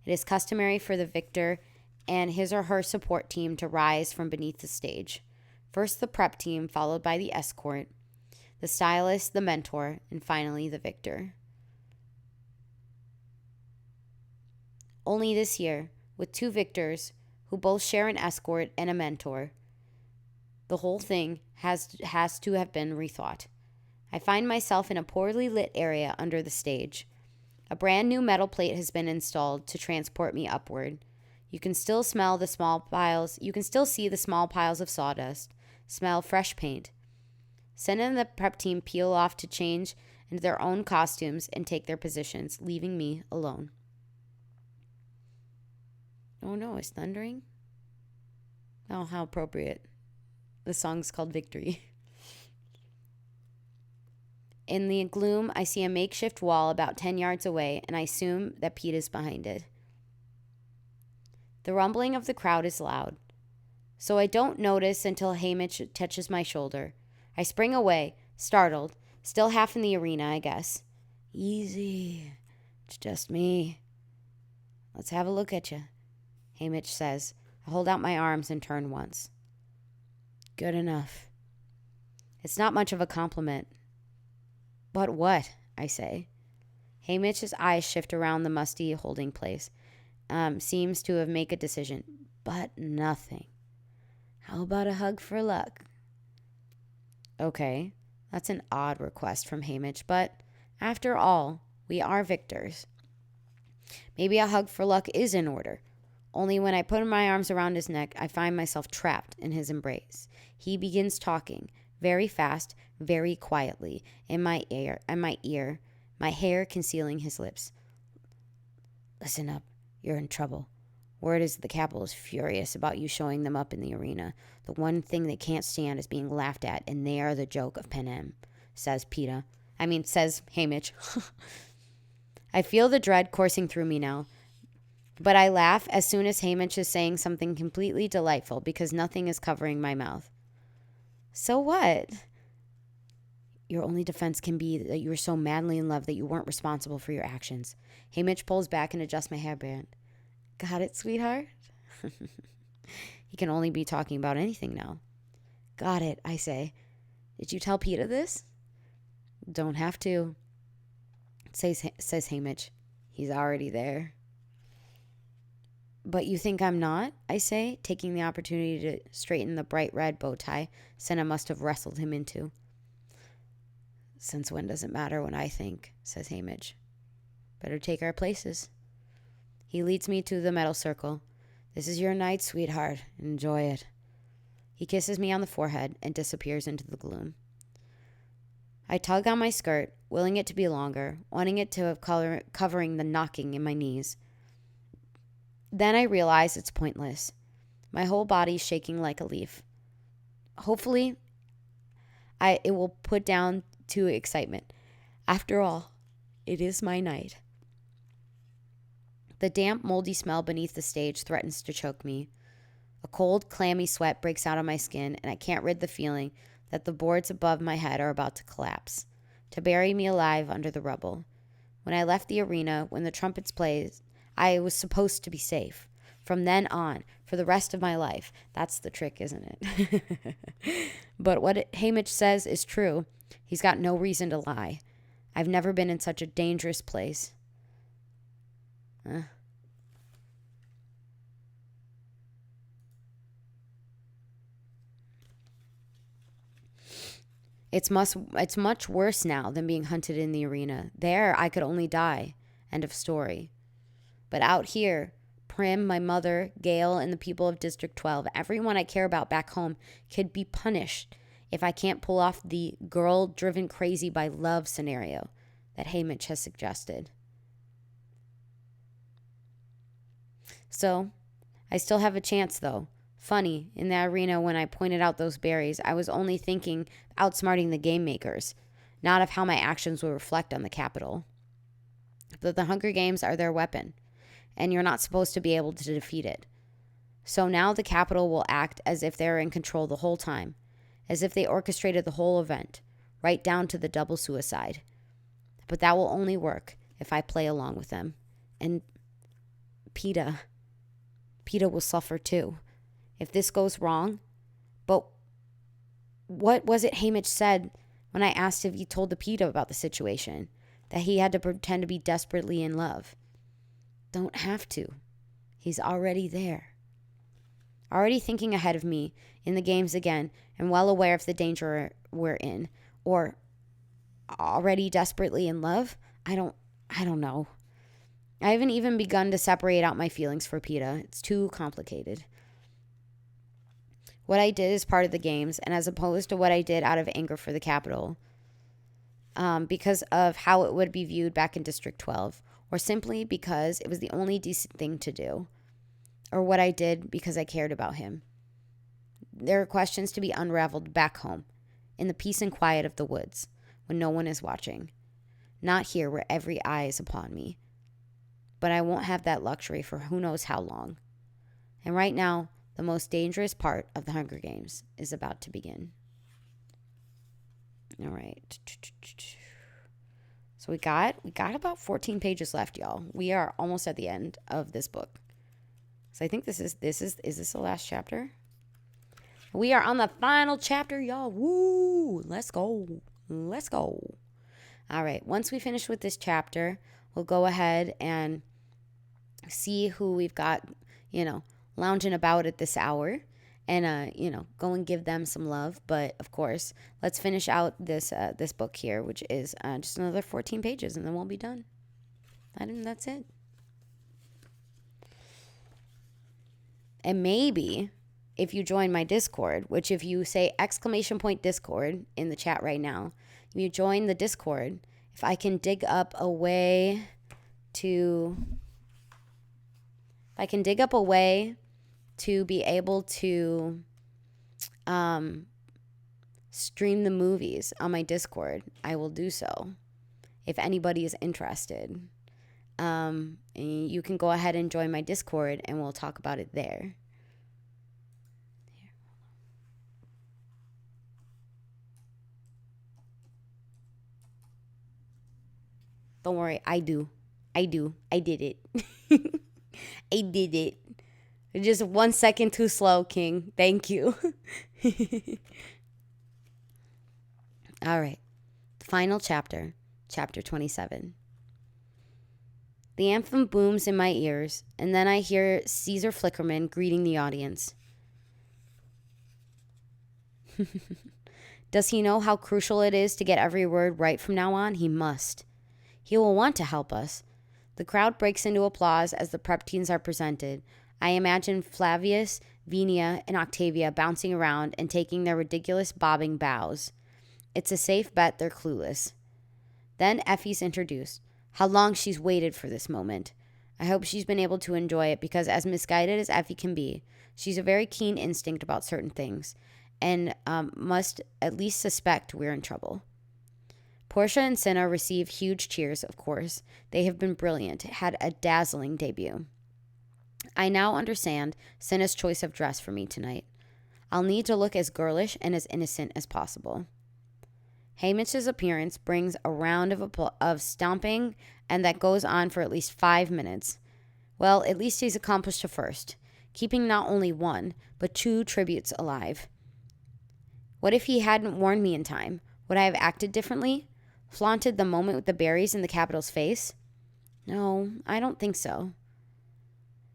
It is customary for the victor and his or her support team to rise from beneath the stage. First the prep team, followed by the escort, the stylist, the mentor, and finally the victor. Only this year, with two victors who both share an escort and a mentor, the whole thing has to have been rethought. I find myself in a poorly lit area under the stage. A brand new metal plate has been installed to transport me upward. You can still see the small piles of sawdust, smell fresh paint. Sen and the prep team peel off to change into their own costumes and take their positions, leaving me alone. Oh no, it's thundering? Oh, how appropriate. The song's called Victory. In the gloom, I see a makeshift wall about 10 yards away, and I assume that Pete is behind it. The rumbling of the crowd is loud, so I don't notice until Hamish touches my shoulder. I spring away, startled, still half in the arena, I guess. Easy, it's just me. Let's have a look at you, Hamish says. I hold out my arms and turn once. Good enough. It's not much of a compliment. But what? I say. Hamish's eyes shift around the musty holding place. Seems to have made a decision. But nothing. How about a hug for luck? Okay, that's an odd request from Hamish, but after all, we are victors. Maybe a hug for luck is in order. Only when I put my arms around his neck, I find myself trapped in his embrace. He begins talking, very fast, very quietly, in my ear, my hair concealing his lips. Listen up, you're in trouble. Word is the Capitol is furious about you showing them up in the arena. The one thing they can't stand is being laughed at, and they are the joke of Panem, says Hamish. I feel the dread coursing through me now. But I laugh as soon as Hamish is saying something completely delightful because nothing is covering my mouth. So what? Your only defense can be that you were so madly in love that you weren't responsible for your actions. Hamish pulls back and adjusts my hairband. Got it, sweetheart? He can only be talking about anything now. Got it, I say. Did you tell Peter this? Don't have to, says Hamish. He's already there. But you think I'm not? I say, taking the opportunity to straighten the bright red bow tie Senna must have wrestled him into. Since when does it matter when I think, says Hamish. Better take our places. He leads me to the metal circle. This is your night, sweetheart. Enjoy it. He kisses me on the forehead and disappears into the gloom. I tug on my skirt, willing it to be longer, wanting it to have covering the knocking in my knees. Then I realize it's pointless. My whole body's shaking like a leaf. Hopefully, it will put down to excitement. After all, it is my night. The damp, moldy smell beneath the stage threatens to choke me. A cold, clammy sweat breaks out on my skin, and I can't rid the feeling that the boards above my head are about to collapse, to bury me alive under the rubble. When I left the arena, when the trumpets played, I was supposed to be safe. From then on, for the rest of my life. That's the trick, isn't it? But what Hamish says is true. He's got no reason to lie. I've never been in such a dangerous place. It's much worse now than being hunted in the arena. There, I could only die. End of story. But out here, Prim, my mother, Gail, and the people of District 12, everyone I care about back home, could be punished if I can't pull off the girl driven crazy by love scenario that Hamish has suggested. So, I still have a chance, though. Funny, in the arena when I pointed out those berries, I was only thinking outsmarting the game makers, not of how my actions will reflect on the Capitol. But the Hunger Games are their weapon, and you're not supposed to be able to defeat it. So now the Capitol will act as if they're in control the whole time, as if they orchestrated the whole event, right down to the double suicide. But that will only work if I play along with them. And PETA will suffer too if this goes wrong. But what was it Haymitch said when I asked if he told the PETA about the situation? That he had to pretend to be desperately in love. Don't have to. He's already there. Already thinking ahead of me in the games again and well aware of the danger we're in. Or already desperately in love? I don't know. I haven't even begun to separate out my feelings for PETA. It's too complicated. What I did is part of the games, and as opposed to what I did out of anger for the Capitol, because of how it would be viewed back in District 12, or simply because it was the only decent thing to do, or what I did because I cared about him. There are questions to be unraveled back home, in the peace and quiet of the woods, when no one is watching. Not here where every eye is upon me. But I won't have that luxury for who knows how long. And right now, the most dangerous part of the Hunger Games is about to begin. All right. So we got about 14 pages left, y'all. We are almost at the end of this book. So I think is this the last chapter? We are on the final chapter, y'all. Woo! Let's go. All right. Once we finish with this chapter, we'll go ahead and see who we've got, lounging about at this hour and, go and give them some love. But, of course, let's finish out this book here, which is just another 14 pages, and then we'll be done. That's it. And maybe if you join my Discord, which if you say !Discord in the chat right now, if you join the Discord, if I can dig up a way to be able to stream the movies on my Discord, I will do so. If anybody is interested, and you can go ahead and join my Discord, and we'll talk about it there. Don't worry, I did it. I did it. Just 1 second too slow, King. Thank you. All right. The final chapter, chapter 27. The anthem booms in my ears, and then I hear Caesar Flickerman greeting the audience. Does he know how crucial it is to get every word right from now on? He must. He will want to help us. The crowd breaks into applause as the prep teams are presented. I imagine Flavius, Venia, and Octavia bouncing around and taking their ridiculous bobbing bows. It's a safe bet they're clueless. Then Effie's introduced. How long she's waited for this moment. I hope she's been able to enjoy it because as misguided as Effie can be, she's a very keen instinct about certain things and must at least suspect we're in trouble. Portia and Cinna receive huge cheers, of course. They have been brilliant, had a dazzling debut. I now understand Cinna's choice of dress for me tonight. I'll need to look as girlish and as innocent as possible. Haymitch's appearance brings a round of stomping, and that goes on for at least 5 minutes. Well, at least he's accomplished a first, keeping not only one, but 2 tributes alive. What if he hadn't warned me in time? Would I have acted differently? Flaunted the moment with the berries in the Capitol's face? No, I don't think so.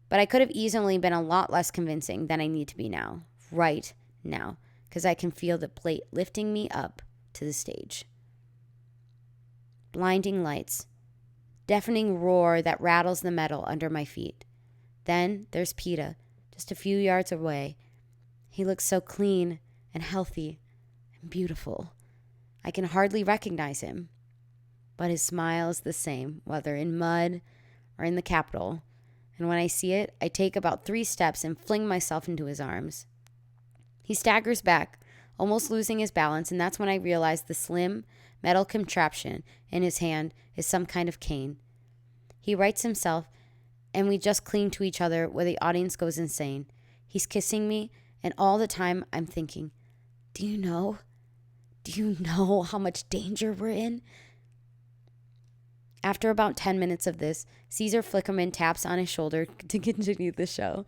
But I could have easily been a lot less convincing than I need to be now. Right now. Because I can feel the plate lifting me up to the stage. Blinding lights. Deafening roar that rattles the metal under my feet. Then there's PETA, just a few yards away. He looks so clean and healthy and beautiful. I can hardly recognize him. But his smile is the same, whether in mud or in the Capitol. And when I see it, I take about 3 steps and fling myself into his arms. He staggers back, almost losing his balance, and that's when I realize the slim metal contraption in his hand is some kind of cane. He rights himself, and we just cling to each other where the audience goes insane. He's kissing me, and all the time I'm thinking, do you know? Do you know how much danger we're in? After about 10 minutes of this, Caesar Flickerman taps on his shoulder to continue the show.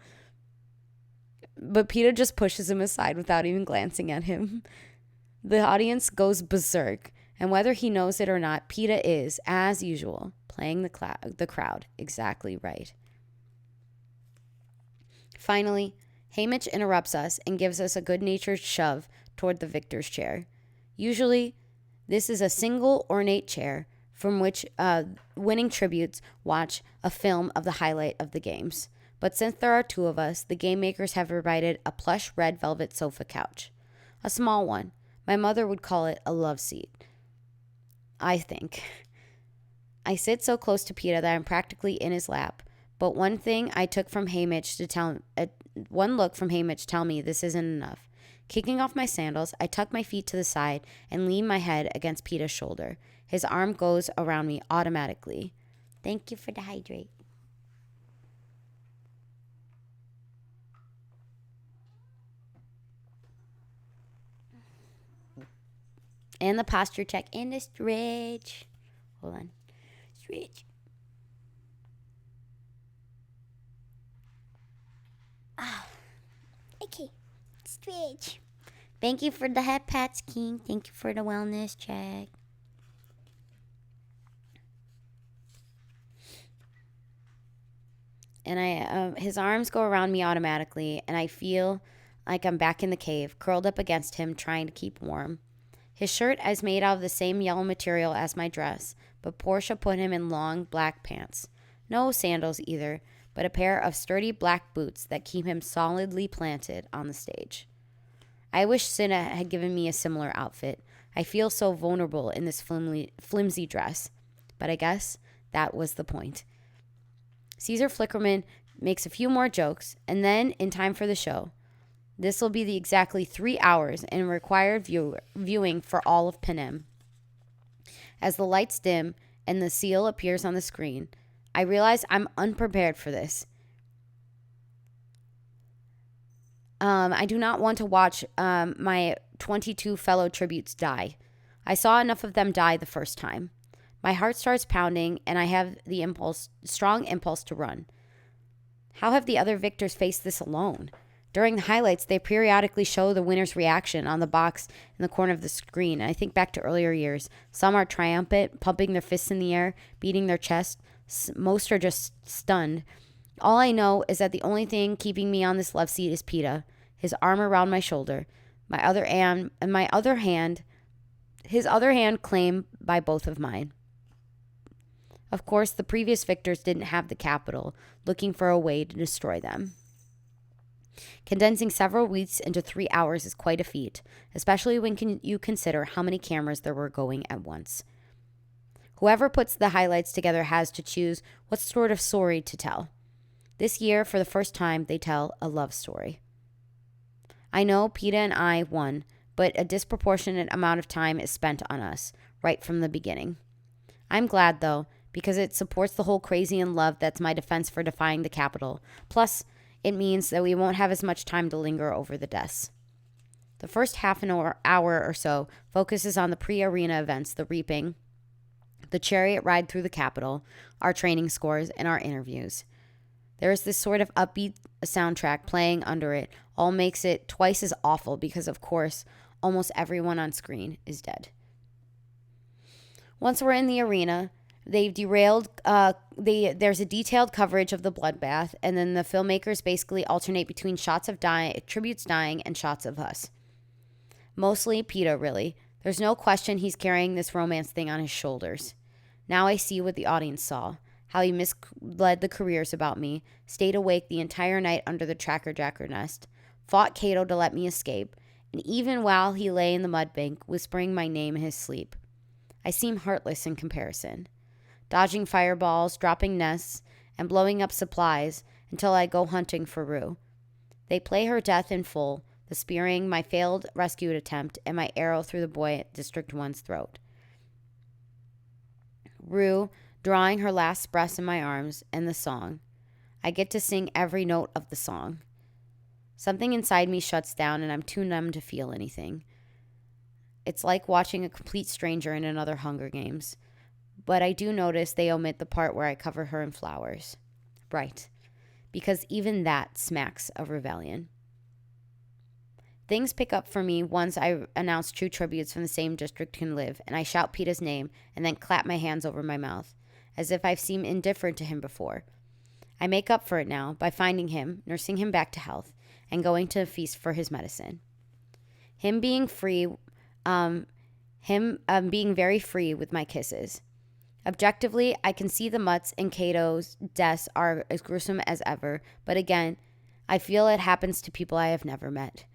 But Peter just pushes him aside without even glancing at him. The audience goes berserk, and whether he knows it or not, Peter is, as usual, playing the crowd exactly right. Finally, Hamish interrupts us and gives us a good-natured shove toward the victor's chair. Usually, this is a single ornate chair from which winning tributes watch a film of the highlight of the games. But since there are two of us, the game makers have provided a plush red velvet sofa couch. A small one. My mother would call it a love seat, I think. I sit so close to Peter that I'm practically in his lap. But one look from Hamish tell me this isn't enough. Kicking off my sandals, I tuck my feet to the side and lean my head against Peter's shoulder. His arm goes around me automatically. Thank you for the hydrate. And the posture check and the stretch. Hold on. Stretch. Okay. Stretch. Thank you for the head pats, King. Thank you for the wellness check. And his arms go around me automatically, and I feel like I'm back in the cave, curled up against him, trying to keep warm. His shirt is made out of the same yellow material as my dress, but Portia put him in long black pants. No sandals either, but a pair of sturdy black boots that keep him solidly planted on the stage. I wish Cinna had given me a similar outfit. I feel so vulnerable in this flimsy dress. But I guess that was the point. Caesar Flickerman makes a few more jokes, and then, in time for the show, this will be the exactly 3 hours in required viewing for all of Panem. As the lights dim and the seal appears on the screen, I realize I'm unprepared for this. I do not want to watch my 22 fellow tributes die. I saw enough of them die the first time. My heart starts pounding, and I have the strong impulse to run. How have the other victors faced this alone? During the highlights, they periodically show the winner's reaction on the box in the corner of the screen. And I think back to earlier years. Some are triumphant, pumping their fists in the air, beating their chest. Most are just stunned. All I know is that the only thing keeping me on this love seat is Peta, his arm around my shoulder, his other hand claimed by both of mine. Of course, the previous victors didn't have the capital, looking for a way to destroy them. Condensing several weeks into 3 hours is quite a feat, especially when you consider how many cameras there were going at once. Whoever puts the highlights together has to choose what sort of story to tell. This year, for the first time, they tell a love story. I know Peta and I won, but a disproportionate amount of time is spent on us, right from the beginning. I'm glad, though, because it supports the whole crazy in love that's my defense for defying the capital. Plus, it means that we won't have as much time to linger over the deaths. The first half an hour or so focuses on the pre-arena events, the reaping, the chariot ride through the capital, our training scores, and our interviews. There is this sort of upbeat soundtrack playing under it, all makes it twice as awful because, of course, almost everyone on screen is dead. Once we're in the arena, there's a detailed coverage of the bloodbath, and then the filmmakers basically alternate between shots of tributes dying and shots of us. Mostly Peta, really. There's no question he's carrying this romance thing on his shoulders. Now I see what the audience saw, how he misled the careers about me, stayed awake the entire night under the tracker-jacker nest, fought Cato to let me escape, and even while he lay in the mud bank, whispering my name in his sleep. I seem heartless in comparison. Dodging fireballs, dropping nests, and blowing up supplies until I go hunting for Rue. They play her death in full, the spearing, my failed rescue attempt, and my arrow through the boy at District 1's throat. Rue, drawing her last breaths in my arms, and the song. I get to sing every note of the song. Something inside me shuts down, and I'm too numb to feel anything. It's like watching a complete stranger in another Hunger Games. But I do notice they omit the part where I cover her in flowers. Right. Because even that smacks of rebellion. Things pick up for me once I announce true tributes from the same district can live, and I shout Peeta's name and then clap my hands over my mouth, as if I've seemed indifferent to him before. I make up for it now by finding him, nursing him back to health, and going to a feast for his medicine. Him being free, being very free with my kisses. Objectively, I can see the Mutts and Cato's deaths are as gruesome as ever, but again, I feel it happens to people I have never met.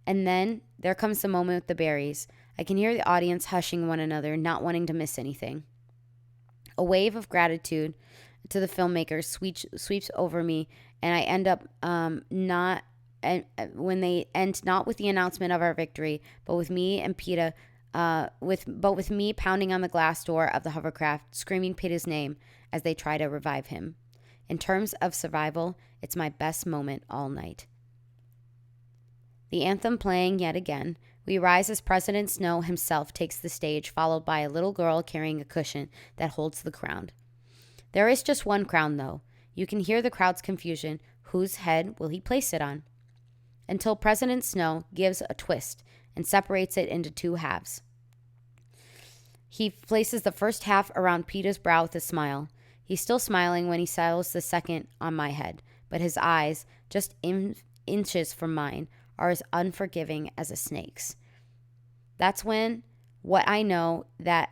And then there comes the moment with the berries. I can hear the audience hushing one another, not wanting to miss anything. A wave of gratitude to the filmmakers sweeps over me, and I end up not with the announcement of our victory, but with me and Peeta, with me pounding on the glass door of the hovercraft, screaming Peeta's name as they try to revive him. In terms of survival, it's my best moment all night. The anthem playing yet again, we rise as President Snow himself takes the stage, followed by a little girl carrying a cushion that holds the crown. There is just one crown, though. You can hear the crowd's confusion. Whose head will he place it on? Until President Snow gives a twist and separates it into two halves. He places the first half around Peeta's brow with a smile. He's still smiling when he settles the second on my head, but his eyes, just inches from mine, are as unforgiving as a snake's. That's when I know that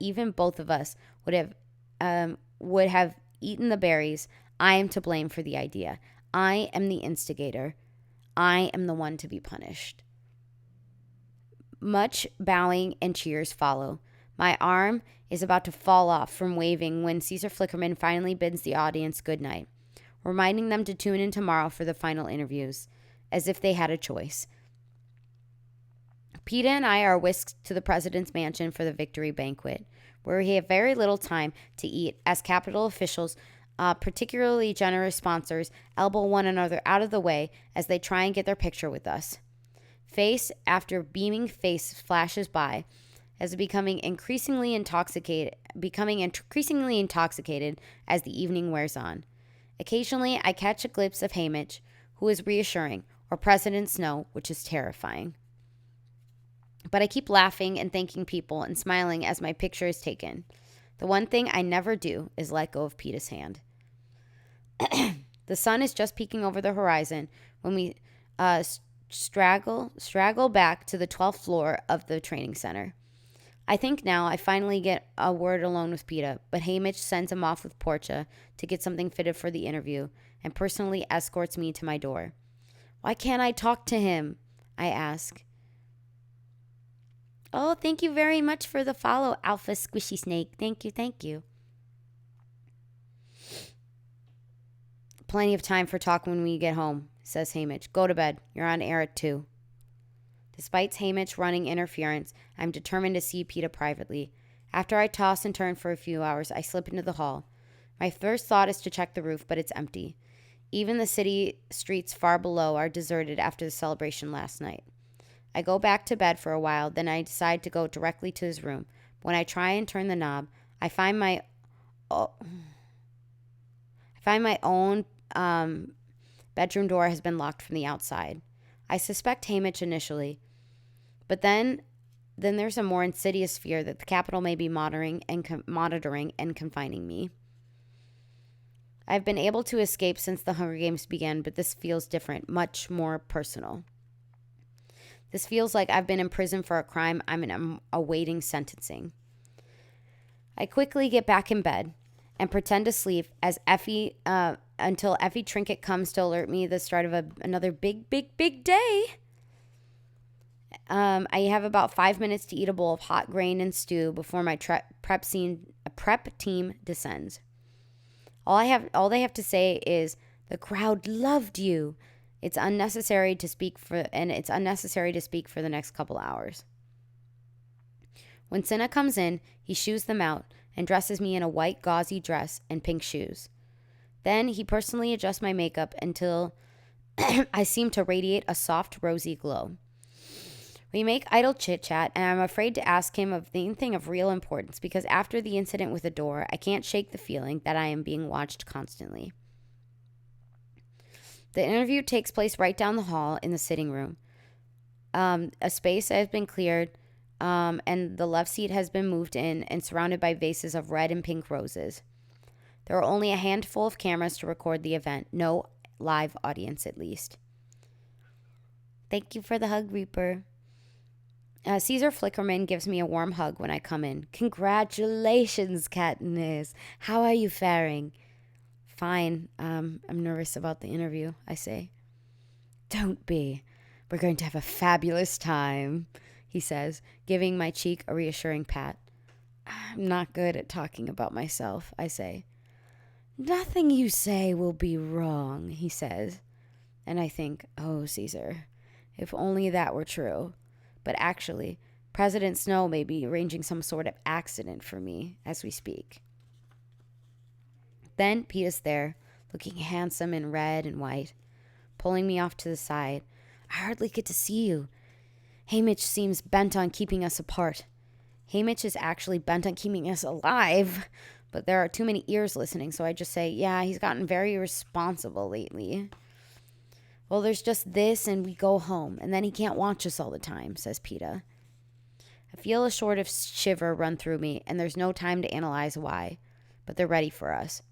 even both of us would have eaten the berries. I am to blame for the idea. I am the instigator. I am the one to be punished. Much bowing and cheers follow. My arm is about to fall off from waving when Caesar Flickerman finally bids the audience good night, reminding them to tune in tomorrow for the final interviews, as if they had a choice. Peeta and I are whisked to the president's mansion for the victory banquet, where we have very little time to eat as Capitol officials, particularly generous sponsors, elbow one another out of the way as they try and get their picture with us. Face after beaming face flashes by, as becoming increasingly intoxicated as the evening wears on. Occasionally, I catch a glimpse of Haymitch, who is reassuring, or President Snow, which is terrifying. But I keep laughing and thanking people and smiling as my picture is taken. The one thing I never do is let go of Peeta's hand. The sun is just peeking over the horizon when we straggle back to the 12th floor of the training center. I think now I finally get a word alone with Peeta, but Haymitch sends him off with Portia to get something fitted for the interview and personally escorts me to my door. Why can't I talk to him? I ask. Oh, thank you very much for the follow, Alpha Squishy Snake. Thank you. Plenty of time for talk when we get home, says Haymitch. Go to bed. You're on air at 2. Despite Haymitch running interference, I'm determined to see Peeta privately. After I toss and turn for a few hours, I slip into the hall. My first thought is to check the roof, but it's empty. Even the city streets far below are deserted after the celebration last night. I go back to bed for a while, then I decide to go directly to his room. When I try and turn the knob, I find my own bedroom door has been locked from the outside. I suspect Haymitch initially, but then there's a more insidious fear that the Capitol may be monitoring and confining me. I've been able to escape since the Hunger Games began, but this feels different, much more personal. This feels like I've been in prison for a crime I'm awaiting sentencing. I quickly get back in bed and pretend to sleep as until Effie Trinket comes to alert me the start of another big day. I have about 5 minutes to eat a bowl of hot grain and stew before my prep team descends. All they have to say is, "The crowd loved you." It's unnecessary to speak for the next couple hours. When Cinna comes in, he shoos them out and dresses me in a white gauzy dress and pink shoes. Then he personally adjusts my makeup until I seem to radiate a soft, rosy glow. We make idle chit chat, and I'm afraid to ask him of anything of real importance because after the incident with the door, I can't shake the feeling that I am being watched constantly. The interview takes place right down the hall in the sitting room. A space has been cleared, and the left seat has been moved in and surrounded by vases of red and pink roses. There are only a handful of cameras to record the event. No live audience, at least. Thank you for the hug, Reaper. Caesar Flickerman gives me a warm hug when I come in. Congratulations, Katniss. How are you faring? Fine. I'm nervous about the interview, I say. Don't be. We're going to have a fabulous time, he says, giving my cheek a reassuring pat. I'm not good at talking about myself, I say. Nothing you say will be wrong, he says. And I think, oh, Caesar, if only that were true. But actually, President Snow may be arranging some sort of accident for me as we speak. Then Peeta's there, looking handsome in red and white, pulling me off to the side. I hardly get to see you. Haymitch seems bent on keeping us apart. Haymitch is actually bent on keeping us alive, but there are too many ears listening, so I just say, yeah, he's gotten very irresponsible lately. Well, there's just this and we go home, and then he can't watch us all the time, says Peeta. I feel a sort of shiver run through me, and there's no time to analyze why, but they're ready for us.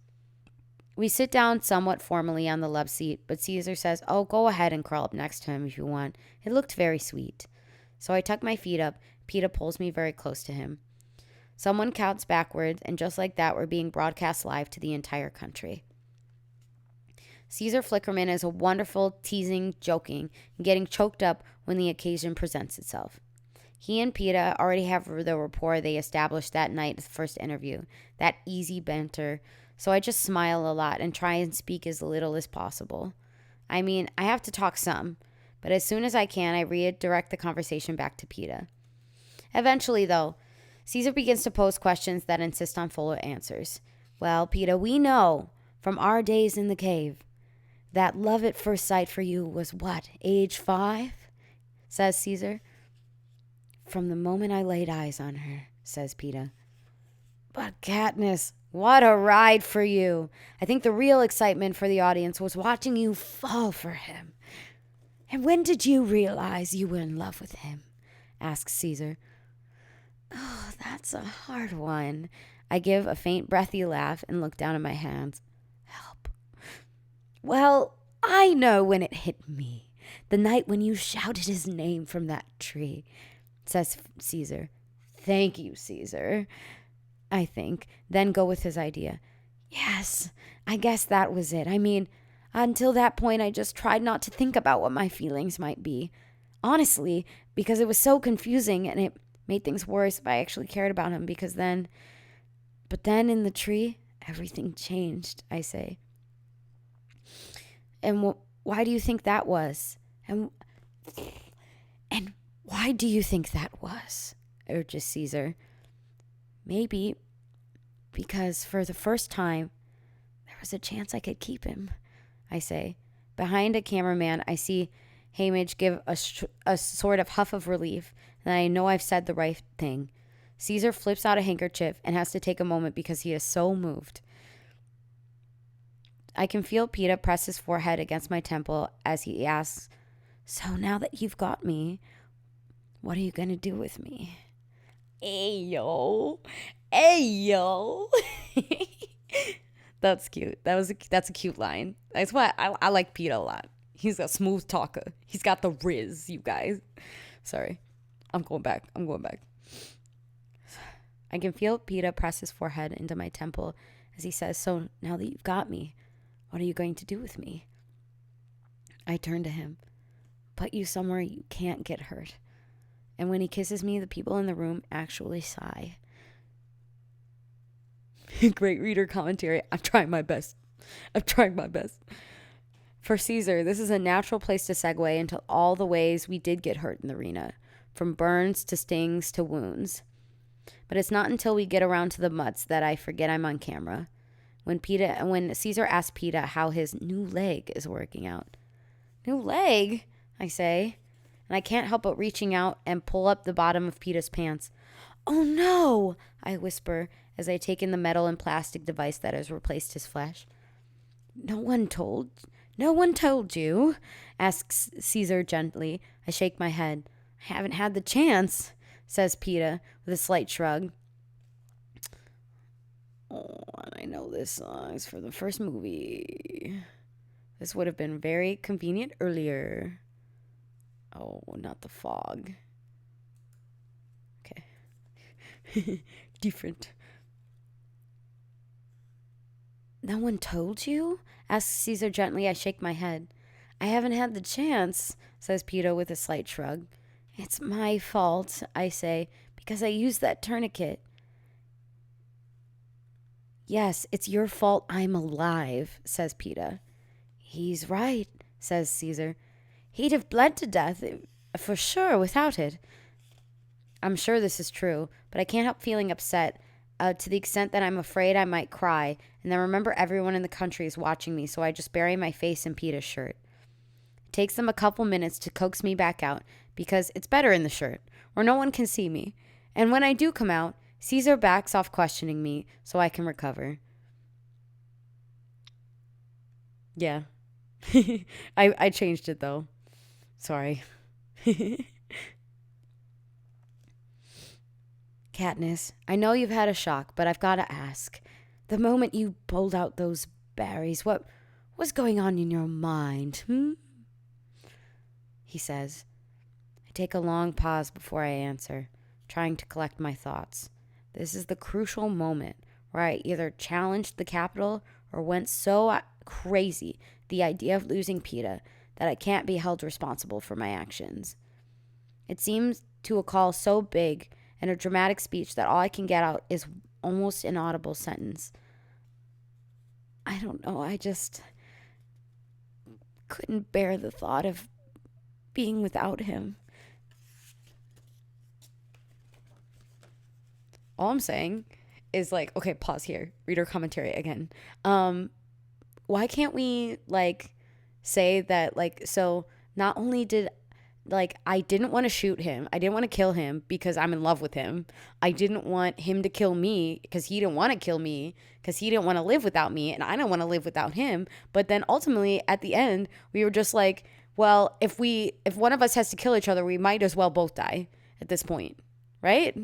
We sit down somewhat formally on the love seat, but Caesar says, oh, go ahead and curl up next to him if you want. It looked very sweet. So I tuck my feet up. Peeta pulls me very close to him. Someone counts backwards, and just like that, we're being broadcast live to the entire country. Caesar Flickerman is a wonderful, teasing, joking, and getting choked up when the occasion presents itself. He and Peeta already have the rapport they established that night at the first interview, that easy banter, so I just smile a lot and try and speak as little as possible. I mean, I have to talk some, but as soon as I can, I redirect the conversation back to Peeta. Eventually, though, Caesar begins to pose questions that insist on fuller answers. Well, Peeta, we know from our days in the cave that love at first sight for you was what, age 5? Says Caesar. From the moment I laid eyes on her, says Peeta. But Katniss, what a ride for you. I think the real excitement for the audience was watching you fall for him. And when did you realize you were in love with him? Asks Caesar. Oh, that's a hard one. I give a faint breathy laugh and look down at my hands. Help. Well, I know when it hit me. The night when you shouted his name from that tree, says Caesar. Thank you, Caesar, I think, then go with his idea. Yes, I guess that was it. I mean, until that point, I just tried not to think about what my feelings might be. Honestly, because it was so confusing and it made things worse if I actually cared about him But then in the tree, everything changed, I say. And why do you think that was? And why do you think that was? Urges Caesar. Maybe because for the first time, there was a chance I could keep him, I say. Behind a cameraman, I see Haymitch give a sort of huff of relief, and I know I've said the right thing. Caesar flips out a handkerchief and has to take a moment because he is so moved. I can feel Peeta press his forehead against my temple as he asks, so now that you've got me, what are you going to do with me? Ayo. Ayo. That's cute. That's a cute line. That's why I like Peeta a lot. He's a smooth talker. He's got the riz, you guys. Sorry. I'm going back. I can feel Peeta press his forehead into my temple as he says, so now that you've got me, what are you going to do with me? I turn to him. Put you somewhere you can't get hurt. And when he kisses me, the people in the room actually sigh. Great reader commentary. I'm trying my best. For Caesar, this is a natural place to segue into all the ways we did get hurt in the arena, from burns to stings to wounds. But it's not until we get around to the mutts that I forget I'm on camera. When Caesar asks Peeta how his new leg is working out. New leg, I say, and I can't help but reaching out and pull up the bottom of Peeta's pants. Oh no, I whisper as I take in the metal and plastic device that has replaced his flesh. No one told you, asks Caesar gently. I shake my head. I haven't had the chance, says Peeta with a slight shrug. Oh, I know this song is for the first movie. This would have been very convenient earlier. Oh, not the fog. Okay. Different. No one told you? Asks Caesar gently. I shake my head. I haven't had the chance, says Peeta with a slight shrug. It's my fault, I say, because I used that tourniquet. Yes, it's your fault I'm alive, says Peeta. He's right, says Caesar. He'd have bled to death, for sure, without it. I'm sure this is true, but I can't help feeling upset to the extent that I'm afraid I might cry, and then remember everyone in the country is watching me, so I just bury my face in Peeta's shirt. It takes them a couple minutes to coax me back out, because it's better in the shirt, where no one can see me. And when I do come out, Caesar backs off questioning me so I can recover. Yeah. I changed it, though. Sorry. Katniss, I know you've had a shock, but I've got to ask. The moment you pulled out those berries, what was going on in your mind, He says. I take a long pause before I answer, trying to collect my thoughts. This is the crucial moment where I either challenged the Capitol or went so crazy the idea of losing Peeta that I can't be held responsible for my actions. It seems to a call so big and a dramatic speech that all I can get out is almost an audible sentence. I don't know, I just couldn't bear the thought of being without him. All I'm saying is like, okay, pause here. Reader commentary again. Why can't we say that so not only did I didn't want to shoot him. I didn't want to kill him because I'm in love with him. I didn't want him to kill me because he didn't want to kill me because he didn't want to live without me and I don't want to live without him. But then ultimately at the end, we were just like, well, if one of us has to kill each other, we might as well both die at this point, right?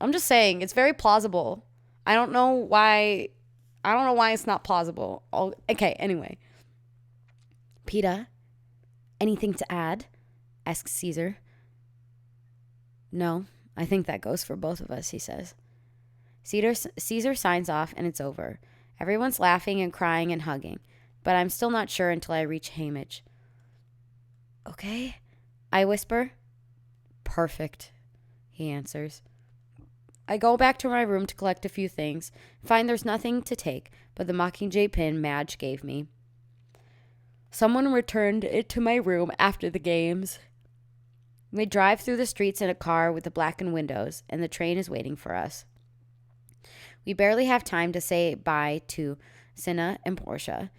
I'm just saying, it's very plausible. I don't know why it's not plausible. Okay, anyway. Peeta, anything to add? Asks Caesar. No, I think that goes for both of us, he says. Caesar signs off and it's over. Everyone's laughing and crying and hugging, but I'm still not sure until I reach Haymitch. Okay? I whisper. Perfect, he answers. I go back to my room to collect a few things, find there's nothing to take but the Mockingjay pin Madge gave me. Someone returned it to my room after the games. We drive through the streets in a car with the blackened windows, and the train is waiting for us. We barely have time to say bye to Cinna and Portia,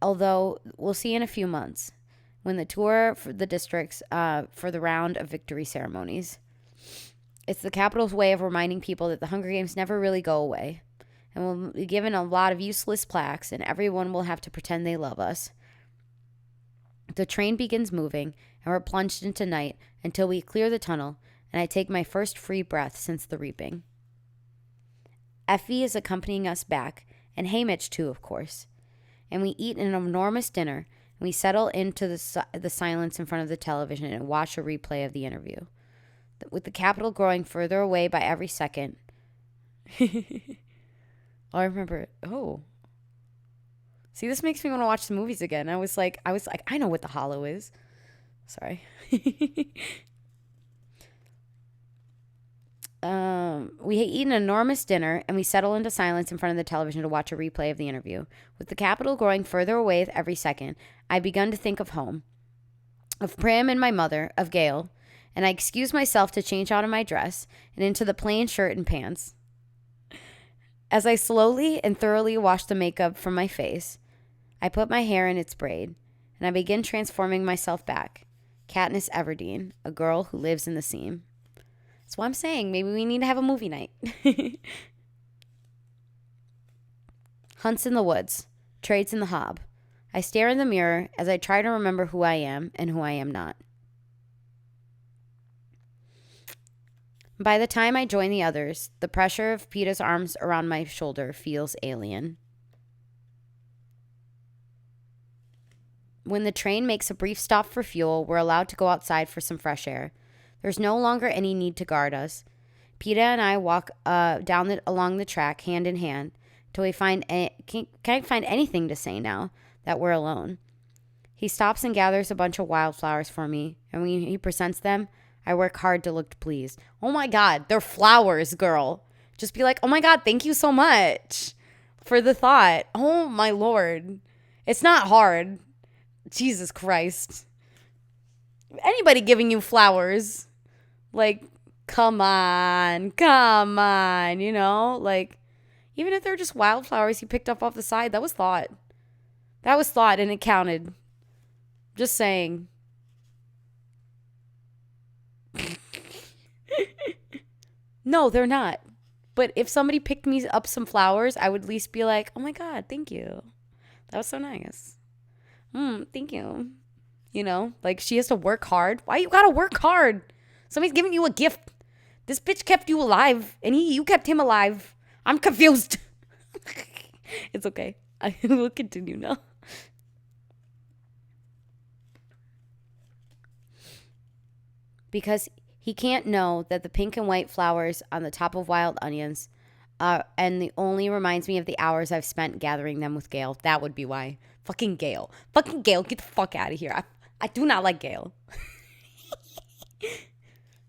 although we'll see in a few months, when the tour for the districts for the round of victory ceremonies. It's the Capitol's way of reminding people that the Hunger Games never really go away, and we'll be given a lot of useless plaques, and everyone will have to pretend they love us. The train begins moving, and we're plunged into night until we clear the tunnel, and I take my first free breath since the reaping. Effie is accompanying us back, and Haymitch too, of course. And we eat an enormous dinner, and we settle into the silence in front of the television and watch a replay of the interview. With the Capitol growing further away by every second. I remember, see, this makes me want to watch the movies again. I was like, I know what the Hollow is. Sorry. We eat an enormous dinner, and we settle into silence in front of the television to watch a replay of the interview. With the Capitol growing further away with every second, I begun to think of home, of Prim and my mother, of Gale, and I excused myself to change out of my dress and into the plain shirt and pants. As I slowly and thoroughly washed the makeup from my face, I put my hair in its braid, and I begin transforming myself back. Katniss Everdeen, a girl who lives in the seam. That's what I'm saying. Maybe we need to have a movie night. Hunts in the woods. Trades in the hob. I stare in the mirror as I try to remember who I am and who I am not. By the time I join the others, the pressure of Peeta's arms around my shoulder feels alien. When the train makes a brief stop for fuel, we're allowed to go outside for some fresh air. There's no longer any need to guard us. Peeta and I walk along the track, hand in hand, till we can't find anything to say now that we're alone. He stops and gathers a bunch of wildflowers for me, and when he presents them, I work hard to look pleased. Oh my God, they're flowers, girl. Just be like, oh my God, thank you so much for the thought. Oh my Lord. It's not hard. Jesus Christ. Anybody giving you flowers, like, come on, you know? Like, even if they're just wildflowers you picked up off the side, that was thought. That was thought and it counted. Just saying. No, they're not. But if somebody picked me up some flowers, I would at least be like, oh my God, thank you. That was so nice. Thank you. You know, like she has to work hard. Why you gotta work hard? Somebody's giving you a gift. This bitch kept you alive, and you kept him alive. I'm confused. It's okay. I will continue now. Because he can't know that the pink and white flowers on the top of wild onions and the only reminds me of the hours I've spent gathering them with Gale. That would be why. Fucking Gale. Fucking Gale, get the fuck out of here. I do not like Gale.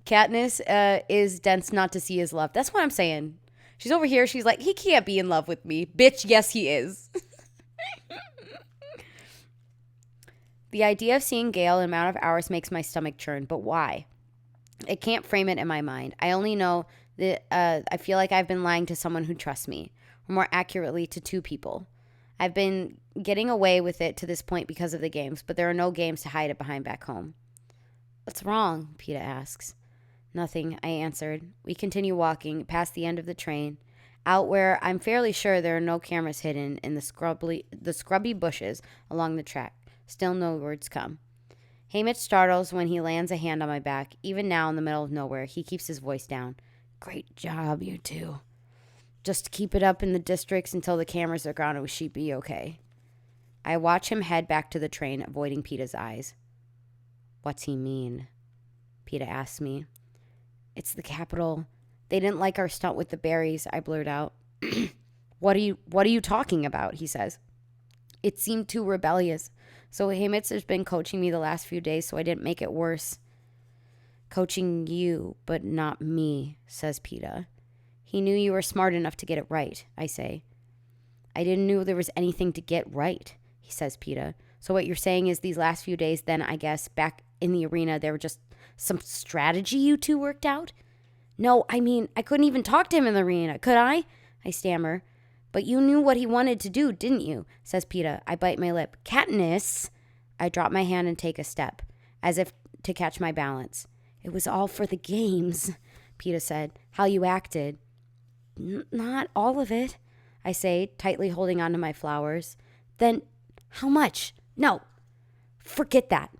Katniss is dense not to see his love. That's what I'm saying. She's over here. She's like, he can't be in love with me. Bitch, yes, he is. The idea of seeing Gale in an amount of hours makes my stomach churn. But why? I can't frame it in my mind. I only know that I feel like I've been lying to someone who trusts me. Or more accurately, to two people. I've been getting away with it to this point because of the games, but there are no games to hide it behind back home. What's wrong? Peeta asks. Nothing, I answered. We continue walking past the end of the train, out where I'm fairly sure there are no cameras hidden in the scrubby bushes along the track. Still no words come. Haymitch startles when he lands a hand on my back. Even now in the middle of nowhere, he keeps his voice down. Great job, you two. Just keep it up in the districts until the cameras are gone and we should be okay. I watch him head back to the train, avoiding Peeta's eyes. What's he mean? Peeta asks me. It's the capital. They didn't like our stunt with the berries, I blurt out. What are you talking about? He says. It seemed too rebellious. So Haymitch has been coaching me the last few days, so I didn't make it worse. Coaching you, but not me, says Peeta. He knew you were smart enough to get it right, I say. I didn't know there was anything to get right, he says, Peeta. So what you're saying is these last few days, then I guess, back in the arena, there were just some strategy you two worked out? No, I mean, I couldn't even talk to him in the arena, could I? I stammer. But you knew what he wanted to do, didn't you? Says Peeta. I bite my lip. Katniss! I drop my hand and take a step, as if to catch my balance. It was all for the games, Peeta said. How you acted. Not all of it, I say, tightly holding onto my flowers. Then, how much? No, forget that.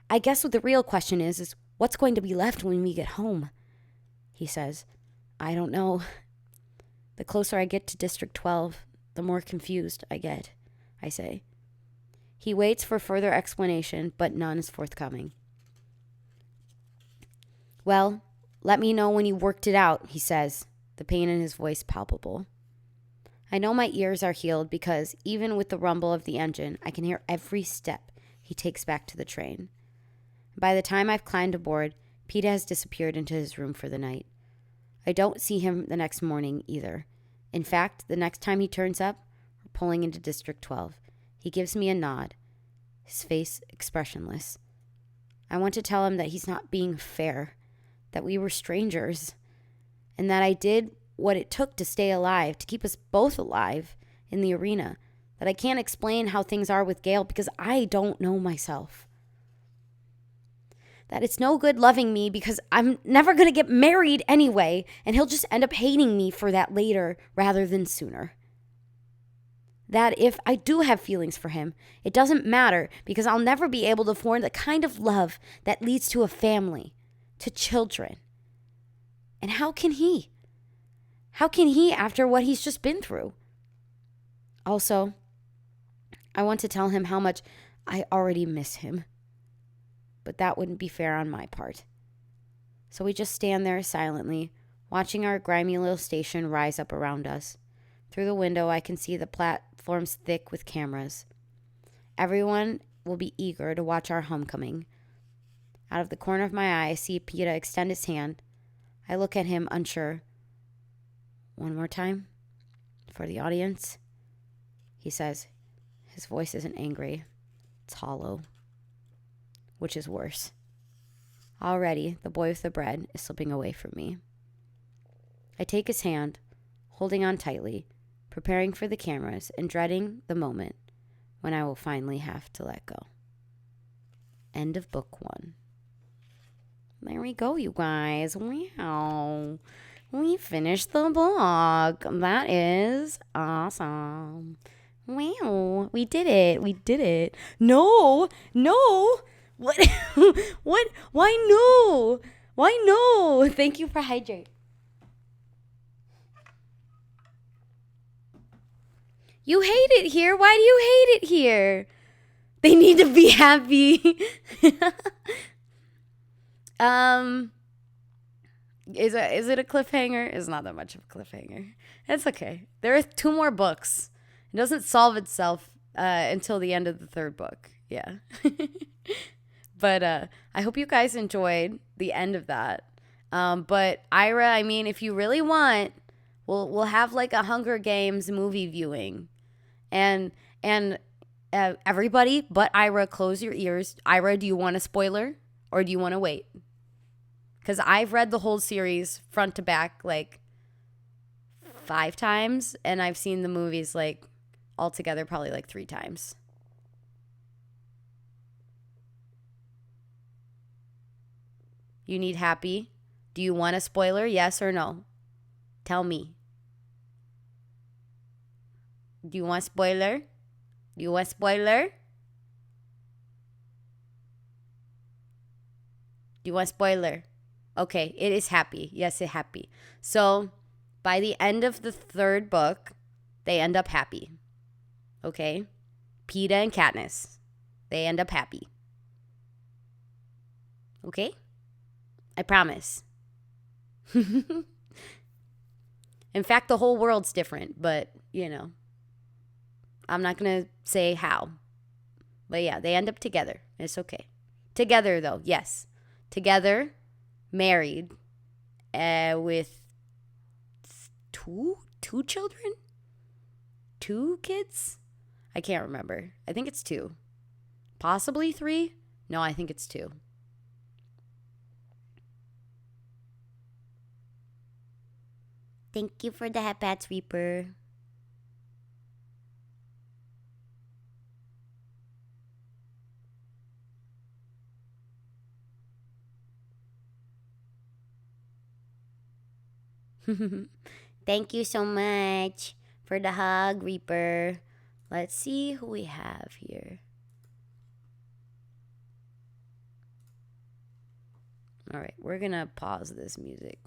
I guess what the real question is what's going to be left when we get home? He says. I don't know. The closer I get to District 12, the more confused I get, I say. He waits for further explanation, but none is forthcoming. Well, let me know when you worked it out, he says, the pain in his voice palpable. I know my ears are healed because, even with the rumble of the engine, I can hear every step he takes back to the train. By the time I've climbed aboard, Peeta has disappeared into his room for the night. I don't see him the next morning either. In fact, the next time he turns up, we're pulling into District 12. He gives me a nod, his face expressionless. I want to tell him that he's not being fair, that we were strangers, and that I did what it took to stay alive, to keep us both alive in the arena, that I can't explain how things are with Gail because I don't know myself. That it's no good loving me because I'm never going to get married anyway, and he'll just end up hating me for that later rather than sooner. That if I do have feelings for him, it doesn't matter because I'll never be able to form the kind of love that leads to a family, to children. And how can he? How can he after what he's just been through? Also, I want to tell him how much I already miss him. But that wouldn't be fair on my part. So we just stand there silently, watching our grimy little station rise up around us. Through the window, I can see the platforms thick with cameras. Everyone will be eager to watch our homecoming. Out of the corner of my eye, I see Peter extend his hand. I look at him, unsure. One more time? For the audience? He says. His voice isn't angry. It's hollow. Which is worse. Already, the boy with the bread is slipping away from me. I take his hand, holding on tightly, preparing for the cameras and dreading the moment when I will finally have to let go. End of book 1. There we go, you guys. Wow. We finished the book. That is awesome. Wow. We did it. We did it. No. What? What? Why no? Why no? Thank you for hydrate. You hate it here. Why do you hate it here? They need to be happy. Is it a cliffhanger? It's not that much of a cliffhanger. It's okay. There are 2 more books. It doesn't solve itself until the end of the 3rd book. Yeah. But I hope you guys enjoyed the end of that. But Ira, I mean, if you really want, we'll have like a Hunger Games movie viewing. And everybody but Ira, close your ears. Ira, do you want a spoiler or do you want to wait? Because I've read the whole series front to back like 5 times, and I've seen the movies like altogether probably like 3 times. You need happy. Do you want a spoiler? Yes or no? Tell me. Do you want spoiler? Do you want spoiler? Do you want spoiler? Okay, it is happy. Yes, it's happy. So, by the end of the 3rd book, they end up happy. Okay? Peeta and Katniss, they end up happy. Okay? I promise. In fact, the whole world's different, but, you know, I'm not going to say how. But yeah, they end up together. It's okay. Together, though, yes. Together, married, with two children? 2 kids? I can't remember. I think it's 2. Possibly 3? No, I think it's 2. Thank you for the Hepats, Reaper. Thank you so much for the hug, Reaper. Let's see who we have here. All right, we're going to pause this music.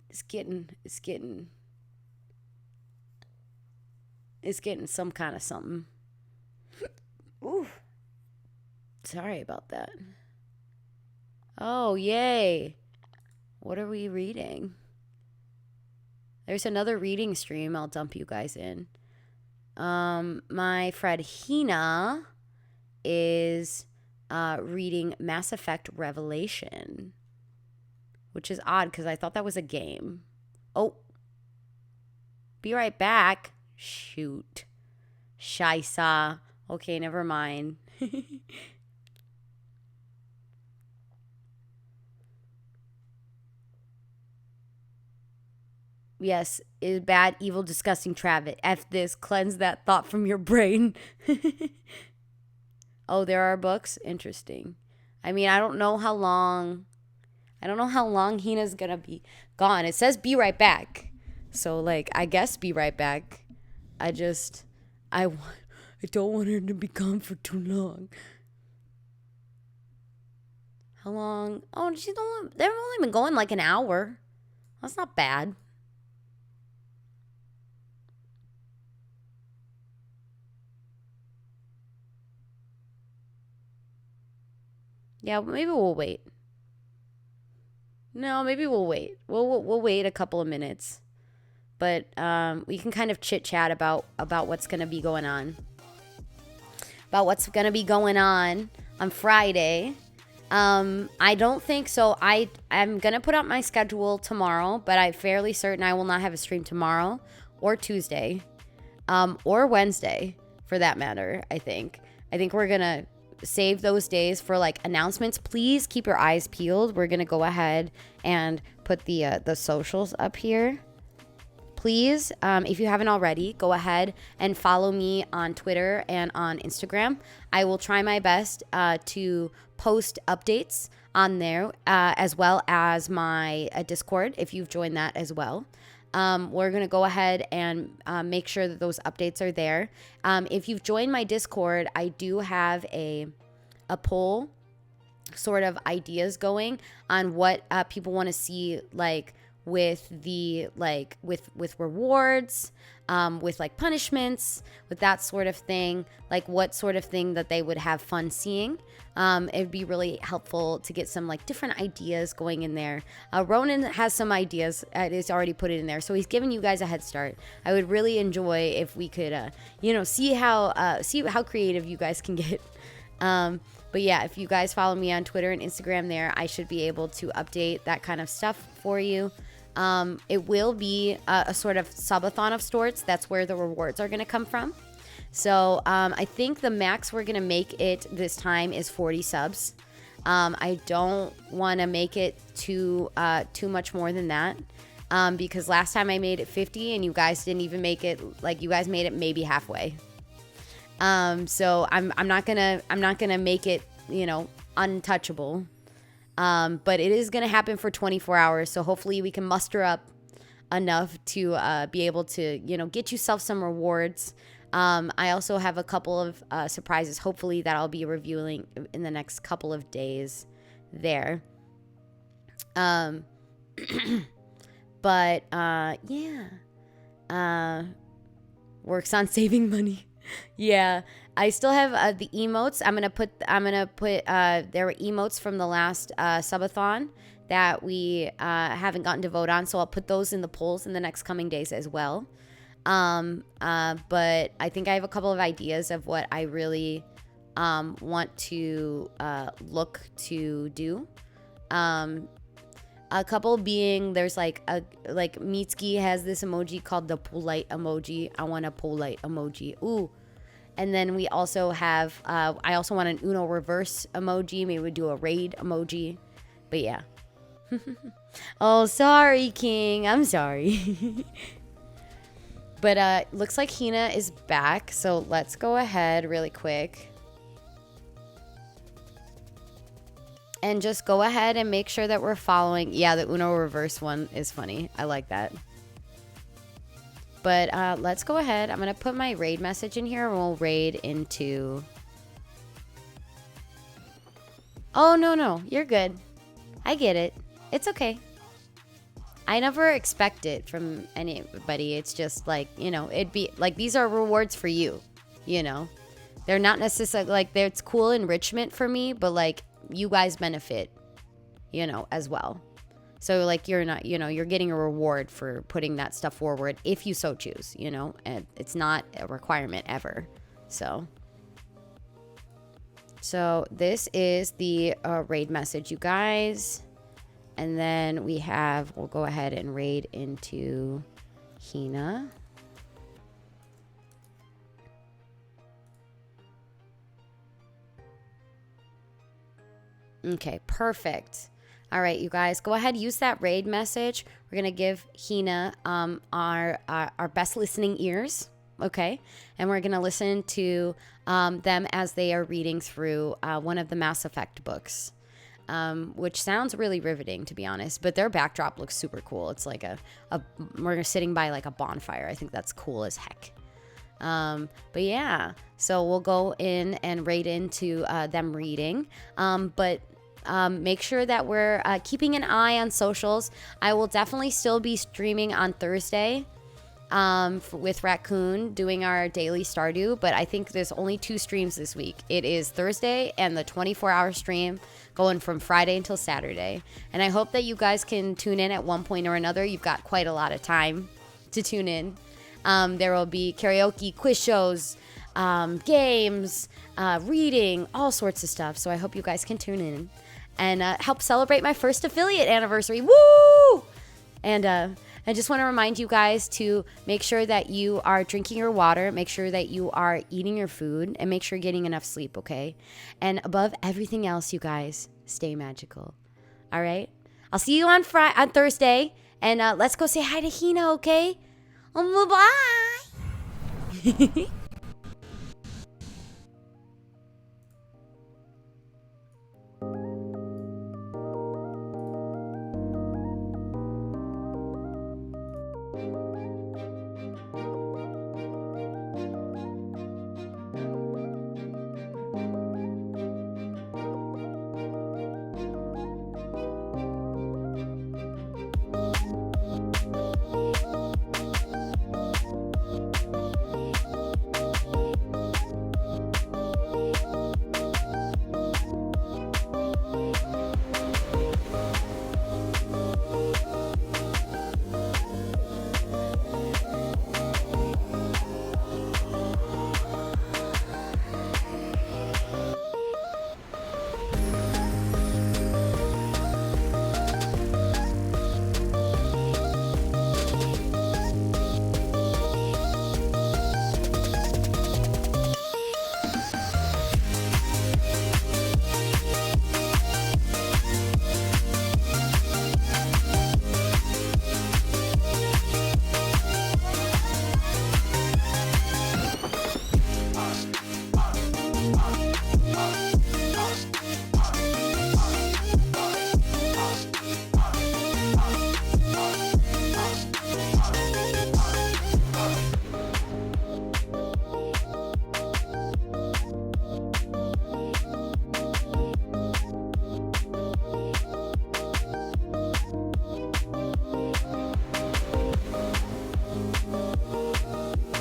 It's getting some kind of something. Ooh. Sorry about that. Oh, yay. What are we reading? There's another reading stream I'll dump you guys in. My friend Hina is reading Mass Effect Revelation, which is odd because I thought that was a game. Oh, be right back. Shoot. Scheisse. Okay, never mind. Yes, is bad, evil, disgusting, Travis. F this, cleanse that thought from your brain. Oh, there are books? Interesting. I mean, I don't know how long Hina's gonna be gone. It says be right back. So like I guess be right back. I just I I don't want her to be gone for too long. How long? Oh, they've only been going like an hour. That's not bad. Yeah, maybe we'll wait. No, maybe we'll wait. We'll wait a couple of minutes, but we can kind of chit chat about what's gonna be going on. About what's gonna be going on Friday. I don't think so. I'm gonna put out my schedule tomorrow, but I'm fairly certain I will not have a stream tomorrow or Tuesday, or Wednesday for that matter. I think we're gonna save those days for like announcements. Please keep your eyes peeled. We're gonna go ahead and put the socials up here. Please, if you haven't already, go ahead and follow me on Twitter and on Instagram. I will try my best to post updates on there, as well as my Discord if you've joined that as well. We're going to go ahead and make sure that those updates are there. If you've joined my Discord, I do have a poll sort of ideas going on what people want to see, like with the with rewards, with like punishments, with that sort of thing, like what sort of thing that they would have fun seeing. It'd be really helpful to get some like different ideas going in there. Ronan has some ideas. He's already put it in there, so he's giving you guys a head start. I would really enjoy if we could see how creative you guys can get. But yeah, if you guys follow me on Twitter and Instagram there, I should be able to update that kind of stuff for you. It will be a sort of subathon of sorts. That's where the rewards are going to come from. So I think the max we're going to make it this time is 40 subs. I don't want to make it too much more than that, because last time I made it 50 and you guys didn't even make it. Like, you guys made it maybe halfway. So I'm not gonna make it untouchable. But it is going to happen for 24 hours. So hopefully we can muster up enough to be able to, get yourself some rewards. I also have a couple of surprises, hopefully, that I'll be reviewing in the next couple of days there. But yeah. Works on saving money. Yeah, I still have the emotes. I'm gonna put there were emotes from the last subathon that we haven't gotten to vote on, so I'll put those in the polls in the next coming days as well. But I think I have a couple of ideas of what I really want to look to do. A couple being, there's like Mitsuki has this emoji called the polite emoji. I want a polite emoji. Ooh. And then we also have, I also want an Uno reverse emoji. Maybe we do a raid emoji. But yeah. Oh, sorry, King. I'm sorry. But looks like Hina is back. So let's go ahead really quick. And just go ahead and make sure that we're following. Yeah, the Uno reverse one is funny. I like that. But let's go ahead. I'm going to put my raid message in here and we'll raid into... Oh, no. You're good. I get it. It's okay. I never expect it from anybody. It's just like, it'd be like, these are rewards for you, They're not necessarily like, it's cool enrichment for me, but like, you guys benefit, as well. So like, you're not, you're getting a reward for putting that stuff forward if you so choose, and it's not a requirement ever. So this is the raid message, you guys. And then we'll go ahead and raid into Hina. Okay, perfect. All right, you guys, go ahead, use that raid message. We're gonna give Hina our best listening ears, okay? And we're gonna listen to them as they are reading through one of the Mass Effect books, which sounds really riveting, to be honest. But their backdrop looks super cool. It's like we're sitting by like a bonfire. I think that's cool as heck. But yeah, so we'll go in and raid into them reading. But make sure that we're keeping an eye on socials. I will definitely still be streaming on Thursday with Raccoon doing our daily Stardew, but I think there's only 2 streams this week. It is Thursday and the 24-hour stream going from Friday until Saturday. And I hope that you guys can tune in at one point or another. You've got quite a lot of time to tune in. There will be karaoke, quiz shows, games, reading, all sorts of stuff. So I hope you guys can tune in and help celebrate my first affiliate anniversary. Woo! And I just want to remind you guys to make sure that you are drinking your water, make sure that you are eating your food, and make sure you're getting enough sleep, okay? And above everything else, you guys, stay magical. All right? I'll see you on Thursday, and let's go say hi to Hina, okay? Bye-bye.